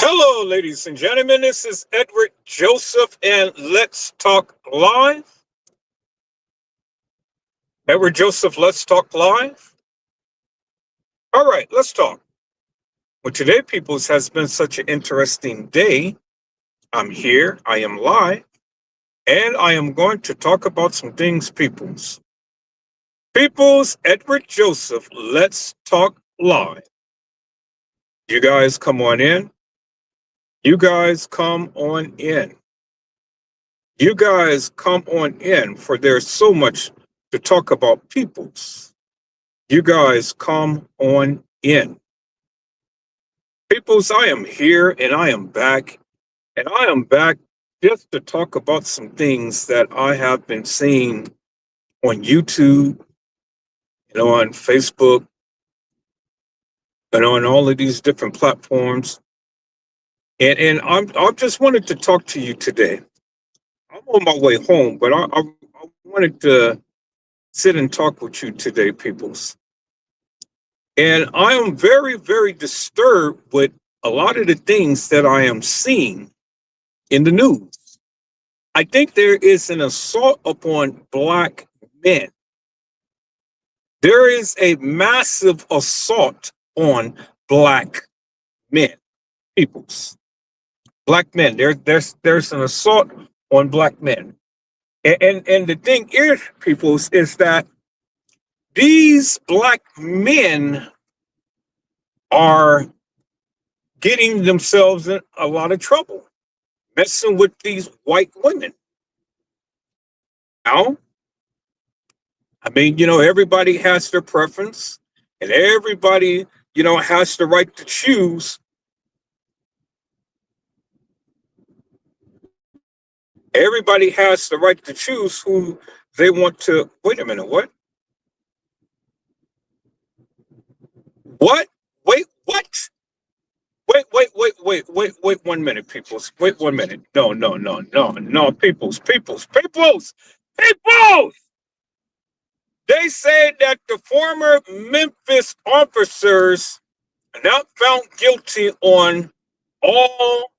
Hello, ladies and gentlemen. This is Edward Joseph, and let's talk live. Edward Joseph, let's talk live. All right, let's talk. Well, today, peoples, has been such an interesting day. I'm here, I am live, and I am going to talk about some things, peoples. Peoples, Edward Joseph, let's talk live. You guys come on in. You guys come on in. You guys come on in, for there's so much to talk about, peoples. You guys come on in. Peoples, I am here and I am back. And I am back just to talk about some things that I have been seeing on YouTube and on Facebook and on all of these different platforms. I just wanted to talk to you today. I'm on my way home, but I wanted to sit and talk with you today, peoples. And I am very, very disturbed with a lot of the things that I am seeing in the news. I think there is an assault upon Black men. There is a massive assault on Black men, peoples. Black men. There's an assault on Black men. And the thing is, peoples, is that these Black men are getting themselves in a lot of trouble, messing with these white women. Now, I mean, everybody has their preference, and everybody, has the right to choose. Everybody has the right to choose who they want to. Wait a minute, what? What? Wait, what? Wait 1 minute, peoples. Wait 1 minute. No, peoples. They say that the former Memphis officers are not found guilty on all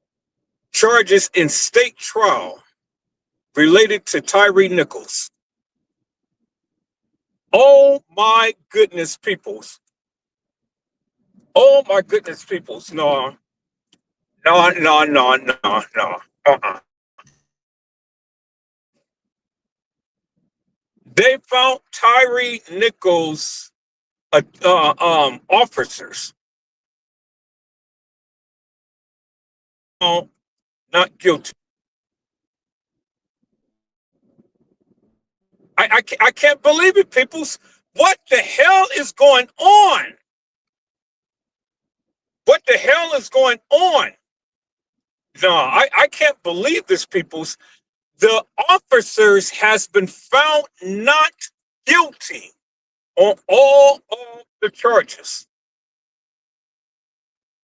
charges in state trial related to Tyree Nichols. Oh my goodness, peoples. Oh my goodness, peoples. No. They found Tyree Nichols officers not guilty. I can't believe it, peoples. What the hell is going on? What the hell is going on? No, I can't believe this, peoples. The officers has been found not guilty on all of the charges.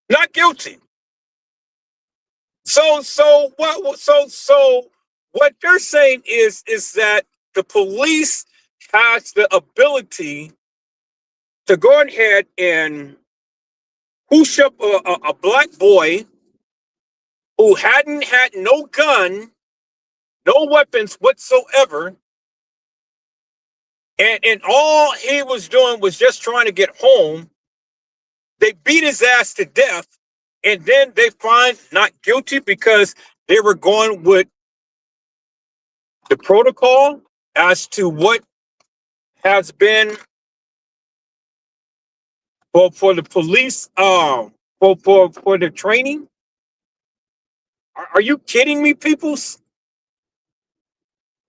Not guilty. So what they're saying is that the police has the ability to go ahead and push up a black boy who hadn't had no gun, no weapons whatsoever, and all he was doing was just trying to get home. They beat his ass to death, and then they find not guilty because they were going with the protocol as to what has been for the police for the training. Are you kidding me, peoples?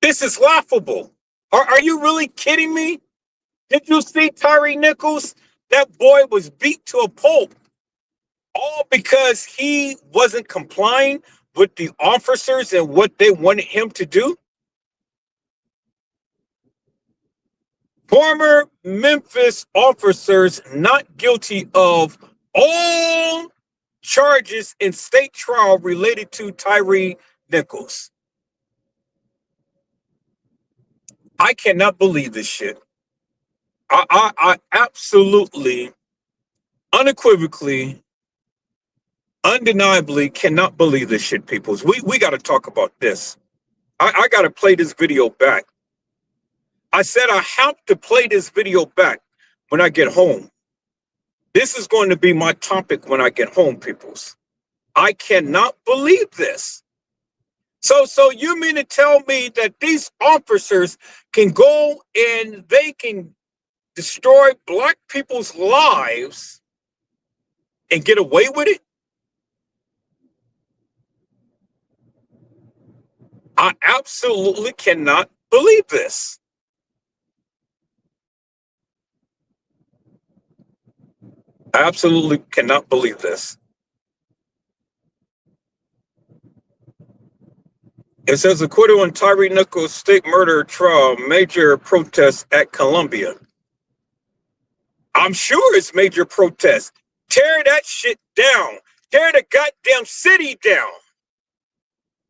This is laughable. Are you really kidding me? Did you see Tyree Nichols? That boy was beat to a pulp, all because he wasn't complying with the officers and what they wanted him to do. Former Memphis officers not guilty of all charges in state trial related to Tyree Nichols. I cannot believe this shit. I absolutely, unequivocally undeniably cannot believe this shit, peoples. We got to talk about this. I got to play this video back. I said I have to play this video back when I get home. This is going to be my topic when I get home, peoples. I cannot believe this. So you mean to tell me that these officers can go and they can destroy black people's lives and get away with it? I absolutely cannot believe this. I absolutely cannot believe this. It says acquittal on Tyre Nichols state murder trial, major protests at Columbia. I'm sure it's major protest. Tear that shit down. Tear the goddamn city down.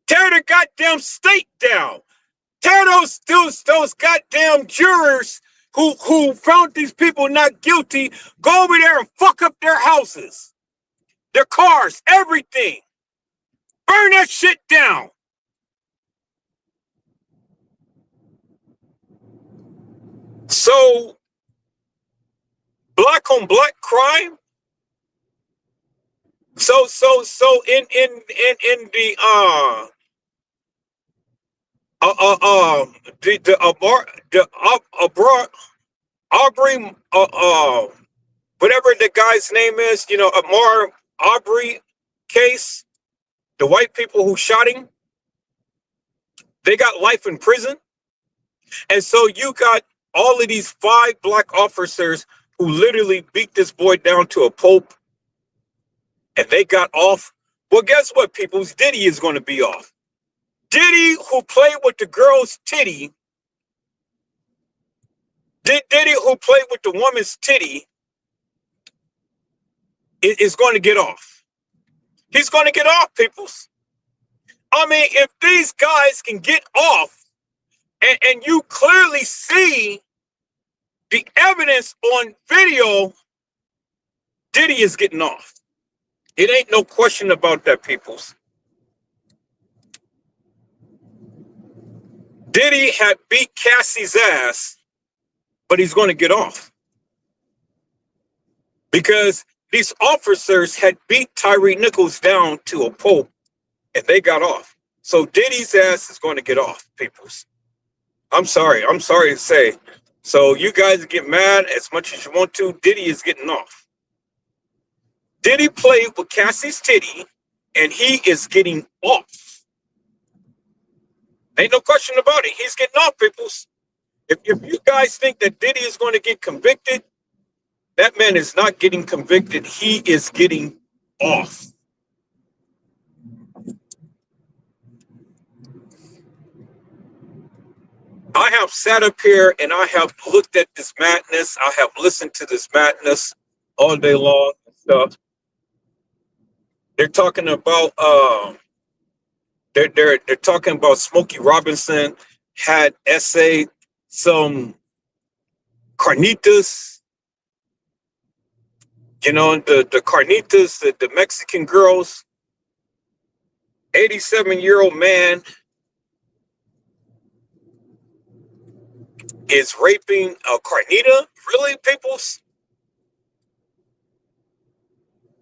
Tear the goddamn state down. Tear those goddamn jurors who found these people not guilty. Go over there and fuck up their houses, their cars, everything. Burn that shit down. So, black on black crime. So in the Aubrey whatever the guy's name is, you know, Ahmaud Arbery case, the white people who shot him, they got life in prison. And so you got all of these 5 black officers who literally beat this boy down to a pulp, and they got off. Well, guess what, peoples? Diddy is going to be off. Diddy, who played with the girl's titty, Diddy, who played with the woman's titty, is going to get off. He's going to get off, peoples. I mean, if these guys can get off, and you clearly see the evidence on video, Diddy is getting off. It ain't no question about that, peoples. Diddy had beat Cassie's ass, but he's going to get off. Because these officers had beat Tyre Nichols down to a pulp, and they got off. So Diddy's ass is going to get off, peoples. I'm sorry to say. So you guys get mad as much as you want to. Diddy is getting off. Diddy played with Cassie's titty, and he is getting off. Ain't no question about it. He's getting off, peoples. If you guys think that Diddy is going to get convicted, that man is not getting convicted. He is getting off. I have sat up here and I have looked at this madness. I have listened to this madness all day long and stuff. They're talking about they're talking about Smokey Robinson had essayed some carnitas. You know, the carnitas, the Mexican girls. 87-year-old man is raping a carnita? Really, peoples?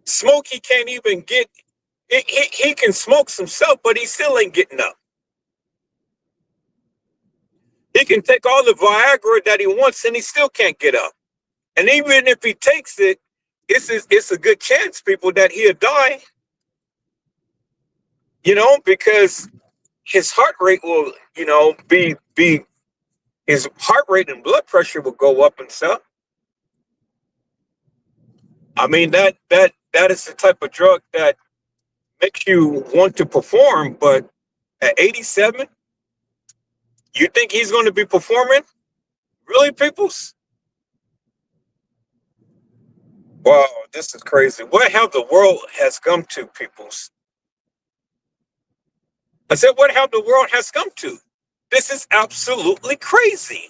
Smokey can't even get, he can smoke himself, but he still ain't getting up. He can take all the Viagra that he wants and he still can't get up. And even if he takes it, it's a good chance, people, that he'll die. You know, because his heart rate will, you know, be his heart rate and blood pressure will go up and stuff. I mean, that is the type of drug that makes you want to perform, but at 87, you think he's going to be performing? Really, peoples? Wow, this is crazy. What have the world has come to, peoples? I said, what have the world has come to? This is absolutely crazy.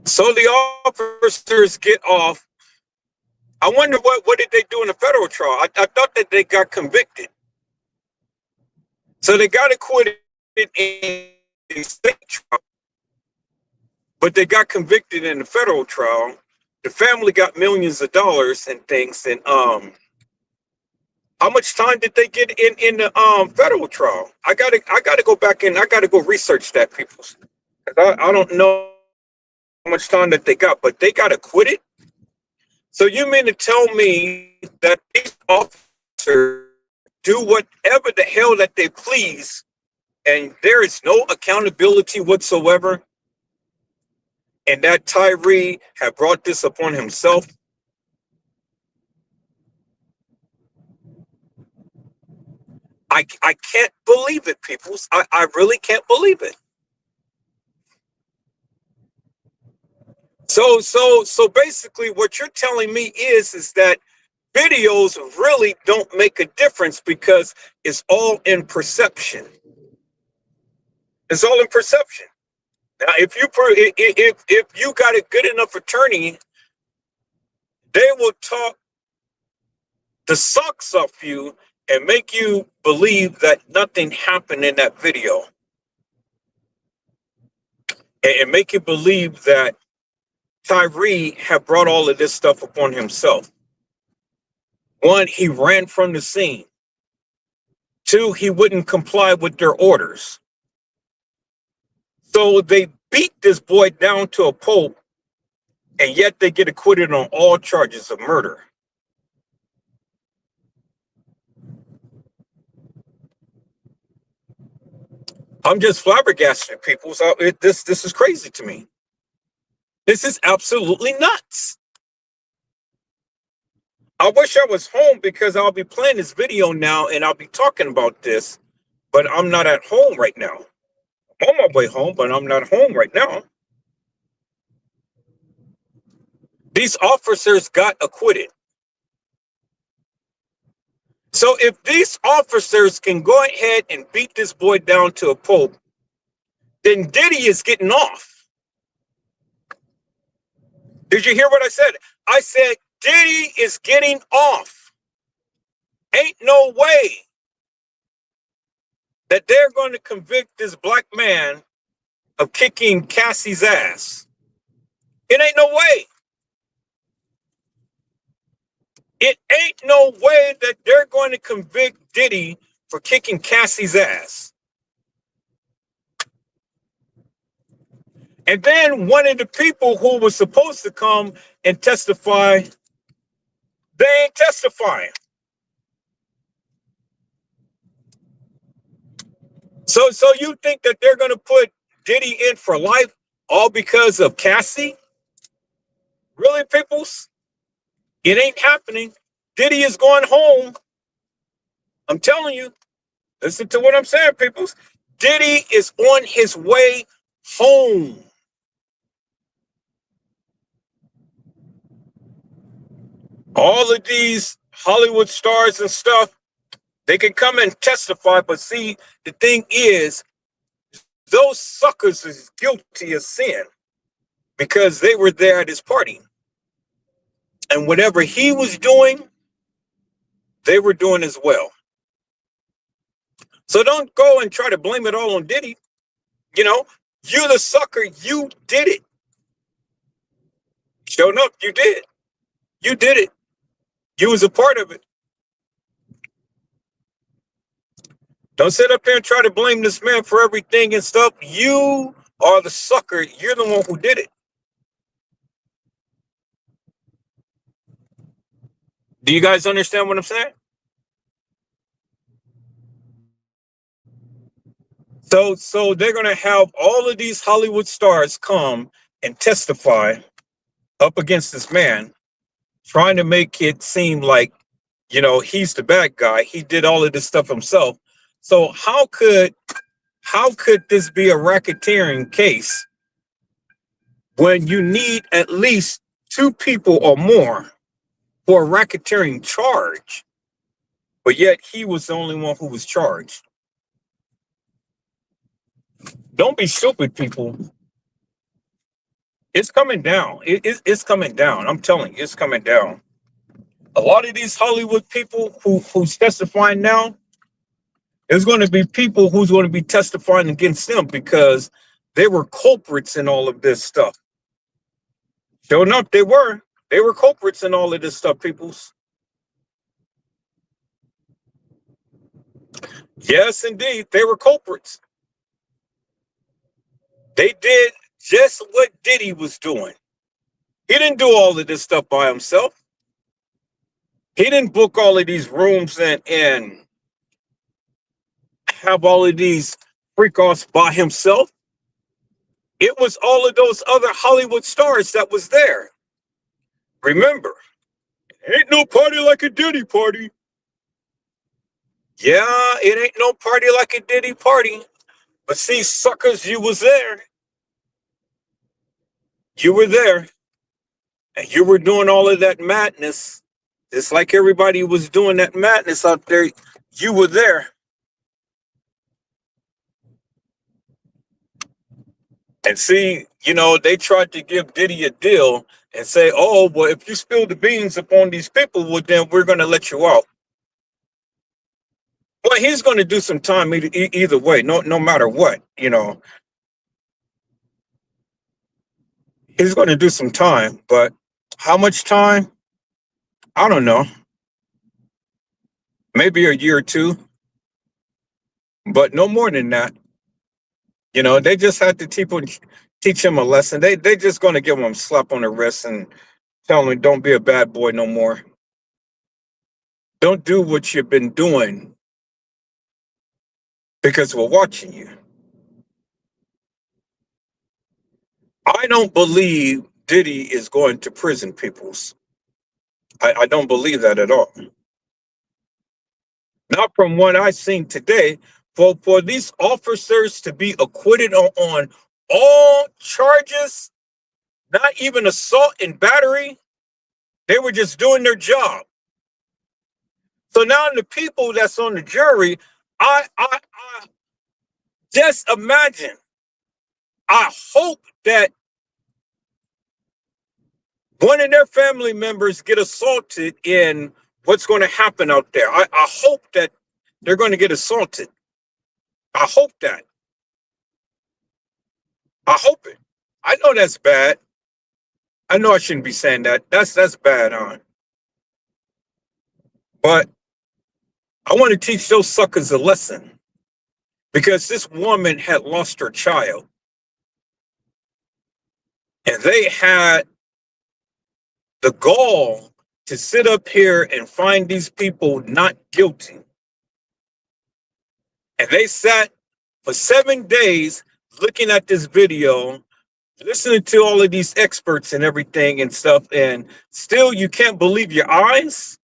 So the officers get off I wonder what did they do in the federal trial? I thought that they got convicted. So they got acquitted in the state trial, but they got convicted in the federal trial. The family got millions of dollars and things. And how much time did they get in the federal trial? I gotta go back and I gotta go research that, people. I don't know how much time that they got, but they got acquitted. So you mean to tell me that these officers do whatever the hell that they please, and there is no accountability whatsoever, and that Tyree had brought this upon himself? I can't believe it, people. I really can't believe it. So basically what you're telling me is that videos really don't make a difference because it's all in perception. It's all in perception. Now, if you got a good enough attorney, they will talk the socks off you and make you believe that nothing happened in that video, and make you believe that Tyree had brought all of this stuff upon himself. One, he ran from the scene. Two, he wouldn't comply with their orders. So they beat this boy down to a pulp, and yet they get acquitted on all charges of murder. I'm just flabbergasted, people. So this is crazy to me. This is absolutely nuts. I wish I was home because I'll be playing this video now and I'll be talking about this, but I'm not at home right now. I'm on my way home, but I'm not home right now. These officers got acquitted. So if these officers can go ahead and beat this boy down to a pulp, then Diddy is getting off. Did you hear what I said? I said Diddy is getting off. Ain't no way that they're going to convict this black man of kicking Cassie's ass. It ain't no way. It ain't no way that they're going to convict Diddy for kicking Cassie's ass. And then one of the people who was supposed to come and testify, they ain't testifying. So you think that they're going to put Diddy in for life all because of Cassie? Really, peoples? It ain't happening. Diddy is going home. I'm telling you. Listen to what I'm saying, peoples. Diddy is on his way home. All of these Hollywood stars and stuff, they can come and testify, but see, the thing is, those suckers is guilty of sin because they were there at his party. And whatever he was doing, they were doing as well. So don't go and try to blame it all on Diddy. You know, you the sucker, you did it. Showing up, you did. You did it. You was a part of it. Don't sit up there and try to blame this man for everything and stuff. You are the sucker. You're the one who did it. Do you guys understand what I'm saying? So they're going to have all of these Hollywood stars come and testify up against this man, trying to make it seem like, you know, he's the bad guy. He did all of this stuff himself. So how could this be a racketeering case when you need at least 2 people or more for a racketeering charge, but yet he was the only one who was charged? Don't be stupid, people. It's coming down. It's coming down. I'm telling you, it's coming down. A lot of these Hollywood people who's testifying now, there's going to be people who's going to be testifying against them because they were culprits in all of this stuff. Sure enough, they were. They were culprits in all of this stuff, peoples. Yes, indeed, they were culprits. They did just what Diddy was doing. He didn't do all of this stuff by himself. He didn't book all of these rooms and have all of these freak offs by himself. It was all of those other Hollywood stars that was there. Remember, ain't no party like a Diddy party. Yeah, it ain't no party like a Diddy party. But see, suckers, you was there. You were there. And you were doing all of that madness. It's like everybody was doing that madness out there. You were there. And see, they tried to give Diddy a deal and say, oh, well, if you spill the beans upon these people, well, then we're going to let you out. Well, he's going to do some time either way, no matter what, He's going to do some time, but how much time? I don't know. Maybe a year or two, but no more than that. They just had to teach him a lesson. They just going to give him a slap on the wrist and tell him, don't be a bad boy no more. Don't do what you've been doing because we're watching you. I don't believe Diddy is going to prison, peoples. I don't believe that at all. Not from what I've seen today. For these officers to be acquitted on all charges, not even assault and battery, they were just doing their job. So now the people that's on the jury, I just imagine. I hope that one of their family members get assaulted in what's going to happen out there. I hope that they're going to get assaulted. I hope that. I hope it. I know that's bad. I know I shouldn't be saying that. That's bad, huh? But I want to teach those suckers a lesson because this woman had lost her child. And they had the gall to sit up here and find these people not guilty. And they sat for 7 days looking at this video, listening to all of these experts and everything and stuff, and still you can't believe your eyes?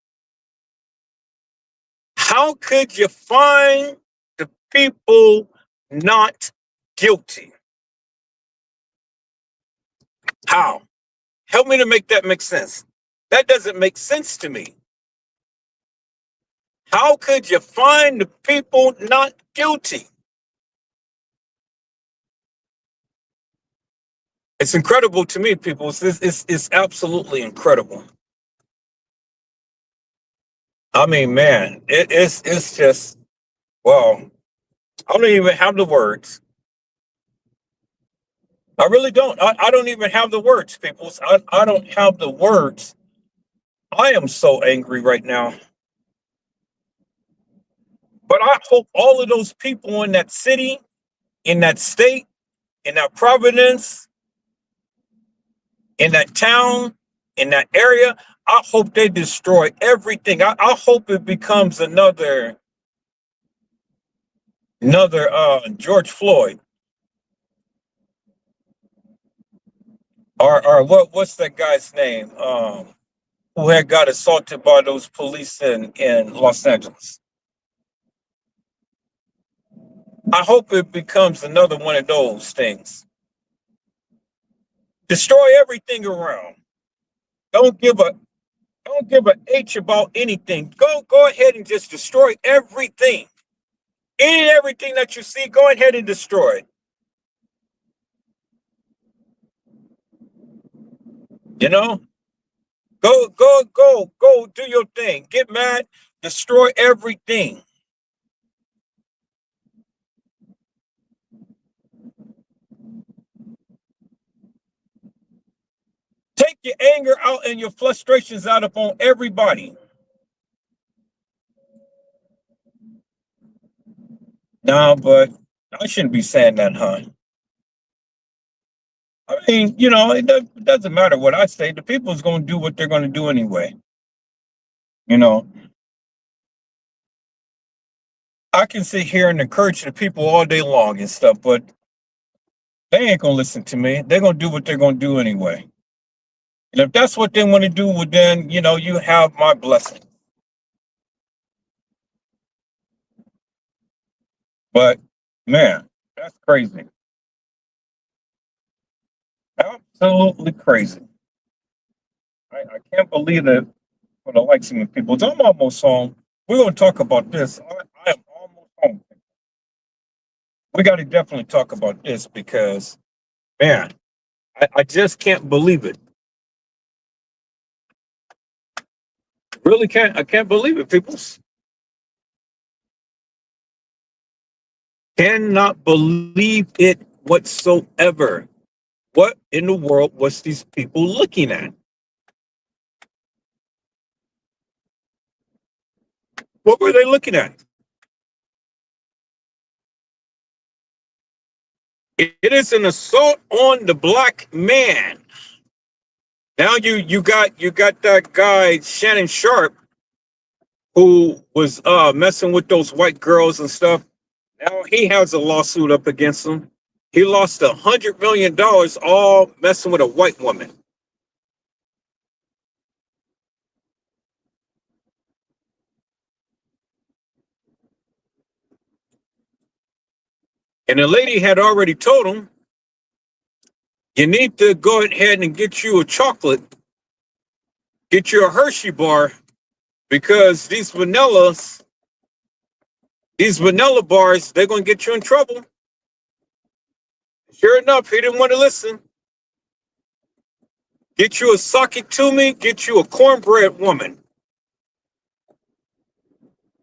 How could you find the people not guilty? How? Help me to make that make sense. That doesn't make sense to me. How could you find the people not guilty? It's incredible to me, people. It's absolutely incredible. I mean, man, it's just, well, I don't even have the words. I really don't. I don't even have the words, people. I don't have the words. I am so angry right now. But I hope all of those people in that city, in that state, in that Providence, in that town, in that area, I hope they destroy everything. I hope it becomes another George Floyd. Or what's that guy's name? Who had got assaulted by those police in Los Angeles. I hope it becomes another one of those things. Destroy everything around. Don't give a H about anything. Go ahead and just destroy everything. Any and everything that you see, go ahead and destroy it. You know? Go, do your thing. Get mad, destroy everything. Take your anger out and your frustrations out upon everybody. No, but I shouldn't be saying that, huh? I mean, it doesn't matter what I say. The people's going to do what they're going to do anyway. You know, I can sit here and encourage the people all day long and stuff, but they ain't going to listen to me. They're going to do what they're going to do anyway. And if that's what they want to do, well, then, you have my blessing. But, man, that's crazy. Absolutely crazy. I can't believe that for the likes of me people. So I'm almost home. We're going to talk about this. I am almost home. We got to definitely talk about this because, man, I just can't believe it. Really can't. I can't believe it, people. Cannot believe it whatsoever. What in the world was these people looking at? What were they looking at? It is an assault on the black man. Now you got that guy Shannon Sharp who was messing with those white girls and stuff. Now he has a lawsuit up against him. He lost $100 million all messing with a white woman. And the lady had already told him, you need to go ahead and get you a chocolate, get you a Hershey bar, because these vanilla bars, they're going to get you in trouble. Sure enough, he didn't want to listen. Get you a sake to me, get you a cornbread woman.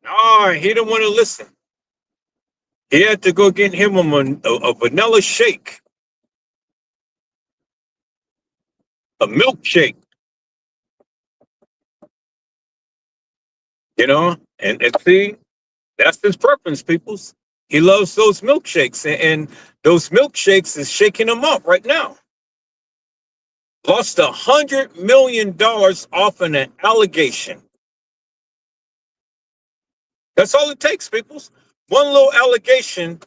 No, he didn't want to listen. He had to go get him a vanilla shake, a milkshake, and see, that's his preference, peoples. He loves those milkshakes, and those milkshakes is shaking him up right now. Lost $100 million off an allegation. That's all it takes, peoples. One little allegation,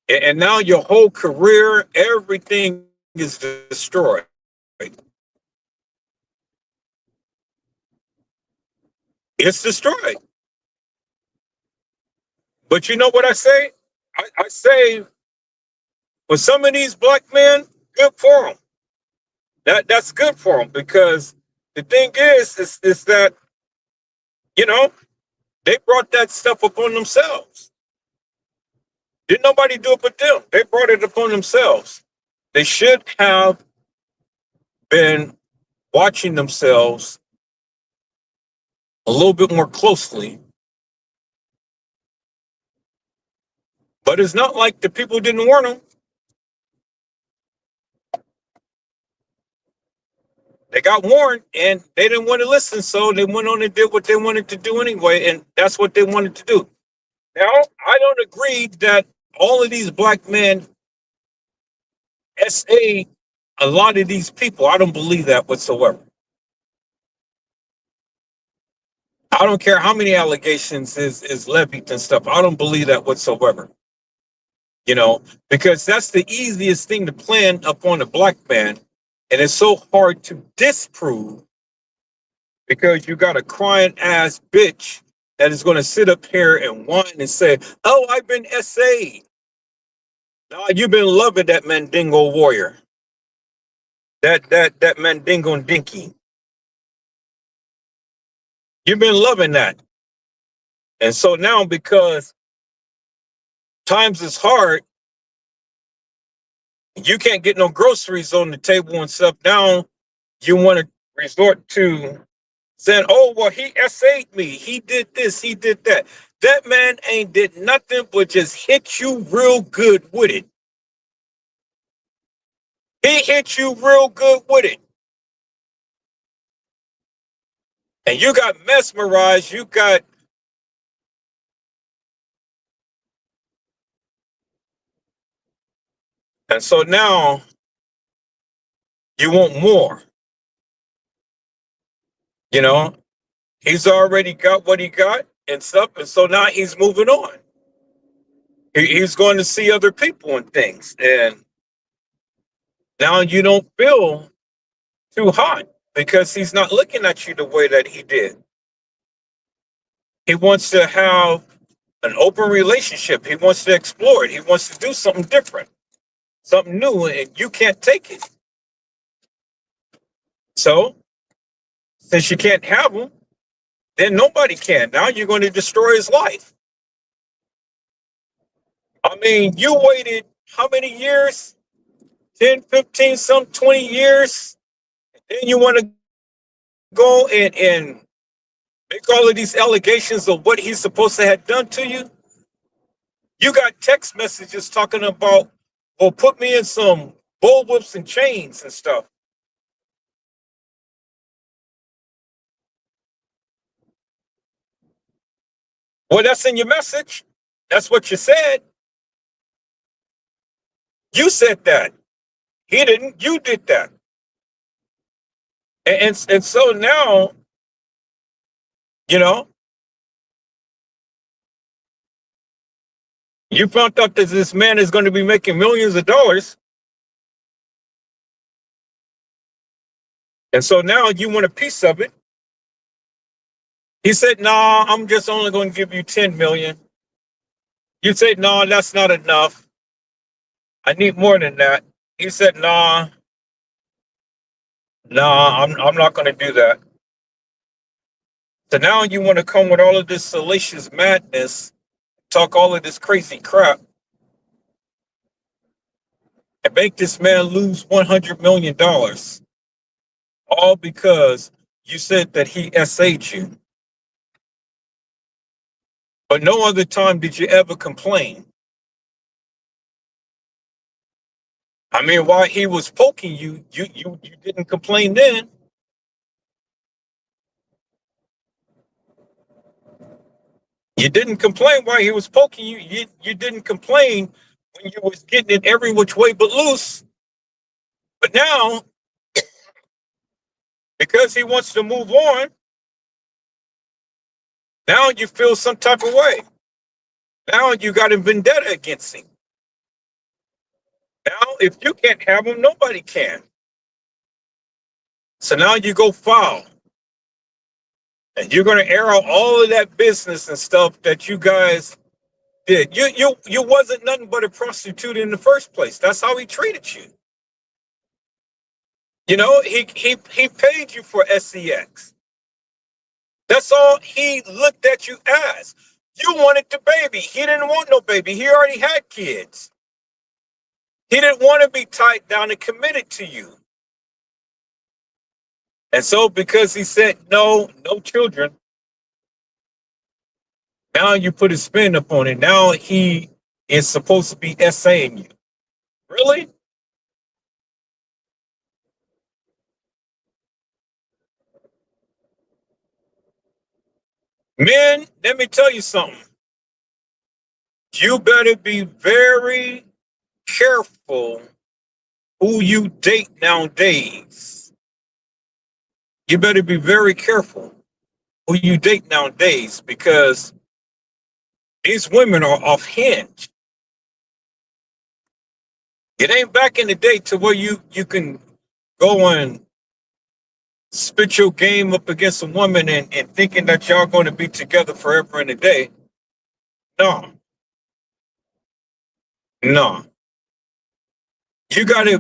and now your whole career, everything is destroyed. It's destroyed. But you know what I say? I say, for some of these black men, good for them. That's good for them, because the thing is that, you know they brought that stuff upon themselves. Didn't nobody do it but them. They brought it upon themselves. They should have been watching themselves a little bit more closely. But it's not like the people didn't warn them. They got warned and they didn't want to listen, so they went on and did what they wanted to do anyway, and that's what they wanted to do. Now, I don't agree that all of these black men SA a lot of these people. I don't believe that whatsoever. I don't care how many allegations is levied and stuff. I don't believe that whatsoever. Because that's the easiest thing to plan upon a black man, and it's so hard to disprove, because you got a crying ass bitch that is going to sit up here and whine and say, "Oh, I've been SA'd." No, you've been loving that Mandingo warrior, that Mandingo and Dinky. You've been loving that, and so now, because times is hard, you can't get no groceries on the table and stuff. Now you want to resort to saying, oh, well, he essayed me. He did this, he did that. That man ain't did nothing but just hit you real good with it. He hit you real good with it. And you got mesmerized. You got, and so now you want more. You know, he's already got what he got and stuff. And so now he's moving on. He's going to see other people and things. And now you don't feel too hot because he's not looking at you the way that he did. He wants to have an open relationship. He wants to explore it. He wants to do something different, something new, and you can't take it. So, since you can't have him, then nobody can. Now you're going to destroy his life. I mean, you waited how many years? 10, 15, some 20 years. Then you want to go and make all of these allegations of what he's supposed to have done to you. You got text messages talking about, well, put me in some bullwhips and chains and stuff. Well, that's in your message. That's what you said. You said that. He didn't. You did that. And so now, you know, you found out that this man is going to be making millions of dollars. And so now you want a piece of it. He said, nah, I'm just only going to give you 10 million. You said, no, that's not enough. I need more than that. He said, I'm not going to do that. So now you want to come with all of this salacious madness, talk all of this crazy crap, and make this man lose $100 million. All because you said that he essayed you. But no other time did you ever complain. I mean, while he was poking you, you didn't complain then. You didn't complain while he was poking you. You didn't complain when you was getting it every which way but loose. But now, because he wants to move on, now you feel some type of way. Now you got a vendetta against him. Now, if you can't have him, nobody can. So now you go foul. And you're going to air out all of that business and stuff that you guys did. You wasn't nothing but a prostitute in the first place. That's how he treated you. You know, he paid you for SCX. That's all he looked at you as. You wanted the baby. He didn't want no baby. He already had kids. He didn't want to be tied down and committed to you. And so because he said no children, now you put a spin up on it. Now he is supposed to be essaying you. Really? Men, let me tell you something. You better be very careful who you date nowadays. You better be very careful who you date nowadays because these women are off hinge. It ain't back in the day to where you can go and spit your game up against a woman and thinking that y'all going to be together forever and a day. No. No. You gotta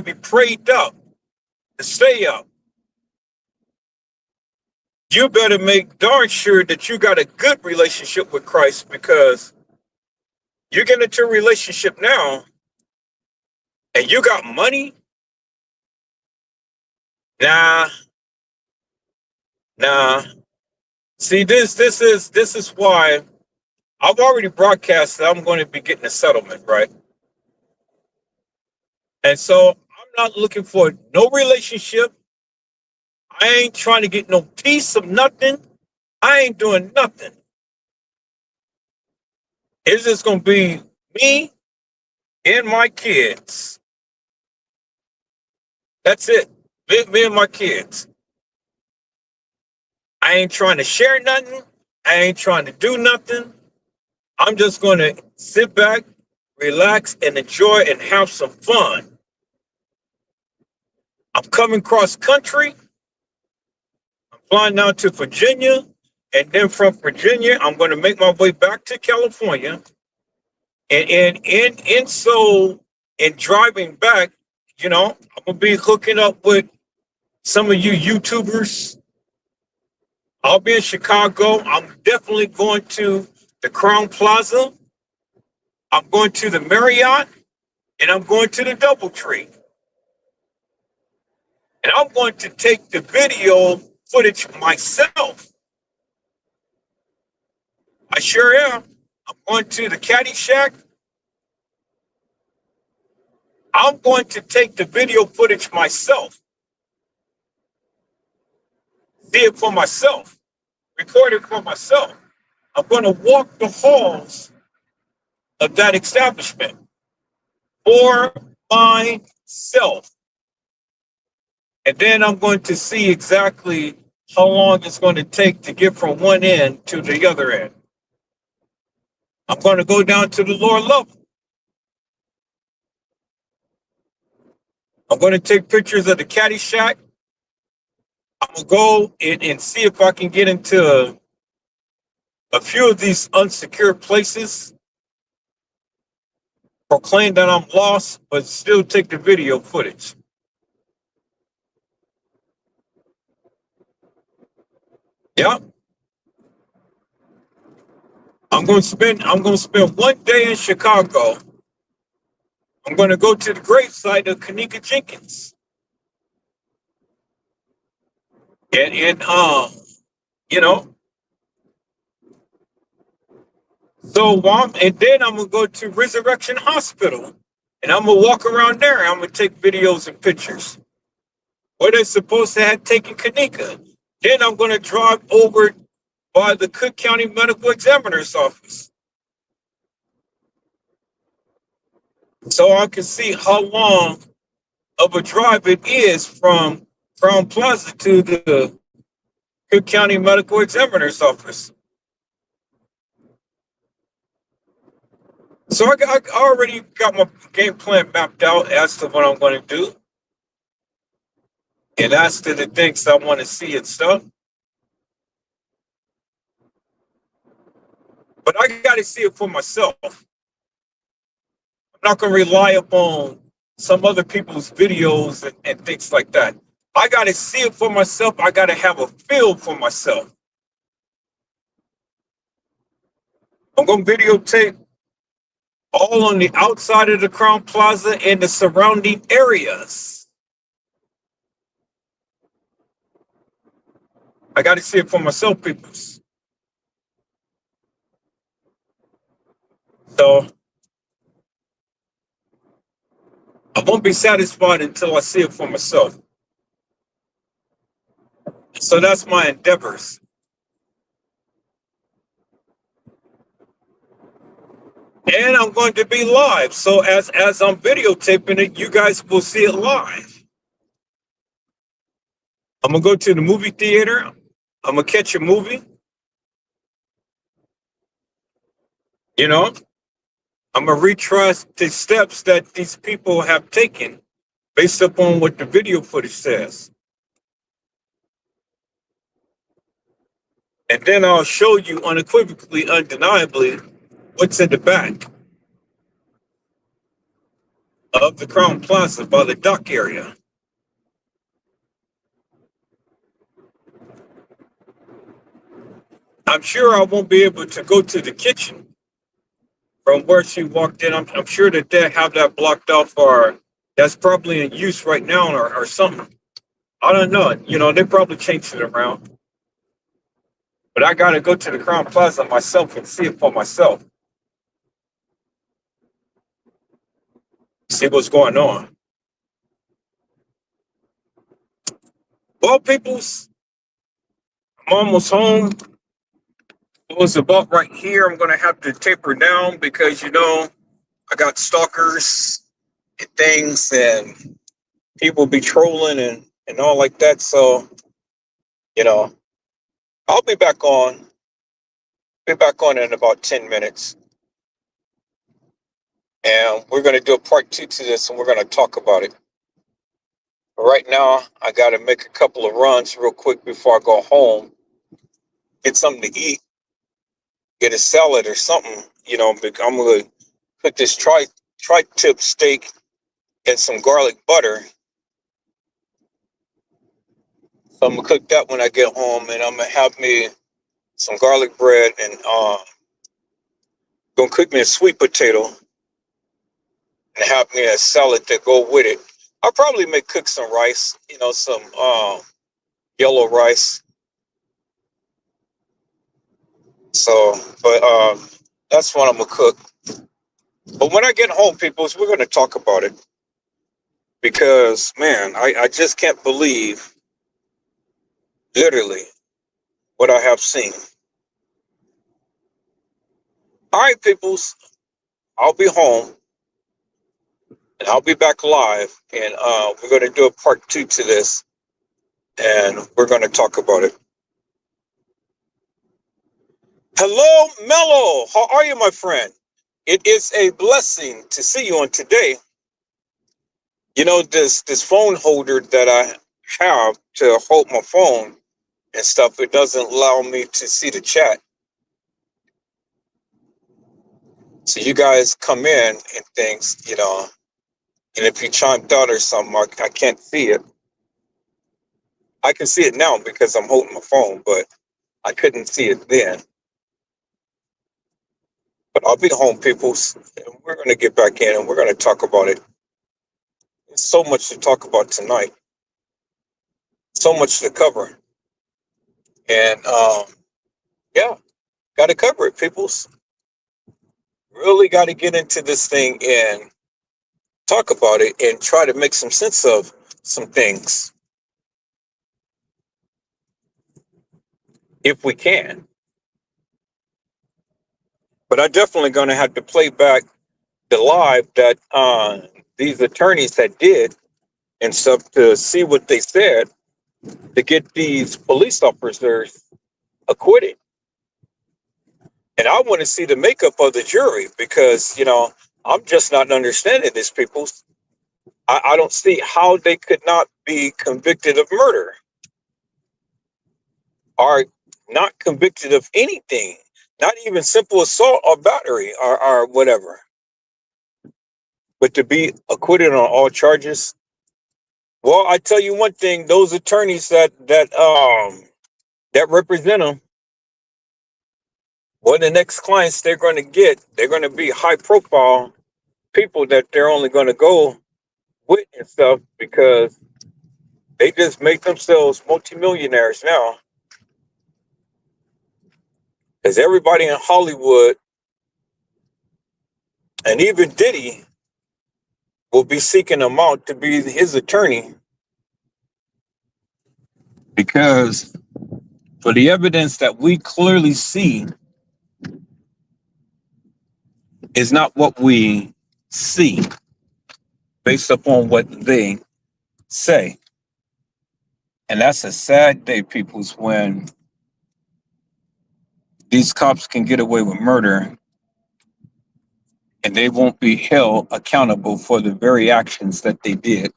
be prayed up to stay up. You better make darn sure that you got a good relationship with Christ because you get into a relationship now and you got money Nah, nah. See, this is why I've already broadcast that I'm going to be getting a settlement, right? And so I'm not looking for no relationship. I ain't trying to get no piece of nothing. I ain't doing nothing. It's just gonna be me and my kids. That's it. Me and my kids. I ain't trying to share nothing. I ain't trying to do nothing. I'm just gonna sit back, relax, and enjoy and have some fun. I'm coming cross country. I'm flying down to Virginia. And then from Virginia, I'm going to make my way back to California. And so in driving back, I'm gonna be hooking up with some of you YouTubers. I'll be in Chicago. I'm definitely going to the Crown Plaza. I'm going to the Marriott, and I'm going to the DoubleTree. And I'm going to take the video footage myself. I sure am. I'm going to the Caddy Shack. I'm going to take the video footage myself. See it for myself. Record it for myself. I'm going to walk the halls of that establishment for myself. And then I'm going to see exactly how long it's going to take to get from one end to the other end. I'm going to go down to the lower level. I'm going to take pictures of the Caddy Shack. I'm going to go and see if I can get into a few of these unsecured places. Proclaim that I'm lost, but still take the video footage. Yep. I'm going to spend one day in Chicago. I'm going to go to the gravesite of Kenneka Jenkins. And you know, and then I'm going to go to Resurrection Hospital, and I'm going to walk around there. I'm going to take videos and pictures. Where they're supposed to have taken Kenneka. Then I'm going to drive over by the Cook County Medical Examiner's office, so I can see how long of a drive it is from Crown Plaza to the Cook County Medical Examiner's office. So I already got my game plan mapped out as to what I'm going to do, and as to the things I want to see and stuff. But I got to see it for myself. I'm not going to rely upon some other people's videos and things like that. I got to see it for myself. I got to have a feel for myself. I'm going to videotape all on the outside of the Crown Plaza and the surrounding areas. I got to see it for myself, peoples. So I won't be satisfied until I see it for myself. So that's my endeavors. And I'm going to be live. So as I'm videotaping it, you guys will see it live. I'm going to go to the movie theater. I'm going to catch a movie. I'm going to retrace the steps that these people have taken based upon what the video footage says. And then I'll show you unequivocally, undeniably, what's in the back of the Crown Plaza by the dock area. I'm sure I won't be able to go to the kitchen from where she walked in. I'm sure that they have that blocked off, or that's probably in use right now or something. I don't know. They probably changed it around. But I gotta go to the Crown Plaza myself and see it for myself. See what's going on. Well, peoples, I'm almost home. It was about right here. I'm gonna have to taper down because I got stalkers and things, and people be trolling and all like that. So you know, I'll be back on. Be back on in about 10 minutes, and we're gonna do a part two to this, and we're gonna talk about it. But right now, I gotta make a couple of runs real quick before I go home. Get something to eat. Get a salad or something. I'm gonna put this tri-tip steak and some garlic butter. So I'm gonna cook that when I get home, and I'm gonna have me some garlic bread and gonna cook me a sweet potato and have me a salad to go with it. I'll probably make cook some rice, some yellow rice. So, but that's what I'm gonna cook. But when I get home, peoples, we're gonna talk about it because man, I just can't believe literally what I have seen. All right, peoples, I'll be home and I'll be back live, and we're gonna do a part two to this, and we're gonna talk about it. Hello, Mello. How are you, my friend? It is a blessing to see you on today. This phone holder that I have to hold my phone and stuff, it doesn't allow me to see the chat. So you guys come in and things, and if you chimed out or something, I can't see it. I can see it now because I'm holding my phone, but I couldn't see it then. But I'll be home, peoples, and we're going to get back in and we're going to talk about it. There's so much to talk about tonight, so much to cover. And yeah, got to cover it, peoples. Really got to get into this thing and talk about it and try to make some sense of some things if we can. But I'm definitely going to have to play back the live that these attorneys had did and stuff to see what they said to get these police officers acquitted. And I want to see the makeup of the jury because, I'm just not understanding this, people. I don't see how they could not be convicted of murder or not convicted of anything, not even simple assault or battery or whatever. But to be acquitted on all charges. Well, I tell you one thing: those attorneys that represent them, well, the next clients they're going to be high profile people that they're only going to go with and stuff because they just make themselves multimillionaires now. Because everybody in Hollywood and even Diddy will be seeking him out to be his attorney because for the evidence that we clearly see is not what we see based upon what they say. And that's a sad day, peoples, when these cops can get away with murder and they won't be held accountable for the very actions that they did.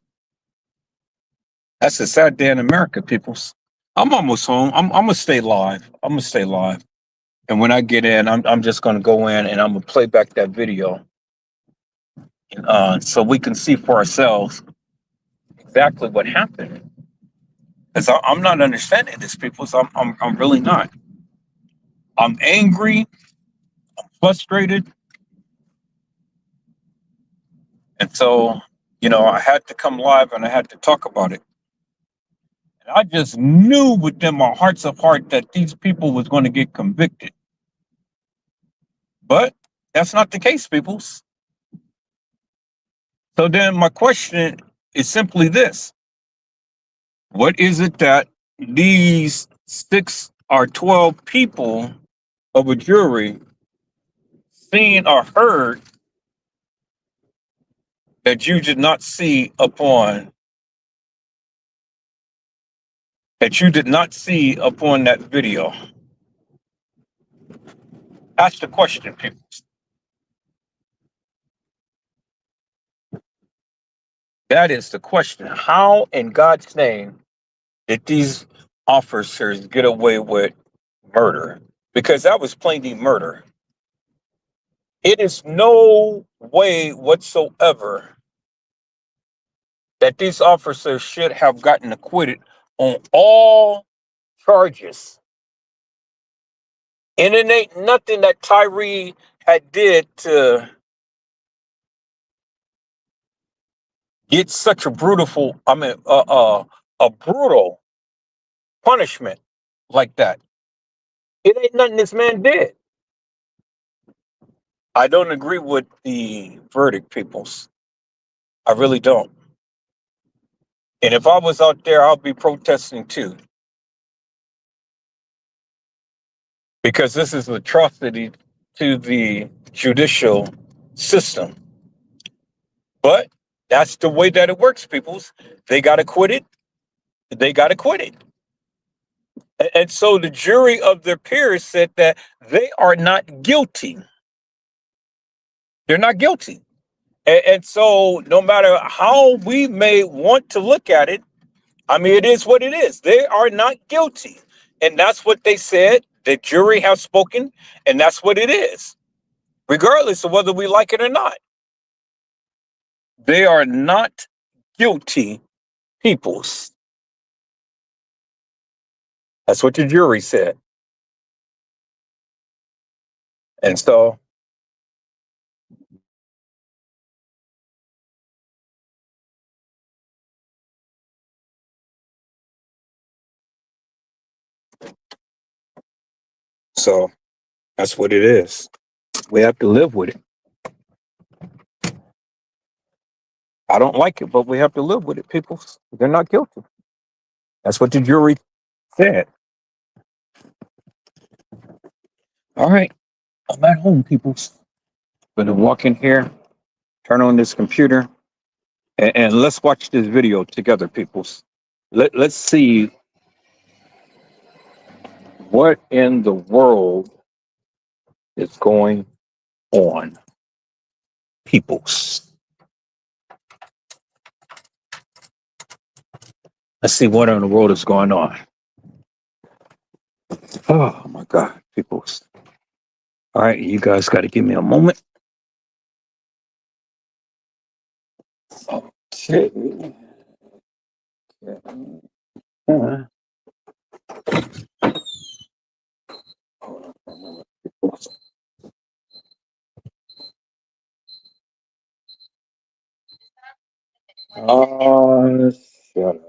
That's a sad day in America, peoples. I'm almost home. I'm gonna stay live. I'm gonna stay live. And when I get in, I'm just gonna go in and I'm gonna play back that video, so we can see for ourselves exactly what happened. Because I'm not understanding this, people. So I'm really not. I'm angry, frustrated, and so I had to come live and I had to talk about it. I just knew within my hearts of heart that these people was going to get convicted. But that's not the case, peoples. So then my question is simply this. What is it that these 6 or 12 people of a jury seen or heard that you did not see upon that video? That's the question, people. That is the question. How in God's name did these officers get away with murder? Because that was plainly murder. It is no way whatsoever that these officers should have gotten acquitted on all charges. And it ain't nothing that Tyree had did to get such a a brutal punishment like that. It ain't nothing this man did. I don't agree with the verdict, peoples. I really don't. And if I was out there, I'll be protesting too. Because this is an atrocity to the judicial system. But that's the way that it works, peoples. They got acquitted. They got acquitted. And so the jury of their peers said that they are not guilty. They're not guilty. And so no matter how we may want to look at it, I mean, it is what it is. They are not guilty. And that's what they said. The jury has spoken, and that's what it is, regardless of whether we like it or not. They are not guilty peoples. That's what the jury said. And so that's what it is. We have to live with it. I don't like it, but we have to live with it, people. They're not guilty. That's what the jury said. All right. I'm at home, people. Gonna walk in here, turn on this computer, and let's watch this video together, peoples. Let's see what in the world is going on, peoples. Let's see what in the world is going on. Oh my God, peoples. All right, you guys got to give me a moment. Okay. Uh, shut up.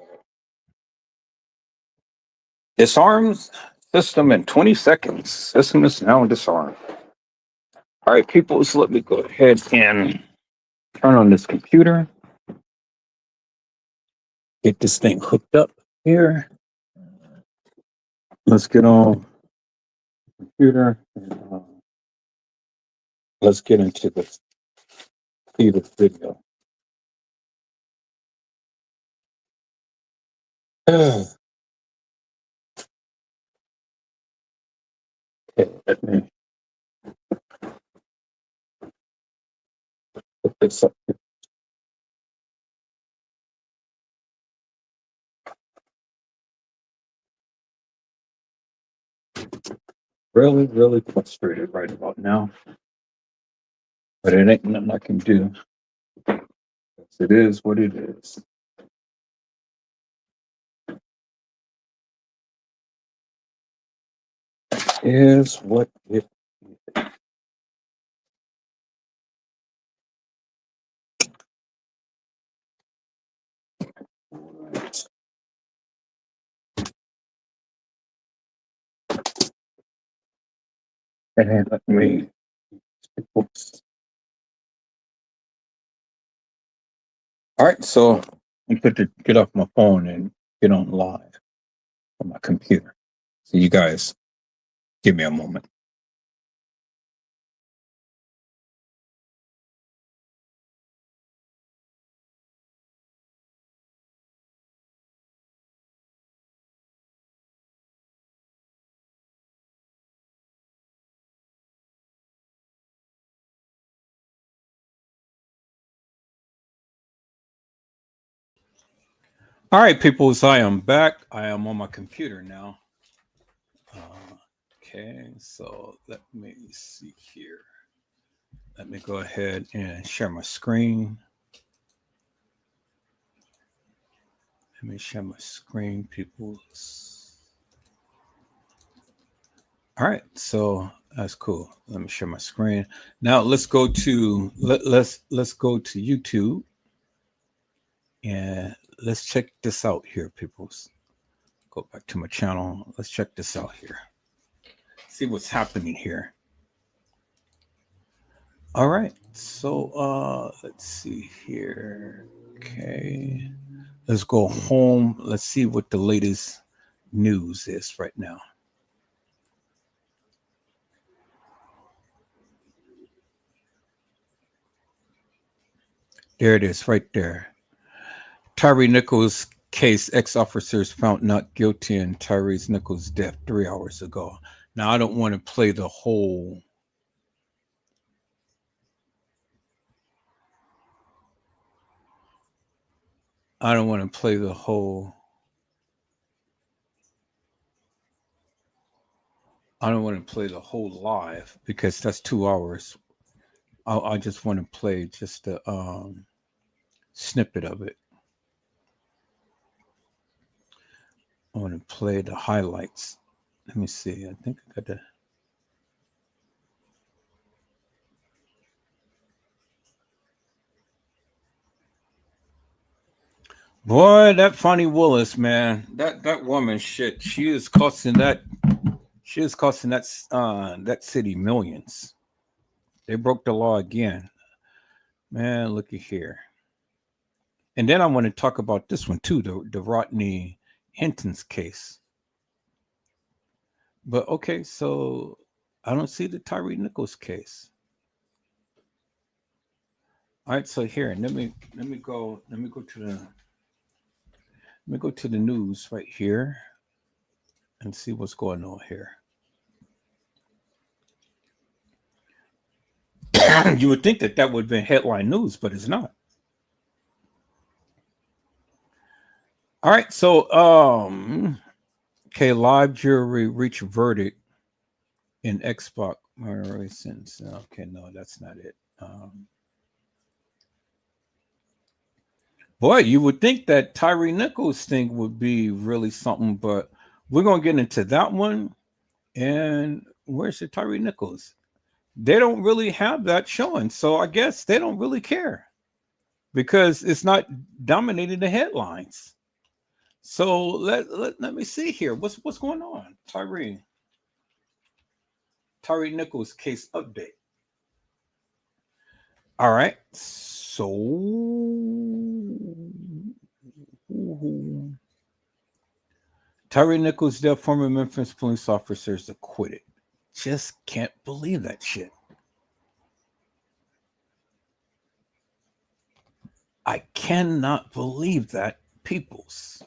Disarms system in 20 seconds. System is now disarmed. All right, people, so let me go ahead and turn on this computer. Get this thing hooked up here. Let's get on the computer. And, let's get into the feed of video. Okay, let me put this up. Really, really frustrated right about now. But it ain't nothing I can do. It is what it is. Is what it is. Right. And let me. Oops. All right, so I'm going to get off my phone and get on live on my computer. So you guys, give me a moment. All right, people, so I am back. I am on my computer now. Okay, so let me see here. Let me go ahead and share my screen. Let me share my screen, people. All right, so that's cool. Let me share my screen. Now let's go to let's go to YouTube and let's check this out here, people. Go back to my channel. Let's check this out here. See what's happening here. All right, so let's see here. Okay, let's go home. Let's see what the latest news is right now. There it is, right there. Tyree Nichols case, ex-officers found not guilty in Tyree Nichols' death 3 hours ago. Now I don't want to play the whole. I don't want to play the whole. I don't want to play the whole live because that's 2 hours. I just want to play just a snippet of it. I want to play the highlights. Let me see. I think I got the. Boy, that Fonnie Willis, man, that woman, shit, she is costing that that city millions. They broke the law again, man. Looky here, and then I want to talk about this one too, the Rodney Hinton's case. But okay, so I don't see the Tyree Nichols case. All right, so here, let me go to the news right here and see what's going on here. You would think that would have been headline news, but it's not. All right, so okay, live jury reach verdict in Xbox since. Okay, no, that's not it. Boy, you would think that Tyree Nichols thing would be really something, but we're gonna get into that one. And where's the Tyree Nichols? They don't really have that showing, so I guess they don't really care because it's not dominating the headlines. So let me see here. What's going on? Tyree Nichols case update. All right. So Tyree Nichols' death, former Memphis police officers acquitted. Just can't believe that shit. I cannot believe that, peoples.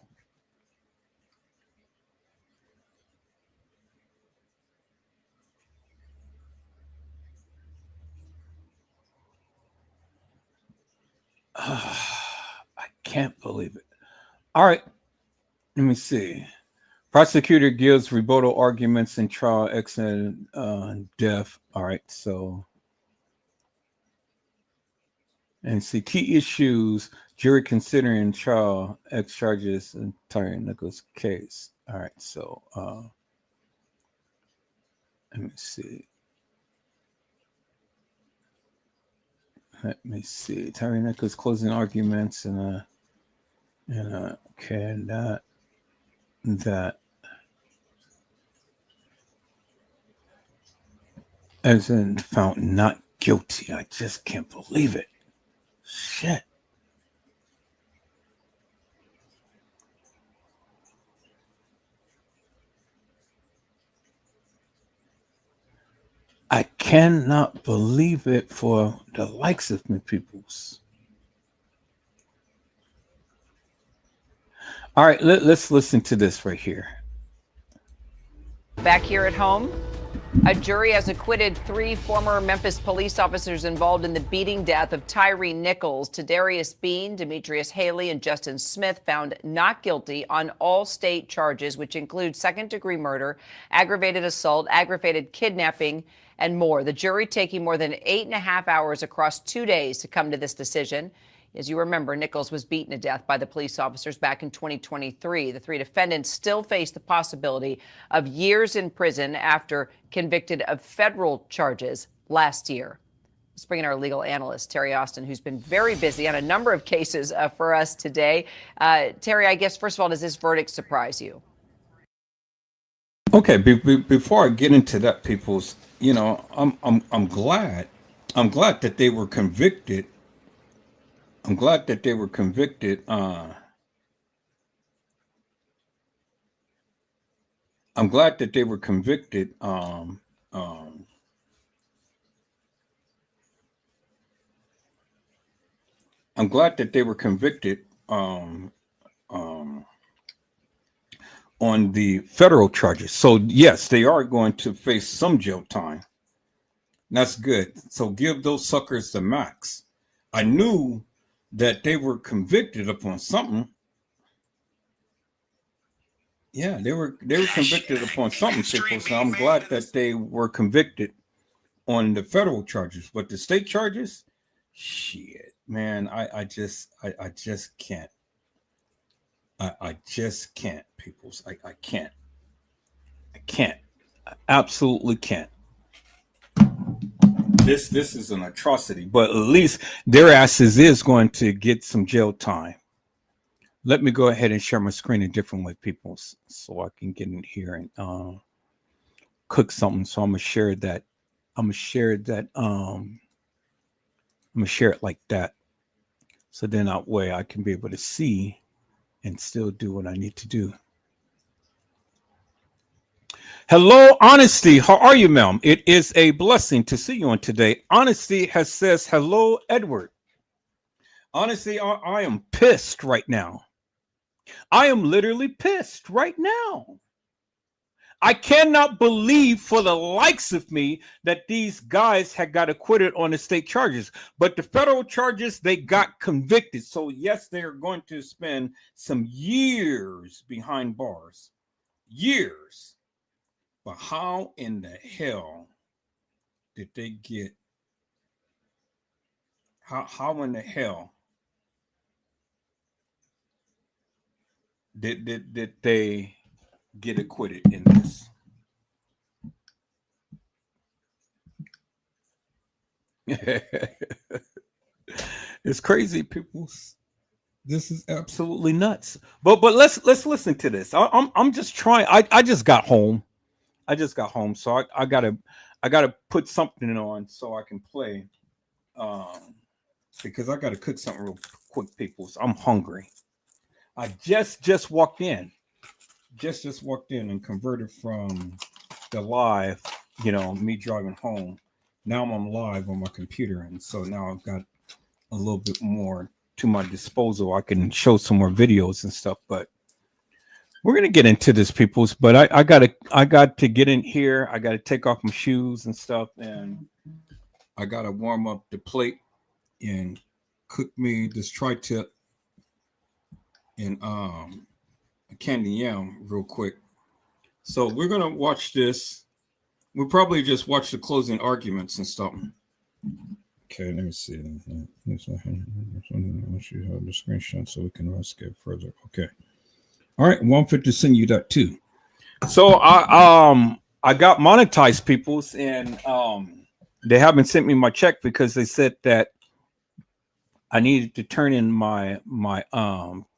I can't believe it. All right. Let me see. Prosecutor gives rebuttal arguments in trial, accident, death. All right. So, and see key issues, jury considering trial, X charges, and Tyree Nichols case. All right. So, let me see. Tyree Nichols closing arguments and okay, that. as in found not guilty. I just can't believe it. Shit. I cannot believe it for the likes of me, peoples. All right, let's listen to this right here. Back here at home, a jury has acquitted 3 former Memphis police officers involved in the beating death of Tyree Nichols. Tadarius Bean, Demetrius Haley, and Justin Smith found not guilty on all state charges, which include second-degree murder, aggravated assault, aggravated kidnapping, and more. The jury taking more than 8.5 hours across 2 days to come to this decision. As you remember, Nichols was beaten to death by the police officers back in 2023. The 3 defendants still face the possibility of years in prison after convicted of federal charges last year. Let's bring in our legal analyst, Terry Austin, who's been very busy on a number of cases for us today. Terry, I guess, first of all, does this verdict surprise you? Okay, before I get into that, people's, I'm glad that they were convicted. I'm glad that they were convicted. I'm glad that they were convicted. I'm glad that they were convicted on the federal charges. So yes, they are going to face some jail time. That's good. So give those suckers the max. I knew that they were convicted upon something. Yeah, they were convicted upon something, people. So I'm glad that they were convicted on the federal charges, but the state charges, shit, man, I just can't. I just can't, peoples. I can't. I absolutely can't. This is an atrocity, but at least their asses is going to get some jail time. Let me go ahead and share my screen a different way, people, so I can get in here and cook something. So I'm gonna share that. I'm gonna share it like that. So then that way I can be able to see and still do what I need to do. Hello, Honesty. How are you, ma'am? It is a blessing to see you on today. Honesty has says, hello, Edward. Honestly, I am pissed right now. I am literally pissed right now. I cannot believe for the likes of me that these guys had got acquitted on the state charges, but the federal charges, they got convicted. So yes, they're going to spend some years behind bars. Years. But how in the hell did they get, how in the hell did they get acquitted in this? It's crazy, people. This is absolutely nuts. But let's listen to this. I'm just trying. I just got home. So I gotta put something on so I can play. Because I gotta cook something real quick, people. So I'm hungry. I just walked in. Just walked in and converted from the live, me driving home. Now I'm live on my computer, and so now I've got a little bit more to my disposal. I can show some more videos and stuff, but we're gonna get into this, peoples. But I got to get in here. I got to take off my shoes and stuff, and I got to warm up the plate and cook me this tri-tip and a candy yam real quick. So we're gonna watch this. We'll probably just watch the closing arguments and stuff. Okay, let me see. Once you have the screenshot so we can skip further. Okay. All right, well, I'm fit to send you that too. So I got monetized, peoples, and they haven't sent me my check because they said that I needed to turn in my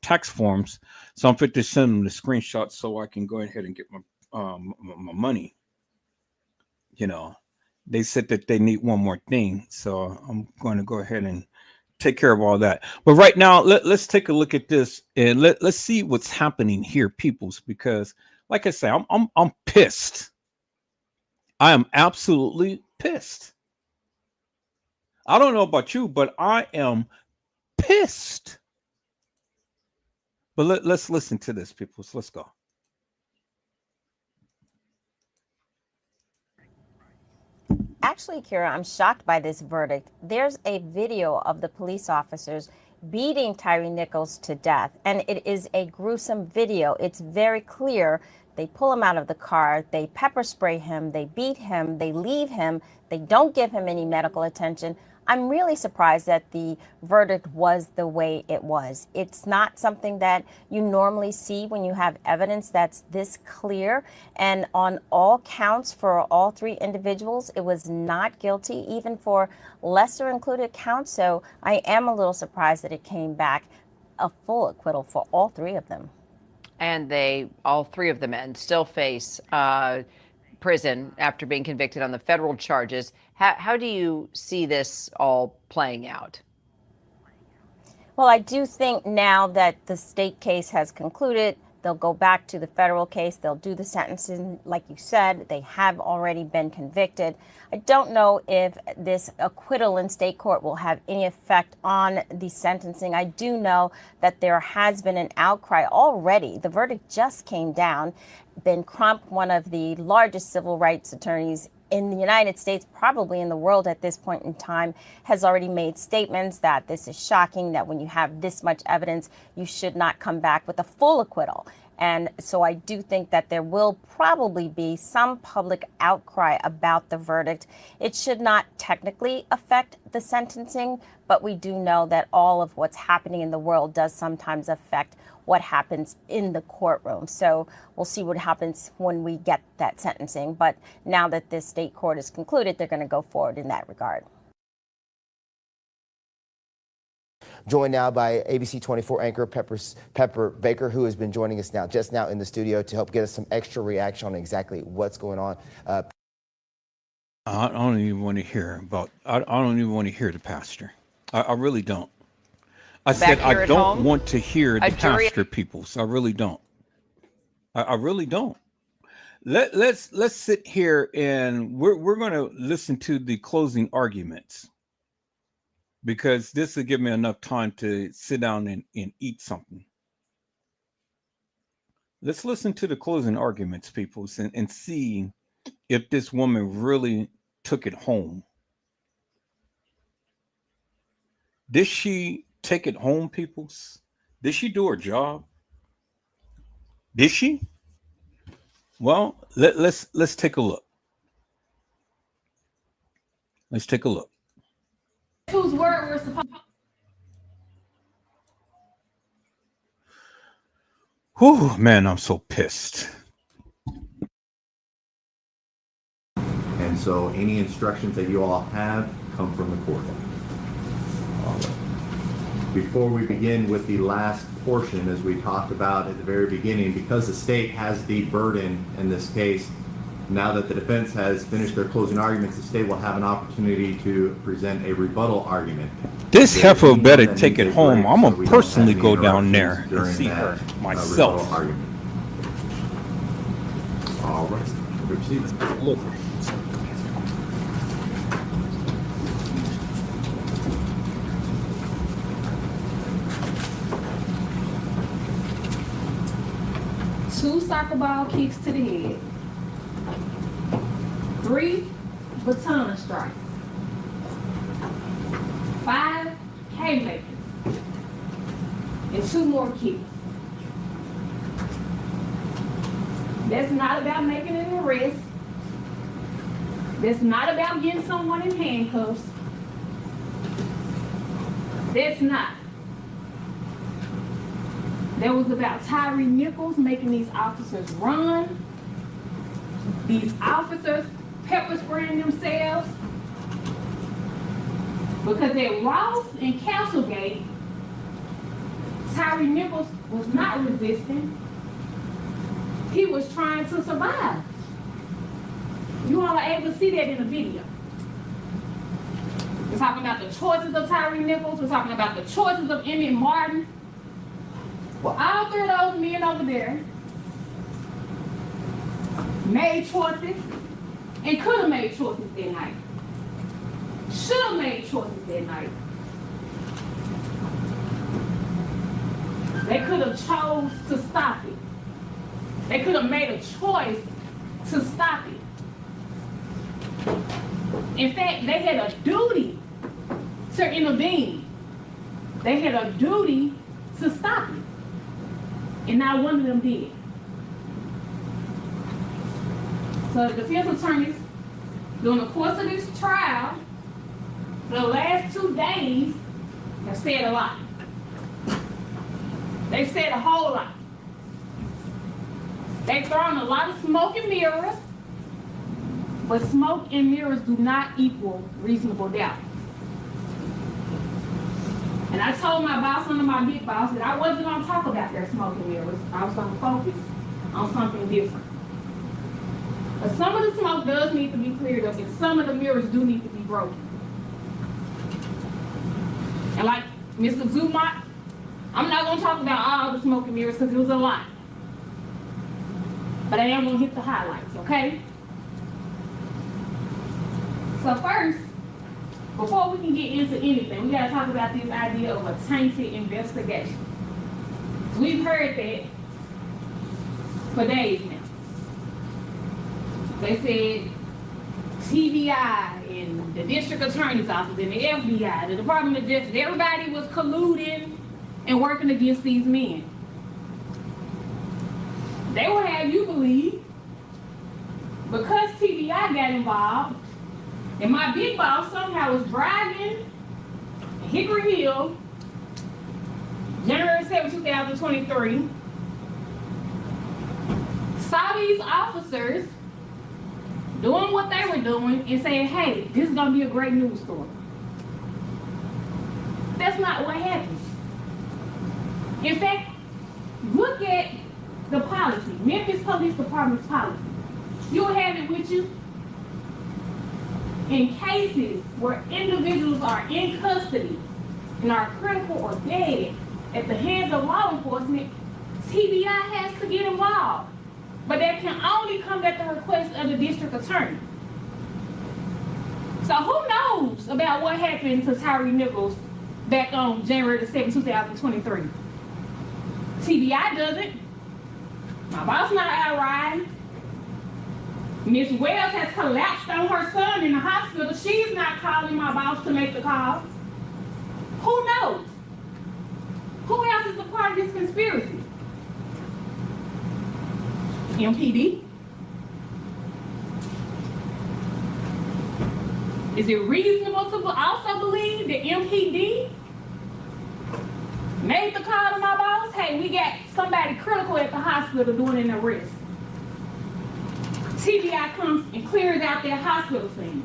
tax forms. So I'm fit to send them the screenshots so I can go ahead and get my my money. they said that they need one more thing. So I'm going to go ahead and take care of all that. But right now, let's take a look at this and let's see what's happening here, peoples, because like I say, I'm pissed. I am absolutely pissed. I don't know about you, but I am pissed. But let's listen to this, peoples. Let's go. Actually, Kira, I'm shocked by this verdict. There's a video of the police officers beating Tyre Nichols to death, and it is a gruesome video. It's very clear. They pull him out of the car, they pepper spray him, they beat him, they leave him, they don't give him any medical attention. I'm really surprised that the verdict was the way it was. It's not something that you normally see when you have evidence that's this clear. And on all counts for all three individuals, it was not guilty, even for lesser included counts. So I am a little surprised that it came back a full acquittal for all three of them. And all three of the men still face prison after being convicted on the federal charges. How do you see this all playing out? Well, I do think now that the state case has concluded, they'll go back to the federal case. They'll do the sentencing. Like you said, they have already been convicted. I don't know if this acquittal in state court will have any effect on the sentencing. I do know that there has been an outcry already. The verdict just came down. Ben Crump, one of the largest civil rights attorneys in the United States, probably in the world at this point in time, has already made statements that this is shocking, that when you have this much evidence, you should not come back with a full acquittal. And so I do think that there will probably be some public outcry about the verdict. It should not technically affect the sentencing, but we do know that all of what's happening in the world does sometimes affect what happens in the courtroom. So we'll see what happens when we get that sentencing. But now that this state court is concluded, they're going to go forward in that regard. Joined now by ABC 24 anchor Pepper Baker, who has been joining us just now in the studio to help get us some extra reaction on exactly what's going on. I don't even want to hear I don't even want to hear the pastor. I really don't. I said I don't want to hear the pastor, peoples. I really don't. I really don't. Let's sit here and we're going to listen to the closing arguments, because this will give me enough time to sit down and eat something. Let's listen to the closing arguments, peoples, and see if this woman really took it home. Did she take it home, peoples? Did she do her job? Did she? Well, let's take a look. Let's take a look. Whose word we're supposed to. Whew, man, I'm so pissed. And so any instructions that you all have come from the court. All right. Before we begin with the last portion, as we talked about at the very beginning, because the state has the burden in this case, now that the defense has finished their closing arguments, the state will have an opportunity to present a rebuttal argument. This heifer better take it home. I'm going to personally go down there and see her myself. All right. Proceed. Look. Two soccer ball kicks to the head. 3 baton strikes. 5 haymakers. And 2 more kicks. That's not about making an arrest. That's not about getting someone in handcuffs. That's not. That was about Tyre Nichols making these officers run. These officers pepper spraying themselves. Because at Ross and Castlegate, Tyre Nichols was not resisting. He was trying to survive. You all are able to see that in the video. talking about the choices of Tyre Nichols. We're talking about the choices of Emmett Martin. Well, all three of those men over there made choices and could have made choices that night. Should have made choices that night. They could have chose to stop it. They could have made a choice to stop it. In fact, they had a duty to intervene. They had a duty to stop it. And not one of them did. So the defense attorneys, during the course of this trial, the last 2 days, have said a lot. They've said a whole lot. They've thrown a lot of smoke and mirrors, but smoke and mirrors do not equal reasonable doubt. And I told my boss, one of my big boss, that I wasn't going to talk about their smoke and mirrors. I was going to focus on something different. But some of the smoke does need to be cleared up, and some of the mirrors do need to be broken. And like Mr. Zumot, I'm not going to talk about all the smoke and mirrors because it was a lot. But I am going to hit the highlights, okay? So first, before we can get into anything, we got to talk about this idea of a tainted investigation. We've heard that for days now. They said TBI and the district attorney's office and the FBI, the Department of Justice, everybody was colluding and working against these men. They will have you believe because TBI got involved and my big boss somehow was driving Hickory Hill, January 7, 2023, saw these officers doing what they were doing and saying, hey, this is gonna be a great news story. That's not what happened. In fact, look at the policy, Memphis Police Department's policy. You'll have it with you. In cases where individuals are in custody and are critical or dead at the hands of law enforcement, TBI has to get involved. But that can only come at the request of the district attorney. So who knows about what happened to Tyre Nichols back on January 7, 2023? TBI doesn't. My boss not out riding. Miss Wells has collapsed on her son in the hospital. She's not calling my boss to make the call. Who knows? Who else is a part of this conspiracy? MPD? Is it reasonable to also believe that MPD made the call to my boss? Hey, we got somebody critical at the hospital doing an arrest. TBI comes and clears out their hospital scene.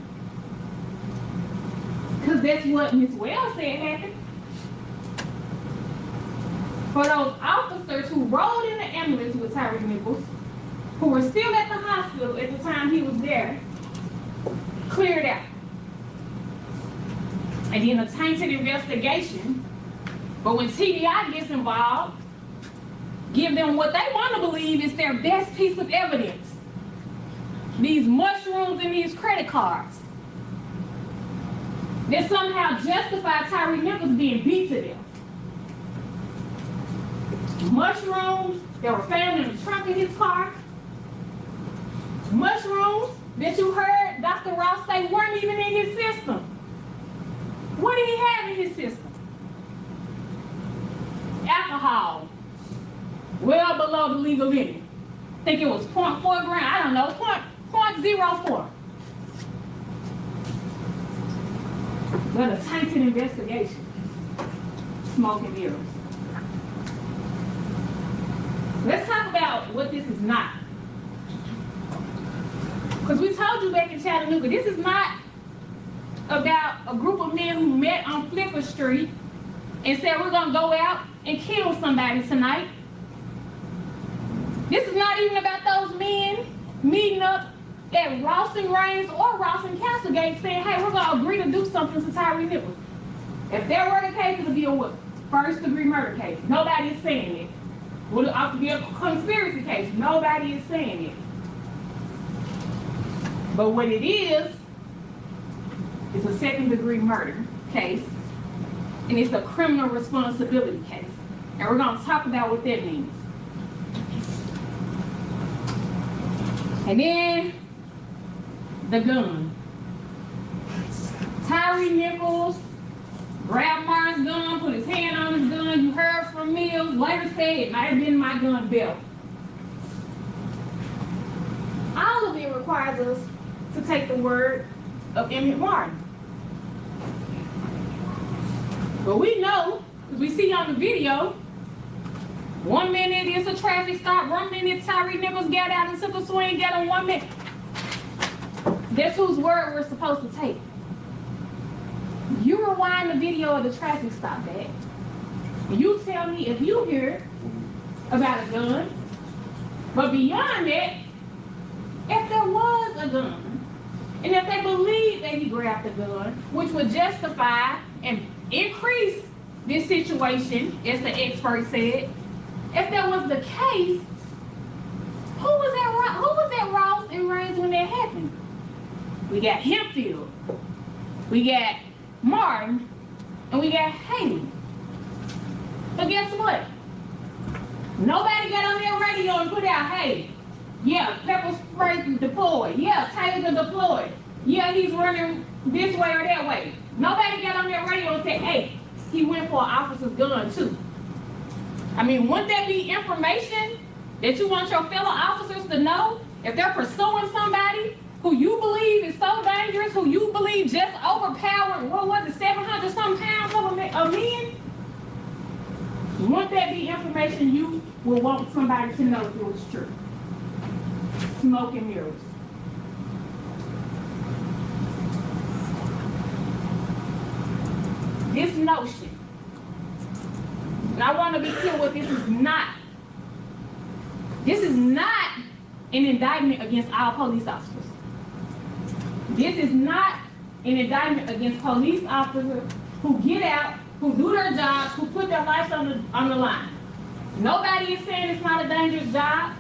Because that's what Ms. Wells said happened. For those officers who rode in the ambulance with Tyre Nichols, who were still at the hospital at the time he was there, cleared out. And then a tainted investigation. But when TBI gets involved, give them what they want to believe is their best piece of evidence. These mushrooms and these credit cards that somehow justify Tyre Nichols being beat to death. Mushrooms that were found in the trunk of his car. Mushrooms that you heard Dr. Ross say weren't even in his system. What did he have in his system? Alcohol, well below the legal limit. I think it was 0.4 grams, I don't know, 0.04. But a tainted investigation. Smoke and mirrors. Let's talk about what this is not. Because we told you back in Chattanooga, this is not about a group of men who met on Flipper Street and said we're gonna go out and kill somebody tonight. This is not even about those men meeting up at Ross and Raines or Ross and Castlegate saying, hey, we're gonna agree to do something to Tyree Nichols. If there were the case, it would be a what? First degree murder case. Nobody is saying it. Would it also be a conspiracy case? Nobody is saying it. But what it is a second degree murder case, and it's a criminal responsibility case. And we're gonna talk about what that means. And then the gun. Tyree Nichols grabbed Martin's gun, put his hand on his gun. You heard from Mills, later said it might have been my gun belt. All of it requires us to take the word of Emmett Martin. But we know, because we see on the video, 1 minute it's a traffic stop, 1 minute Tyree Nichols got out and took a swing, got on 1 minute. That's whose word we're supposed to take. You rewind the video of the traffic stop back. You tell me if you hear about a gun, but beyond that, if there was a gun, and if they believe that he grabbed the gun, which would justify and increase this situation, as the expert said, if that was the case, who was at Ross and Rains when that happened? We got Hempfield, we got Martin, and we got Haley. But guess what? Nobody got on their radio and put out, hey, yeah, pepper spray deployed. Yeah, Taser deployed. Yeah, he's running this way or that way. Nobody got on their radio and said, hey, he went for an officer's gun too. I mean, wouldn't that be information that you want your fellow officers to know? If they're pursuing somebody who you believe is so dangerous, who you believe just overpowered, what was it, 700 some pounds of men? Wouldn't that be information you will want somebody to know if it was true? Smoke and mirrors. This notion, and I want to be clear what this is not. This is not an indictment against all police officers. This is not an indictment against police officers who get out, who do their jobs, who put their lives on the line. Nobody is saying it's not a dangerous job.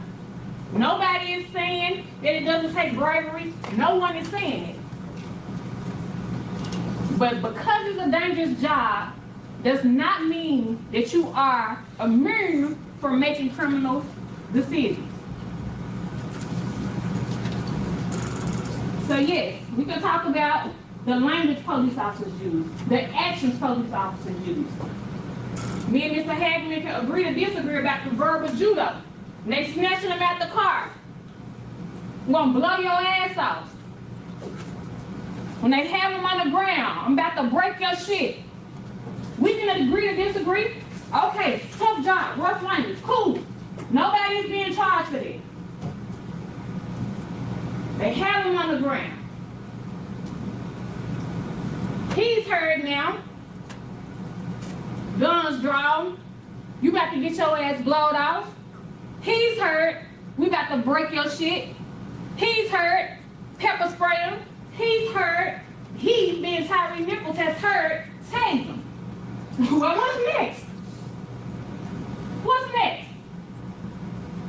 Nobody is saying that it doesn't take bravery. No one is saying it. But because it's a dangerous job, does not mean that you are immune from making criminal decisions. So yes, we can talk about the language police officers use, the actions police officers use. Me and Mr. Hagman can agree to disagree about the verbal judo. And they snatching them out the car. I'm gonna blow your ass off. When they have them on the ground, I'm about to break your shit. We can agree to disagree. Okay, tough job, rough language, cool. Nobody is being charged for this. They have him on the ground. He's hurt now. Guns drawn. You about to get your ass blowed off. He's hurt. We about to break your shit. He's hurt. Pepper spray him. He's hurt. He, being Tyree Nichols, has hurt. Tase him. Well, what's next? What's next?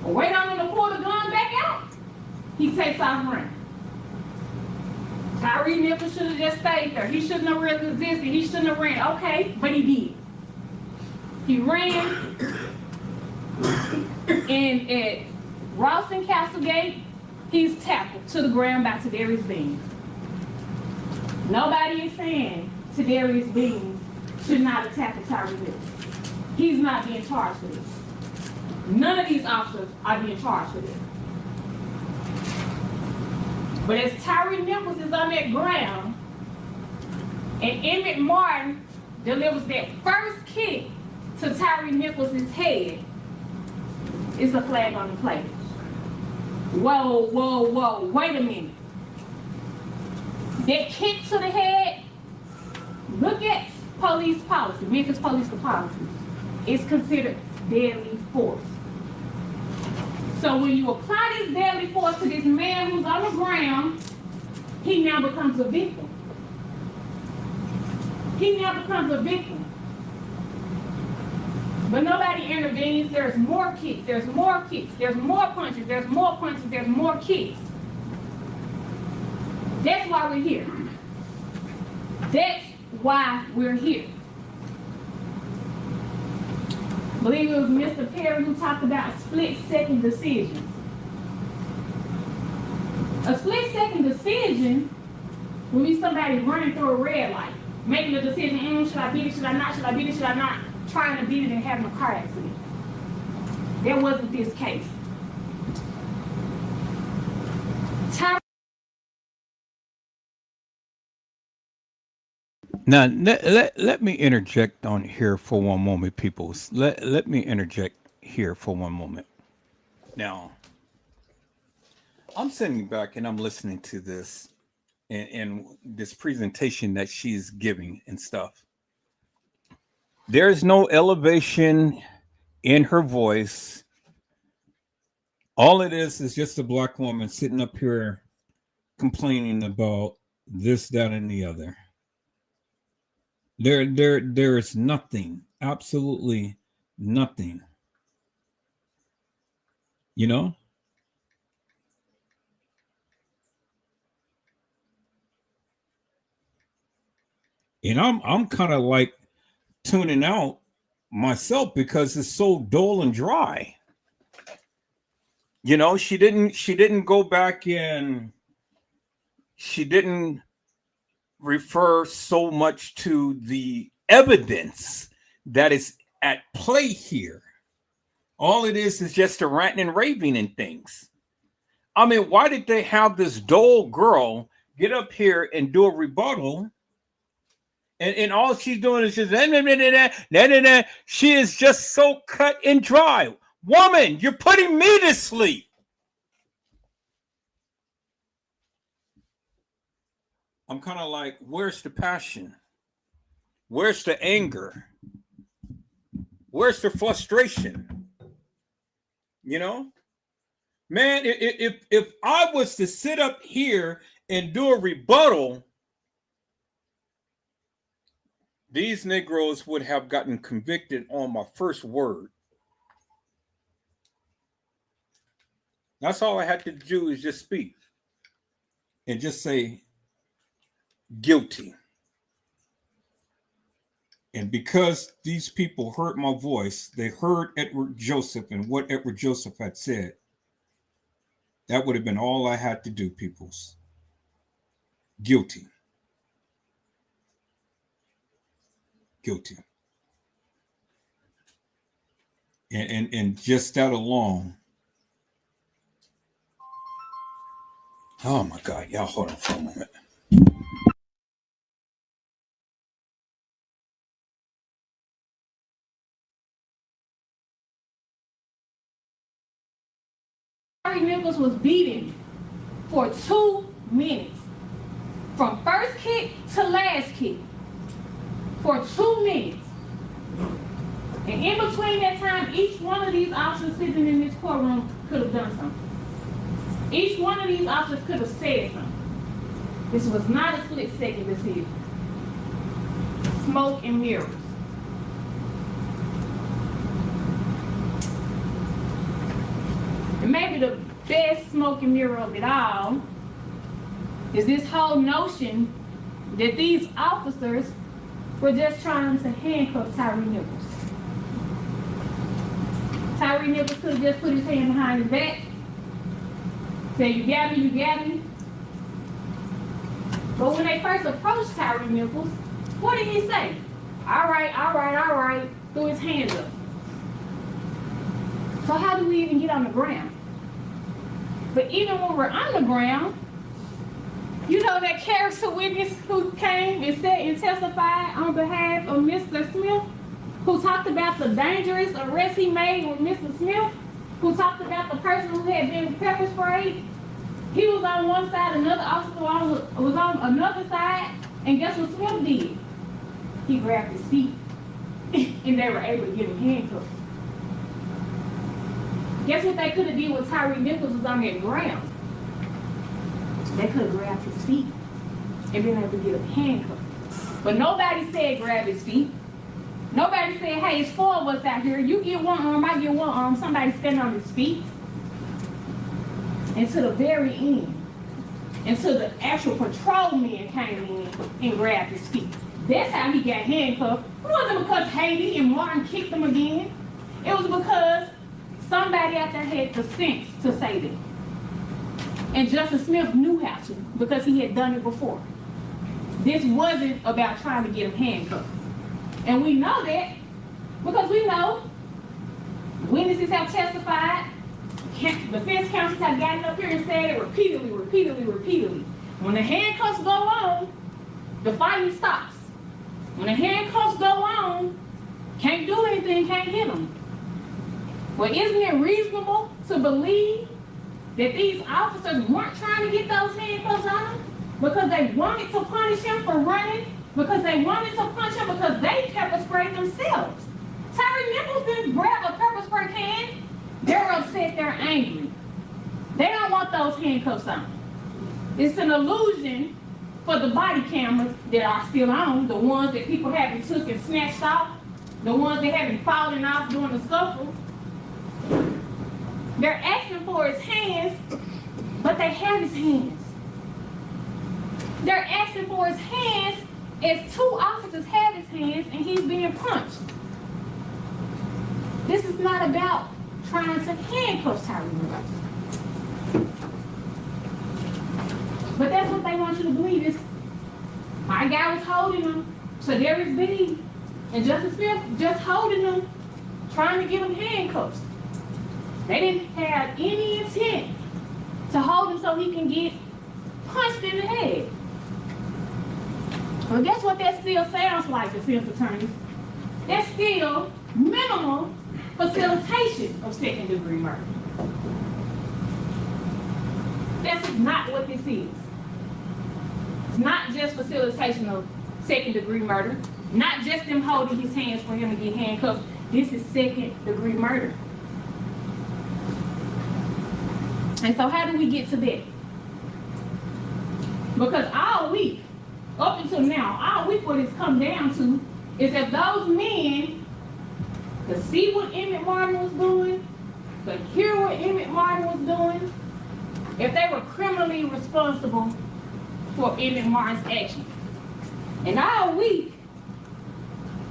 Wait on him to pull the gun back out. He takes off running. Tyree Nichols should have just stayed there. He shouldn't have resisted. He shouldn't have ran. Okay, but he did. He ran. And at Ross and Castlegate, he's tackled to the ground by Tadarius Beans. Nobody is saying Tadarius Beans should not have tackled Tyree Nichols. He's not being charged for this. None of these officers are being charged for this. But as Tyree Nichols is on that ground, and Emmett Martin delivers that first kick to Tyree Nichols' head, it's a flag on the play. Whoa, whoa, whoa, wait a minute. That kick to the head, look at police policy, Memphis Police Policy. It's considered deadly force. So when you apply this deadly force to this man who's on the ground, he now becomes a victim. He now becomes a victim. But nobody intervenes. There's more kicks. There's more kicks. There's more punches. There's more punches. There's more kicks. That's why we're here. That's why we're here. I believe it was Mr. Perry who talked about split-second decisions. A split-second decision will be somebody running through a red light, making a decision, should I beat it, should I not, should I beat it, should I not, trying to beat it and having a car accident. That wasn't this case. Now, let me interject on here for one moment, people. Let me interject here for one moment. Now, I'm sitting back and I'm listening to this and this presentation that she's giving and stuff. There's no elevation in her voice. All it is just a black woman sitting up here complaining about this, that, and the other. There is nothing, absolutely nothing. You know? And I'm kind of like tuning out myself because it's so dull and dry. You know, she didn't go back and she didn't refer so much to the evidence that is at play here. All it is just a ranting and raving and things. I mean, why did they have this dull girl get up here and do a rebuttal? And all she's doing is just she is just so cut and dry. Woman, you're putting me to sleep. I'm kind of like, where's the passion? Where's the anger? Where's the frustration? You know? Man, if I was to sit up here and do a rebuttal, these Negroes would have gotten convicted on my first word. That's all I had to do is just speak and just say guilty. And because these people heard my voice, they heard Edward Joseph and what Edward Joseph had said. That would have been all I had to do, peoples. Guilty. Guilty. And just that alone. Oh my God, y'all hold on for a moment. Tyre Nichols was beaten for 2 minutes. From first kick to last kick. For 2 minutes. And in between that time, each one of these officers sitting in this courtroom could have done something. Each one of these officers could have said something. This was not a split-second decision. Smoke and mirrors. And maybe the best smoke and mirror of it all is this whole notion that these officers were just trying to handcuff Tyre Nichols. Tyre Nichols could have just put his hand behind his back, say, you got me, you got me. But when they first approached Tyre Nichols, what did he say? All right, all right, all right, threw his hands up. So how do we even get on the ground? But even when we're on the ground, you know that character witness who came and said and testified on behalf of Mr. Smith, who talked about the dangerous arrest he made with Mr. Smith, who talked about the person who had been pepper sprayed. He was on one side, another officer was on another side, and guess what Smith did? He grabbed his feet, and they were able to get him handcuffed. Guess what they could have did when Tyre Nichols was on that ground? They could have grabbed his feet and been able to get him handcuffed. But nobody said grab his feet. Nobody said, hey, it's 4 of us out here. You get one arm, I get one arm. Somebody stand on his feet. And to the very end, until the actual patrolman came in and grabbed his feet. That's how he got handcuffed. It wasn't because Haley and Martin kicked him again. It was because somebody out there had the sense to say that. And Justice Smith knew how to because he had done it before. This wasn't about trying to get him handcuffed. And we know that because we know witnesses have testified, defense counsels have gotten up here and said it repeatedly. When the handcuffs go on, the fighting stops. When the handcuffs go on, can't do anything, can't hit them. Well, isn't it reasonable to believe that these officers weren't trying to get those handcuffs on him because they wanted to punish him for running, because they wanted to punch him because they pepper sprayed themselves? Tyre Nichols didn't grab a pepper spray can. They're upset, they're angry. They don't want those handcuffs on. It's an illusion for the body cameras that are still on, the ones that people haven't took and snatched off, the ones that haven't fallen off during the scuffle. They're asking for his hands, but they have his hands. They're asking for his hands as 2 officers have his hands and he's being punched. This is not about trying to handcuff Tyre Nichols. But that's what they want you to believe is my guy was holding him, Tadarius Bean and Justice Smith just holding him, trying to get him handcuffs. They didn't have any intent to hold him so he can get punched in the head. Well, guess what that still sounds like, defense attorneys? That's still minimal facilitation of second-degree murder. That's not what this is. It's not just facilitation of second-degree murder, not just them holding his hands for him to get handcuffed. This is second-degree murder. And so how do we get to that? Because all week, up until now, all week what it's come down to is that those men could see what Emmett Martin was doing, could hear what Emmett Martin was doing, if they were criminally responsible for Emmett Martin's actions. And all week,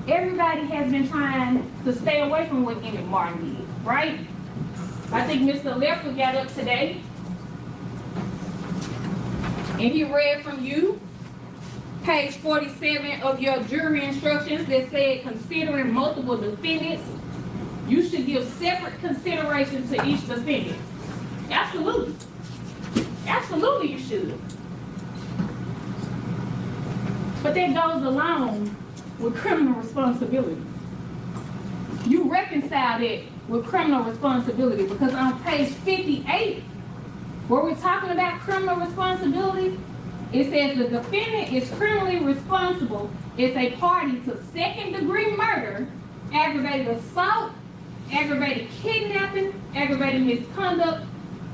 everybody has been trying to stay away from what Emmett Martin did, right? I think Mr. Leffler got up today and he read from you page 47 of your jury instructions that said, considering multiple defendants, you should give separate consideration to each defendant. Absolutely. Absolutely you should. But that goes along with criminal responsibility. You reconcile that with criminal responsibility because on page 58, where we're talking about criminal responsibility, it says the defendant is criminally responsible as a party to second-degree murder, aggravated assault, aggravated kidnapping, aggravated misconduct,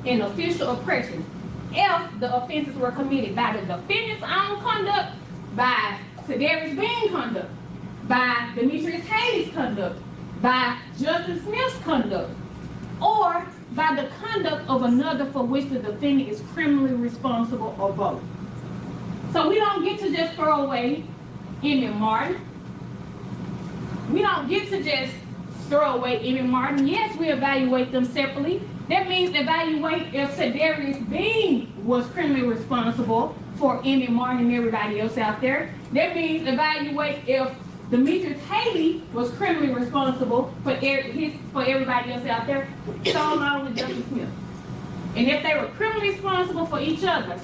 and official oppression if the offenses were committed by the defendant's own conduct, by Tadarius Bean conduct, by Demetrius Haley's conduct, by Justice Smith's conduct, or by the conduct of another for which the defendant is criminally responsible, or both. So we don't get to just throw away Emmett Martin. We don't get to just throw away Emmett Martin. Yes, we evaluate them separately. That means evaluate if Tadarius Bean was criminally responsible for Emmett Martin and everybody else out there. That means evaluate if Demetrius Haley was criminally responsible for everybody else out there, so along with Justice Smith. And if they were criminally responsible for each other,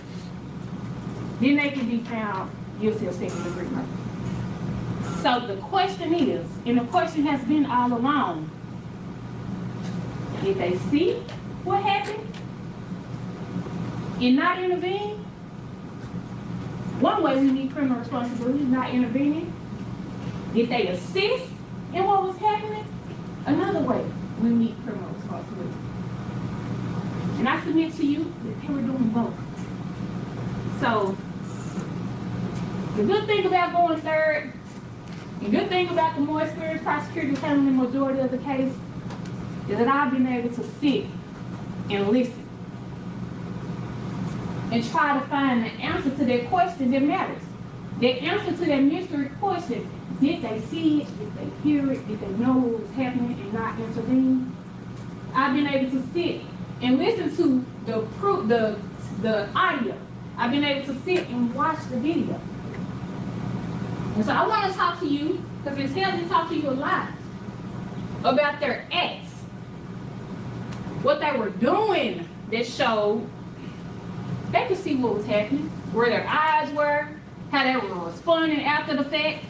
then they can be found guilty of second-degree murder. So the question is, and the question has been all along, did they see what happened and not intervene? One way we need criminal responsibility is not intervening. Did they assist in what was happening? Another way we need criminal responsibility. And I submit to you that they were doing both. So the good thing about going third The good thing about the more experienced prosecutors handling the majority of the case is that I've been able to sit and listen and try to find the answer to that question that matters. The answer to that mystery question: did they see it? Did they hear it? Did they know what was happening and not intervene? I've been able to sit and listen to the audio. I've been able to sit and watch the video. And so I want to talk to you, because Ms. Haley talked to you a lot about their acts, what they were doing that showed they could see what was happening, where their eyes were, how they were responding after the fact.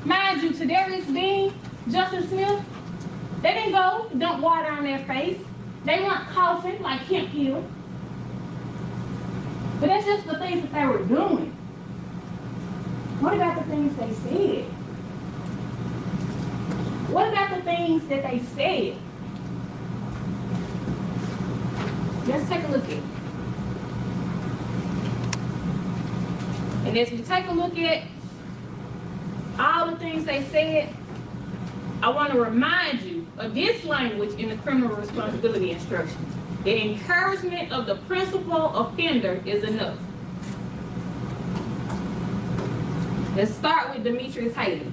Mind you, Tadarius Bean, Justin Smith, they didn't go dump water on their face. They weren't coughing like Kemp Hill. But that's just the things that they were doing. What about the things they said? What about the things that they said? Let's take a look at it. And as we take a look at all the things they said, I want to remind you of this language in the criminal responsibility instructions. The encouragement of the principal offender is enough. Let's start with Demetrius Haley.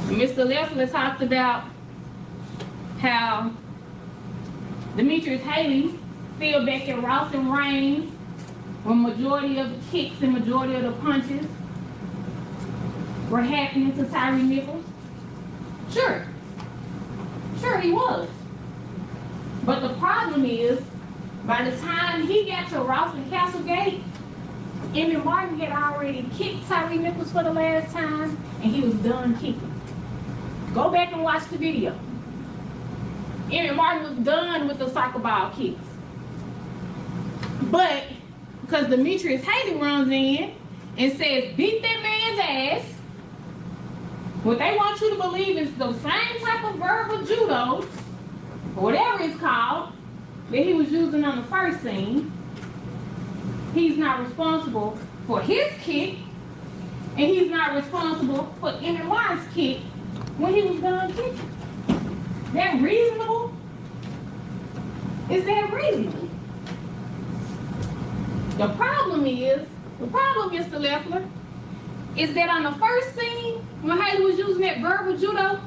Mr. Leffler talked about how Demetrius Haley still back at Ross and Raines when majority of the kicks and majority of the punches were happening to Tyre Nichols. Sure he was. But the problem is, by the time he got to Ross and Castlegate, Emmett Martin had already kicked Tyre Nichols for the last time, and he was done kicking. Go back and watch the video. Emmett Martin was done with the soccer ball kicks. But because Demetrius Haley runs in and says, beat that man's ass, what they want you to believe is the same type of verbal judo, or whatever it's called, that he was using on the first scene. He's not responsible for his kick, and he's not responsible for Emmett Martin's kick when he was done kicking. That reasonable? Is that reasonable? The problem, Mr. Leffler, is that on the first scene, when Haley was using that verbal judo,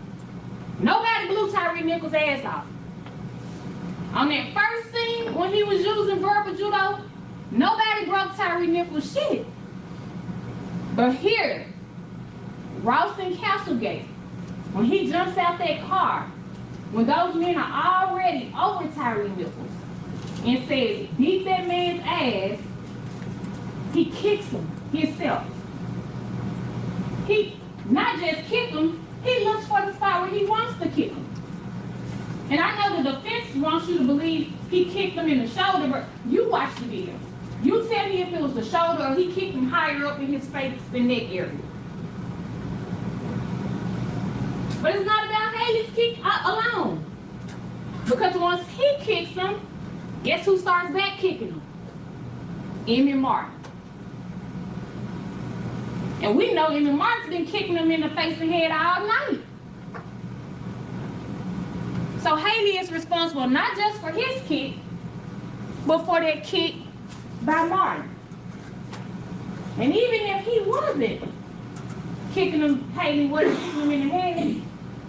nobody blew Tyre Nichols' ass off. On that first scene, when he was using verbal judo, nobody broke Tyre Nichols' shit. But here, Ralston Castlegate, when he jumps out that car, when those men are already over Tyre Nichols and says, beat that man's ass, he kicks him himself. He not just kick him, he looks for the spot where he wants to kick him. And I know the defense wants you to believe he kicked him in the shoulder, but you watch the video. You tell me if it was the shoulder or he kicked him higher up in his face, the neck area. But it's not about Haley's kick alone. Because once he kicks him, guess who starts back kicking him? Emmett Martin. And we know Emmett Martin's been kicking him in the face and head all night. So Haley is responsible not just for his kick, but for that kick by Martin. And even if he wasn't kicking him, Haley wasn't kicking him in the head,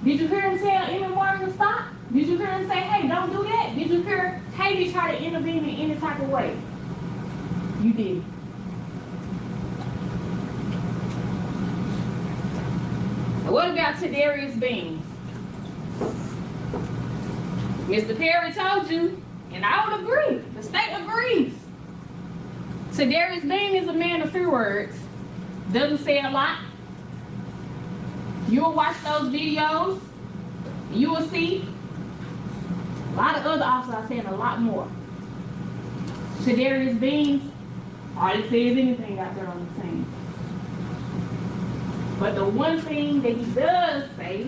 did you hear him tell Emmett Martin to stop? Did you hear him say, hey, don't do that? Did you hear Haley try to intervene in any type of way? You did. What about Tadarius Bean? Mr. Perry told you, and I would agree, the state agrees. Tadarius Bean is a man of few words, doesn't say a lot. You will watch those videos, you will see a lot of other officers are saying a lot more. Tadarius Bean hardly says anything out there on the scene. But the one thing that he does say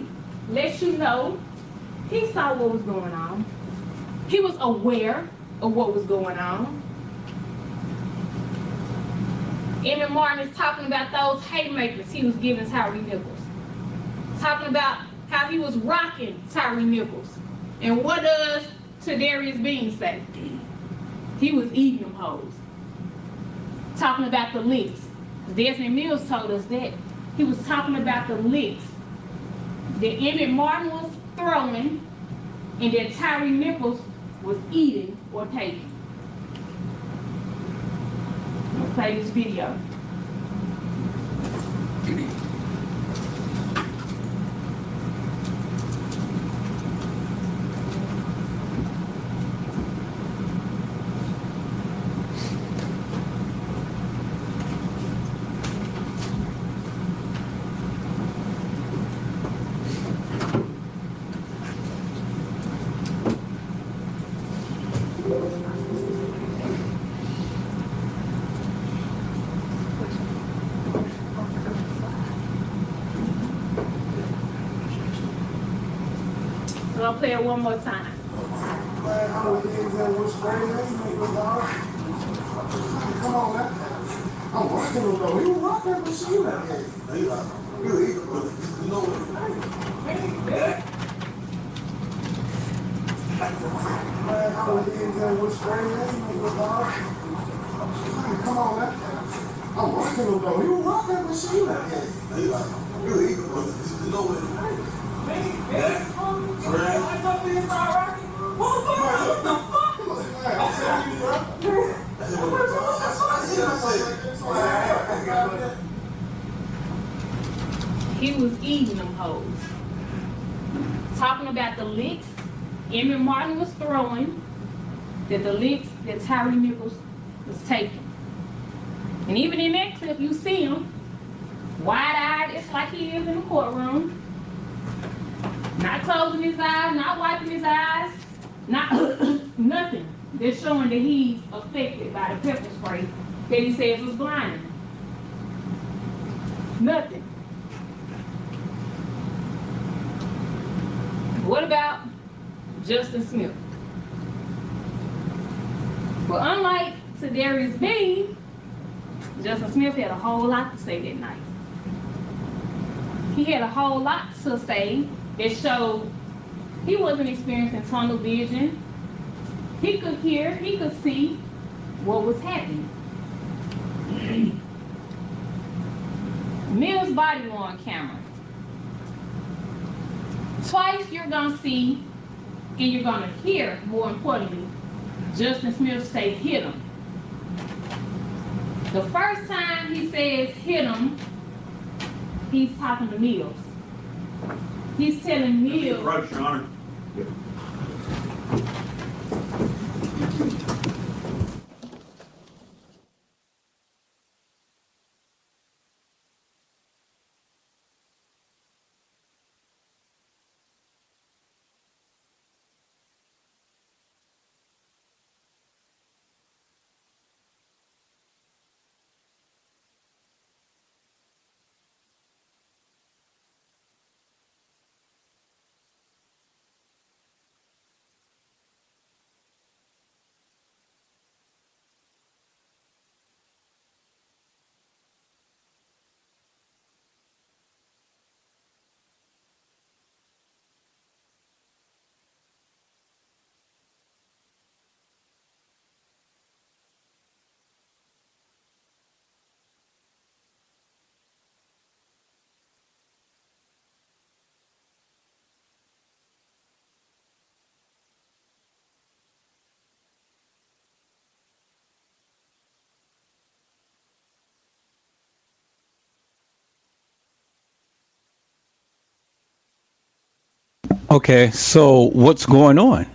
lets you know he saw what was going on. He was aware of what was going on. Emmett Martin is talking about those haymakers he was giving Tyree Nichols. Talking about how he was rocking Tyree Nichols. And what does Tadarius Bean say? He was eating them hoes. Talking about the licks. Desmond Mills told us that. He was talking about the licks that Emmett Martin was throwing and that Tyree Nichols was eating or taking. I'm gonna play this video. So I'll play it one more time. Come on, man. I'm rocking him though. He was rocking the machine out here. You know what? Come on, man. I'm rocking him though. He was rocking the machine out here. You know what? He was eating them hoes. Talking about the licks Emmett Martin was throwing, that the licks that Tyree Nichols was taking. And even in that clip, you see him wide-eyed, it's like he is in the courtroom. Not closing his eyes, not wiping his eyes, not nothing. They're showing that he's affected by the pepper spray that he says was blinding. Nothing. What about Justin Smith? Well, unlike Tadarius Bean, Justin Smith had a whole lot to say that night. He had a whole lot to say that showed he wasn't experiencing tunnel vision. He could hear, he could see what was happening. Mills' body on camera. Twice you're gonna see and you're gonna hear, more importantly, Justin Smith say hit him. The first time he says hit him, he's talking to Mills. He's telling Mills. Approach, Your Honor. Okay, so what's going on?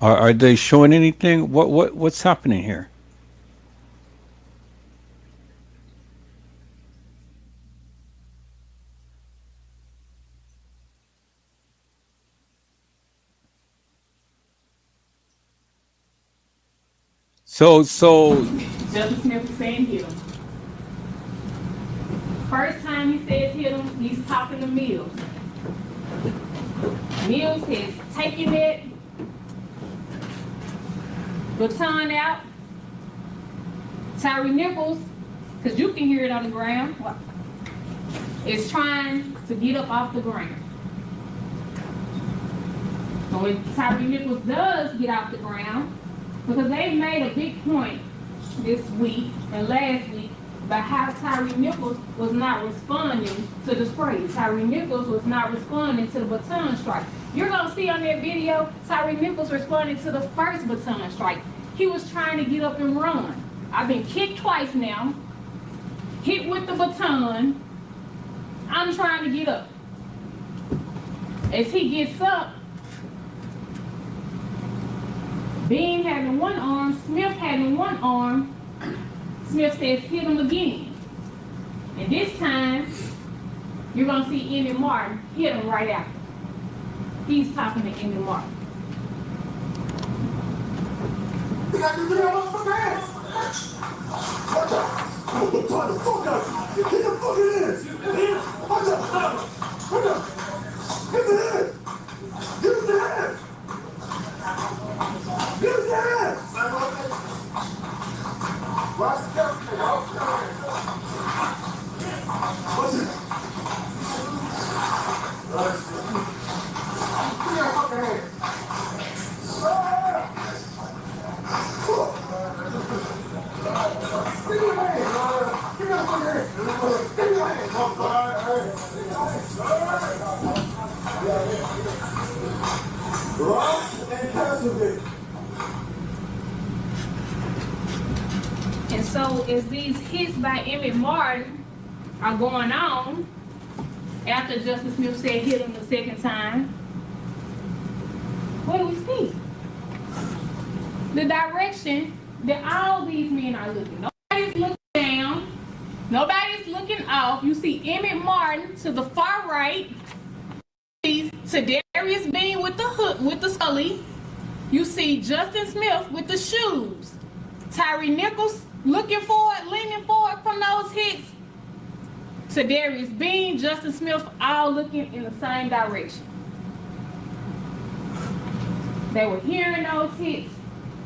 Are they showing anything? What's happening here? So Justin Smith was saying hit him. First time he says hit him, he's talking to Mills. Mills has taken that baton out. Tyree Nichols because you can hear it on the ground, is trying to get up off the ground. And when Tyre Nichols does get off the ground, because they made a big point this week and last week about how Tyre Nichols was not responding to the spray. Tyre Nichols was not responding to the baton strike. You're gonna see on that video, Tyre Nichols responded to the first baton strike. He was trying to get up and run. I've been kicked twice now, hit with the baton. I'm trying to get up. As he gets up, Bean having one arm, Smith having one arm, Smith says, hit him again. And this time, you're gonna see Emmett Martin hit him right after. He's talking to Emmett Martin. You got to get off my ass. Watch out. I'm gonna try the fuck out. Get the fucking ass. Watch out. Watch out. Get the ass. Get the ass. Get the ass. Watch out. Watch it. Get your fucking ass. And so as these hits by Emmett Martin are going on, after Justice Smith said hit him the second time, what do we see? The direction that all these men are looking. Nobody's looking down. Nobody's looking off. You see Emmett Martin to the far right. You see Darius Bean with the hook, with the scully. You see Justin Smith with the shoes. Tyre Nichols looking forward, leaning forward from those hits. To Darius Bean, Justin Smith, all looking in the same direction. They were hearing those hits.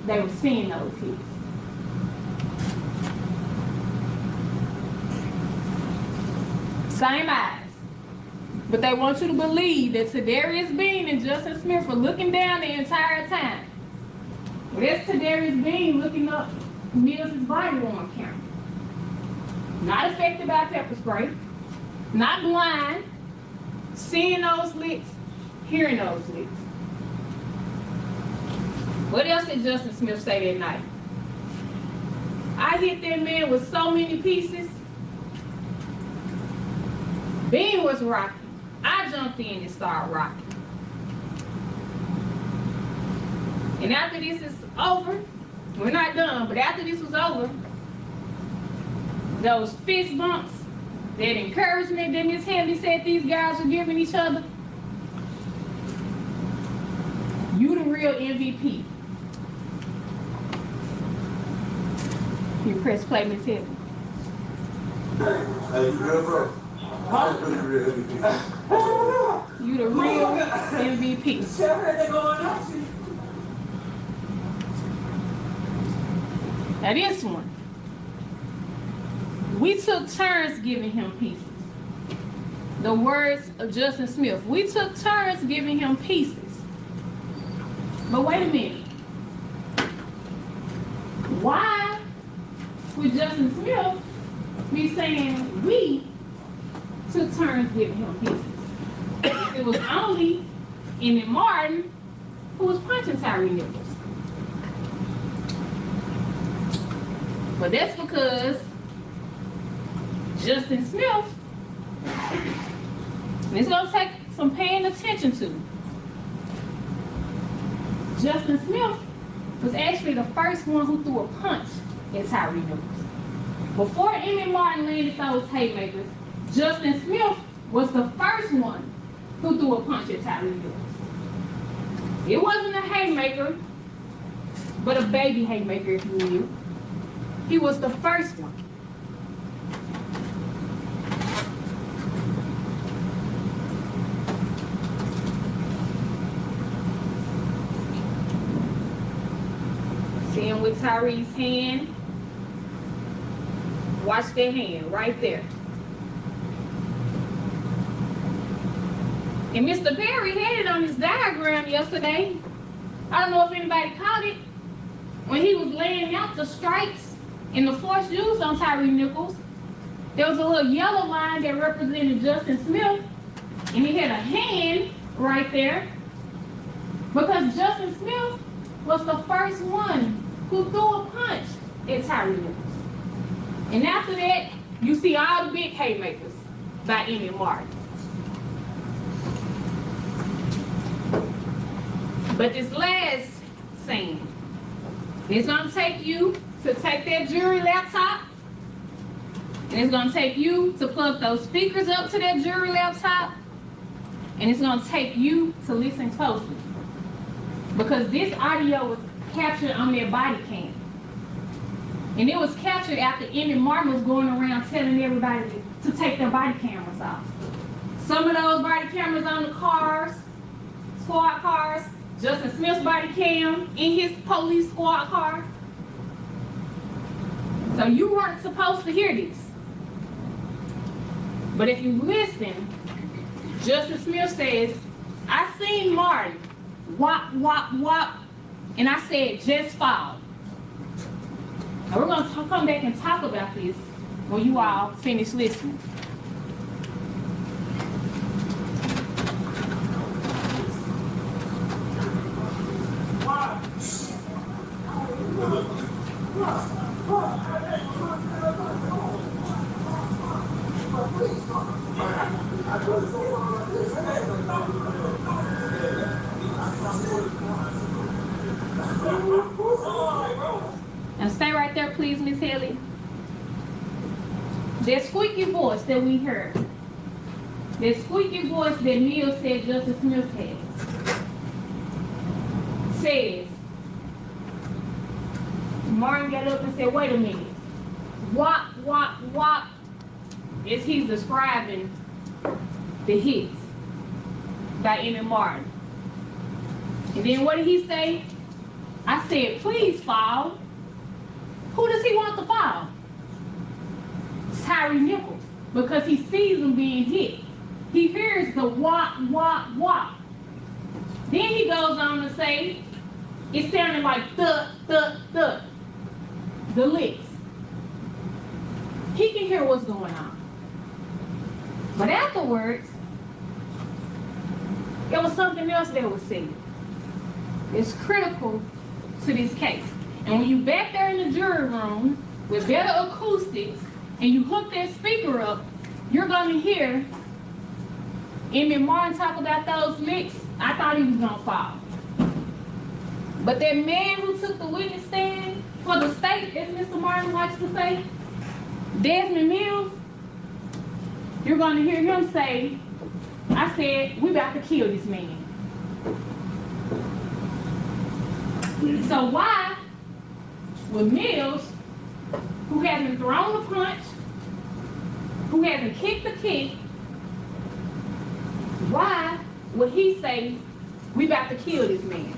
They were seeing those hits. Same eyes. But they want you to believe that Tadarius Bean and Justin Smith were looking down the entire time. But that's Tadarius Bean looking up Mills' body worn camera. Not affected by pepper spray. Not blind. Seeing those licks. Hearing those licks. What else did Justin Smith say that night? I hit that man with so many pieces. Bean was rocking. I jumped in and started rocking. And after this is over, we're not done, but after this was over, those fist bumps, that encouragement that Miss Haley said these guys were giving each other, you the real MVP. You press play, Miss Haley. Hey, you good, bro? You the real MVP. Now this one, we took turns giving him pieces. The words of Justin Smith, we took turns giving him pieces. But wait a minute. Why would Justin Smith be saying we took turns giving him pieces? It was only Emmett Martin who was punching Tyre Nichols. But that's because Justin Smith, and it's gonna take some paying attention to. Justin Smith was actually the first one who threw a punch at Tyre Nichols. Before Emmett Martin landed those haymakers, Justin Smith was the first one who threw a punch at Tyre Nichols. It wasn't a haymaker, but a baby haymaker, if you will. He was the first one. See him with Tyree's hand Watch that hand right there. And Mr. Perry had it on his diagram yesterday. I don't know if anybody caught it. When he was laying out the strikes and the force used on Tyre Nichols, there was a little yellow line that represented Justin Smith, and he had a hand right there because Justin Smith was the first one who threw a punch at Tyre Nichols. And after that, you see all the big haymakers by Emmitt Martin. But this last scene, it's gonna take you to take that jury laptop, and it's gonna take you to plug those speakers up to that jury laptop, and it's gonna take you to listen closely. Because this audio was captured on their body cam. And it was captured after Emmitt Martin was going around telling everybody to take their body cameras off. Some of those body cameras on the cars, squad cars, Justin Smith's body cam in his police squad car. So you weren't supposed to hear this. But if you listen, Justin Smith says, I seen Martin, whop, whop, whop, and I said, just fall. Now we're gonna come back and talk about this when you all finish listening. Now stay right there, please, Miss Haley. That squeaky voice that we heard, that squeaky voice that Neil said Justin Smith has, says, Martin got up and said, wait a minute. Whop, whop, whop, as he's describing the hits by Emmitt Martin. And then what did he say? I said, please fall. Who does he want to fall? Tyre Nichols, because he sees him being hit. He hears the whop, whop, whop. Then he goes on to say, it sounded like thud, thud, thud. The licks. He can hear what's going on. But afterwards, there was something else that was said. It's critical to this case. And when you back there in the jury room with better acoustics and you hook that speaker up, you're gonna hear Emmitt Martin talk about those licks. I thought he was gonna fall. But that man who took the witness stand for the state, as Mr. Martin likes to say, Desmond Mills, you're gonna hear him say, I said, we about to kill this man. So why would Mills, who hasn't thrown a punch, who hasn't kicked a kick, why would he say, we about to kill this man?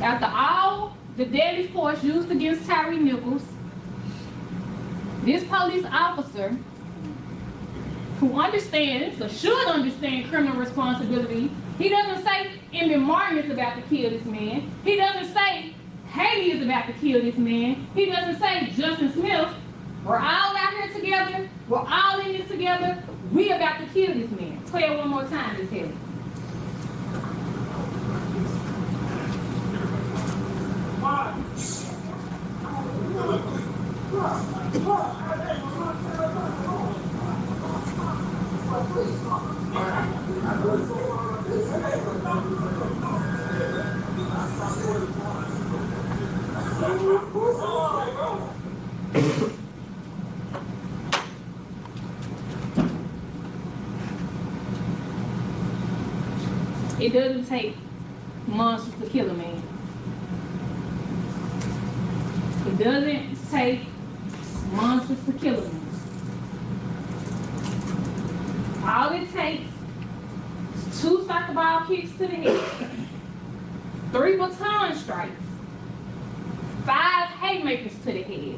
After all the deadly force used against Tyre Nichols, this police officer, who understands or should understand criminal responsibility, he doesn't say Emmitt Martin is about to kill this man. He doesn't say Haley is about to kill this man. He doesn't say Justin Smith, we're all out here together, we're all in this together, we about to kill this man. Play it one more time, Ms. Haley. It doesn't take monsters to kill a man. It doesn't take monsters to kill a man. All it takes is 2 soccer ball kicks to the head, 3 baton strikes, 5 haymakers to the head,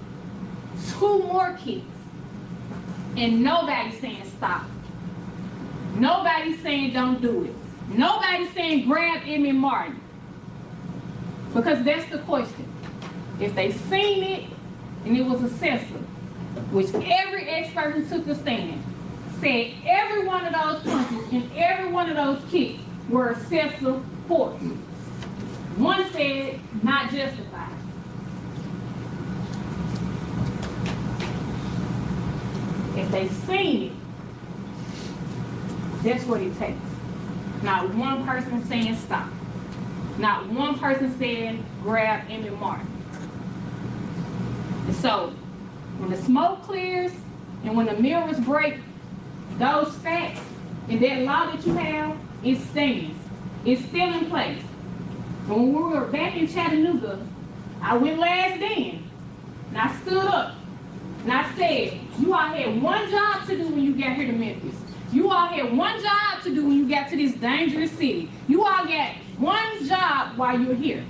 2 more kicks, and nobody's saying stop. Nobody's saying don't do it. Nobody's saying grab Emmett Martin. Because that's the question. If they seen it and it was excessive, which every expert who took the stand said every one of those punches and every one of those kicks were excessive force. One said not justified. If they seen it, that's what it takes. Not one person saying stop. Not one person saying grab Emmett Martin. And so, when the smoke clears and when the mirrors break, those facts and that law that you have, it stands. It's still in place. When we were back in Chattanooga, I went last then, and I stood up, and I said, you all had one job to do when you got here to Memphis. You all had one job to do when you got to this dangerous city. You all got one job while you're here,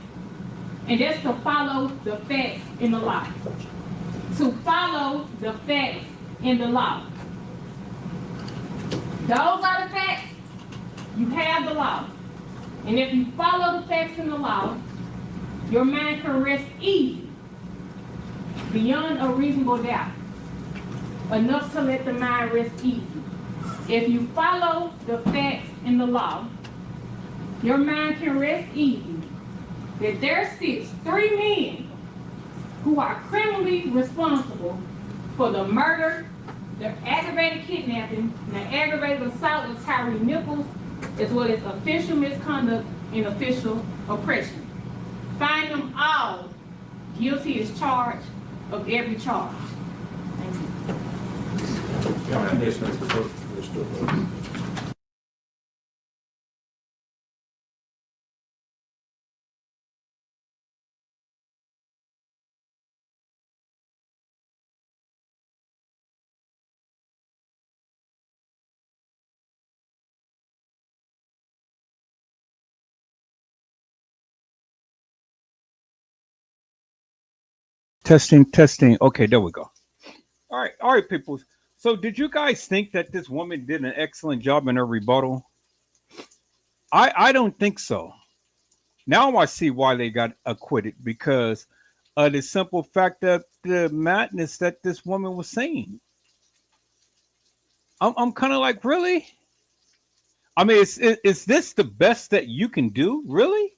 and that's to follow the facts in the law. To follow the facts in the law. Those are the facts. You have the law. And if you follow the facts in the law, your mind can rest easy, beyond a reasonable doubt. Enough to let the mind rest easy. If you follow the facts in the law, your mind can rest easy that there sits 3 men who are criminally responsible for the murder, the aggravated kidnapping, and the aggravated assault of Tyre Nichols, as well as official misconduct and official oppression. Find them all guilty as charged of every charge. Thank you. Testing. Okay, there we go. All right, people. So, did you guys think that this woman did an excellent job in her rebuttal? I don't think so. Now I see why they got acquitted, because of the simple fact that the madness that this woman was saying. I'm kind of like, really? I mean, is this the best that you can do? Really?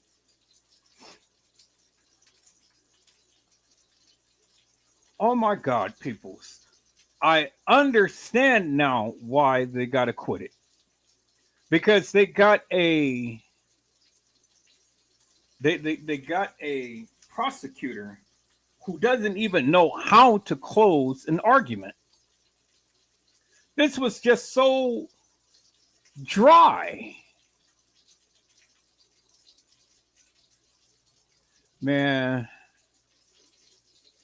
Oh my God, peoples. I understand now why they got acquitted. Because they got a they got a prosecutor who doesn't even know how to close an argument. This was just so dry. Man,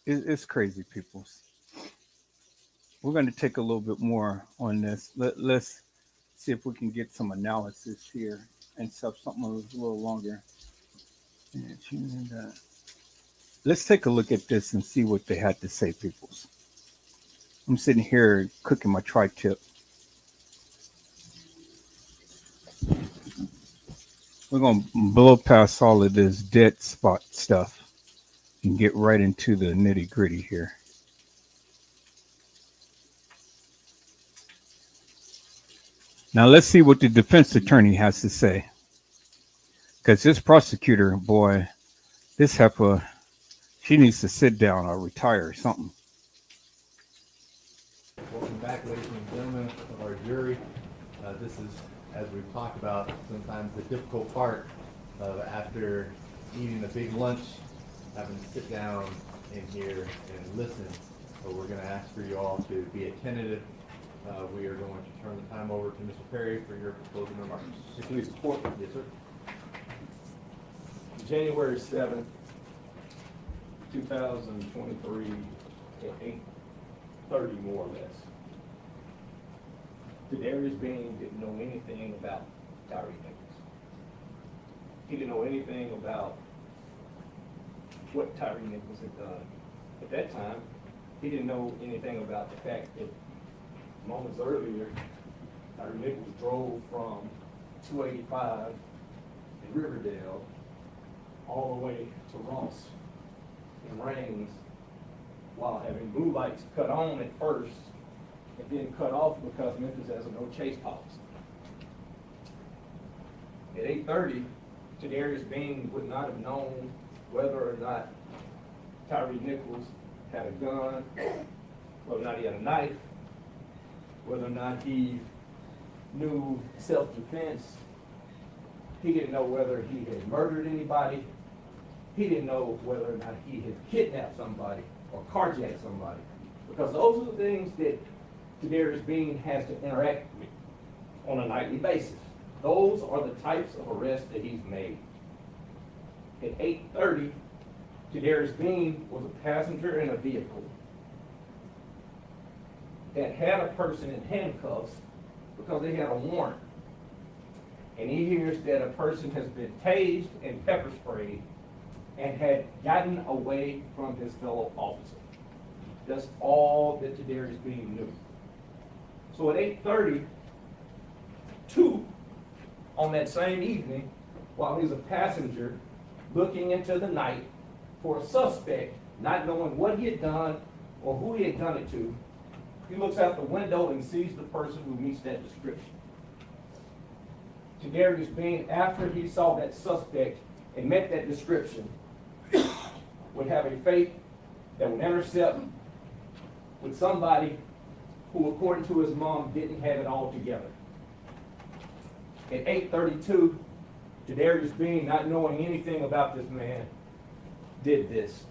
it's crazy, people. We're going to take a little bit more on this. Let's see if we can get some analysis here and stuff, something a little longer. Let's take a look at this and see what they had to say, peoples. I'm sitting here cooking my tri-tip. We're going to blow past all of this dead spot stuff and get right into the nitty gritty here. Now let's see what the defense attorney has to say. Because this prosecutor, boy, this heifer, she needs to sit down or retire or something. Welcome back, ladies and gentlemen of our jury. This is, as we've talked about, sometimes the difficult part of after eating a big lunch, having to sit down in here and listen. So we're going to ask for you all to be attentive. We are going to turn the time over to Mr. Perry for your closing remarks. Please support. Yes, sir. January 7th, 2023 at 8:30 more or less. Tadarius Bean didn't know anything about Tyre Nichols. He didn't know anything about what Tyree Nichols had done. At that time, he didn't know anything about the fact that moments earlier, Tyree Nichols drove from 285 in Riverdale all the way to Ross in Rains while having blue lights cut on at first and then cut off because Memphis has a no chase policy. At 8:30, Tadarius Bean would not have known whether or not Tyree Nichols had a gun, whether or not he had a knife, whether or not he knew self-defense. He didn't know whether he had murdered anybody. He didn't know whether or not he had kidnapped somebody or carjacked somebody. Because those are the things that Tadarius Bean has to interact with on a nightly basis. Those are the types of arrests that he's made. At 8:30, Tadarius Bean was a passenger in a vehicle that had a person in handcuffs because they had a warrant. And he hears that a person has been tased and pepper sprayed and had gotten away from his fellow officer. That's all that Tadarius Bean knew. So at 8:30, on that same evening, while he's a passenger looking into the night for a suspect, not knowing what he had done or who he had done it to, he looks out the window and sees the person who meets that description. Tadarius Bean, after he saw that suspect and met that description, would have a fate that would intercept with somebody who, according to his mom, didn't have it all together. At 8:32, Tadarius Bean, not knowing anything about this man, did this.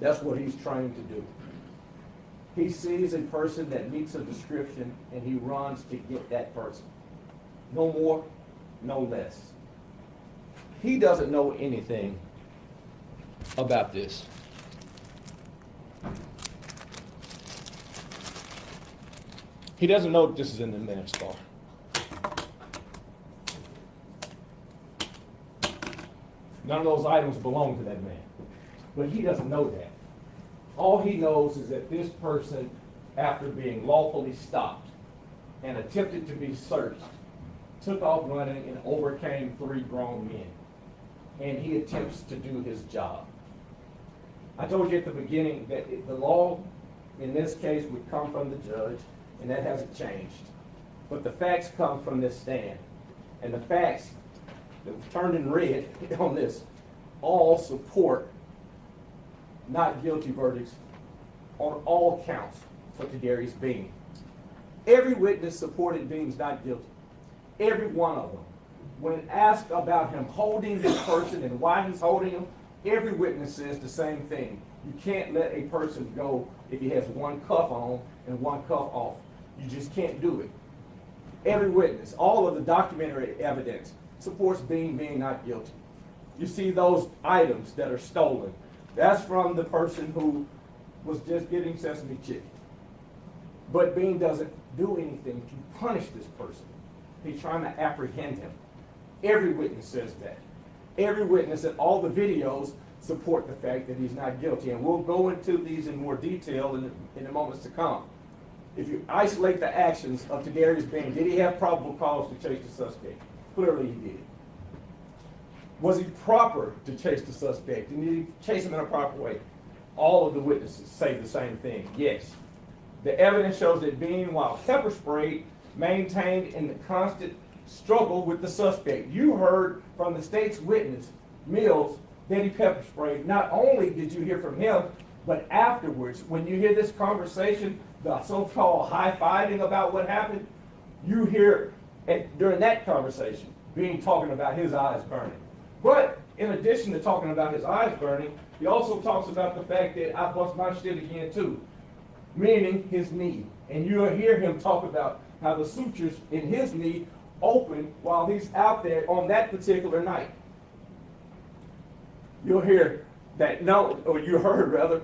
That's what he's trying to do. He sees a person that meets a description and he runs to get that person. No more, no less. He doesn't know anything about this. He doesn't know that this is in the man's car. None of those items belong to that man. But he doesn't know that. All he knows is that this person, after being lawfully stopped and attempted to be searched, took off running and overcame 3 grown men. And he attempts to do his job. I told you at the beginning that the law in this case would come from the judge, and that hasn't changed. But the facts come from this stand. And the facts that have turned in red on this all support not guilty verdicts on all counts for Tadarius Bean. Every witness supported Bean's not guilty. Every one of them. When asked about him holding this person and why he's holding him, every witness says the same thing. You can't let a person go if he has one cuff on and one cuff off. You just can't do it. Every witness, all of the documentary evidence supports Bean being not guilty. You see those items that are stolen. That's from the person who was just getting sesame chicken. But Bean doesn't do anything to punish this person. He's trying to apprehend him. Every witness says that. Every witness and all the videos support the fact that he's not guilty. And we'll go into these in more detail in the moments to come. If you isolate the actions of Tadarius Bean, did he have probable cause to chase the suspect? Clearly he did. Was he proper to chase the suspect? And did he chase him in a proper way? All of the witnesses say the same thing, yes. The evidence shows that Bean, while pepper sprayed, maintained in the constant struggle with the suspect. You heard from the state's witness, Mills, that he pepper sprayed. Not only did you hear from him, but afterwards, when you hear this conversation, the so-called high-fiving about what happened, you hear during that conversation, Bean talking about his eyes burning. But in addition to talking about his eyes burning, He also talks about the fact that I bust my shit again too, meaning his knee. And you'll hear him talk about how the sutures in his knee open while he's out there on that particular night. You'll hear that you heard rather,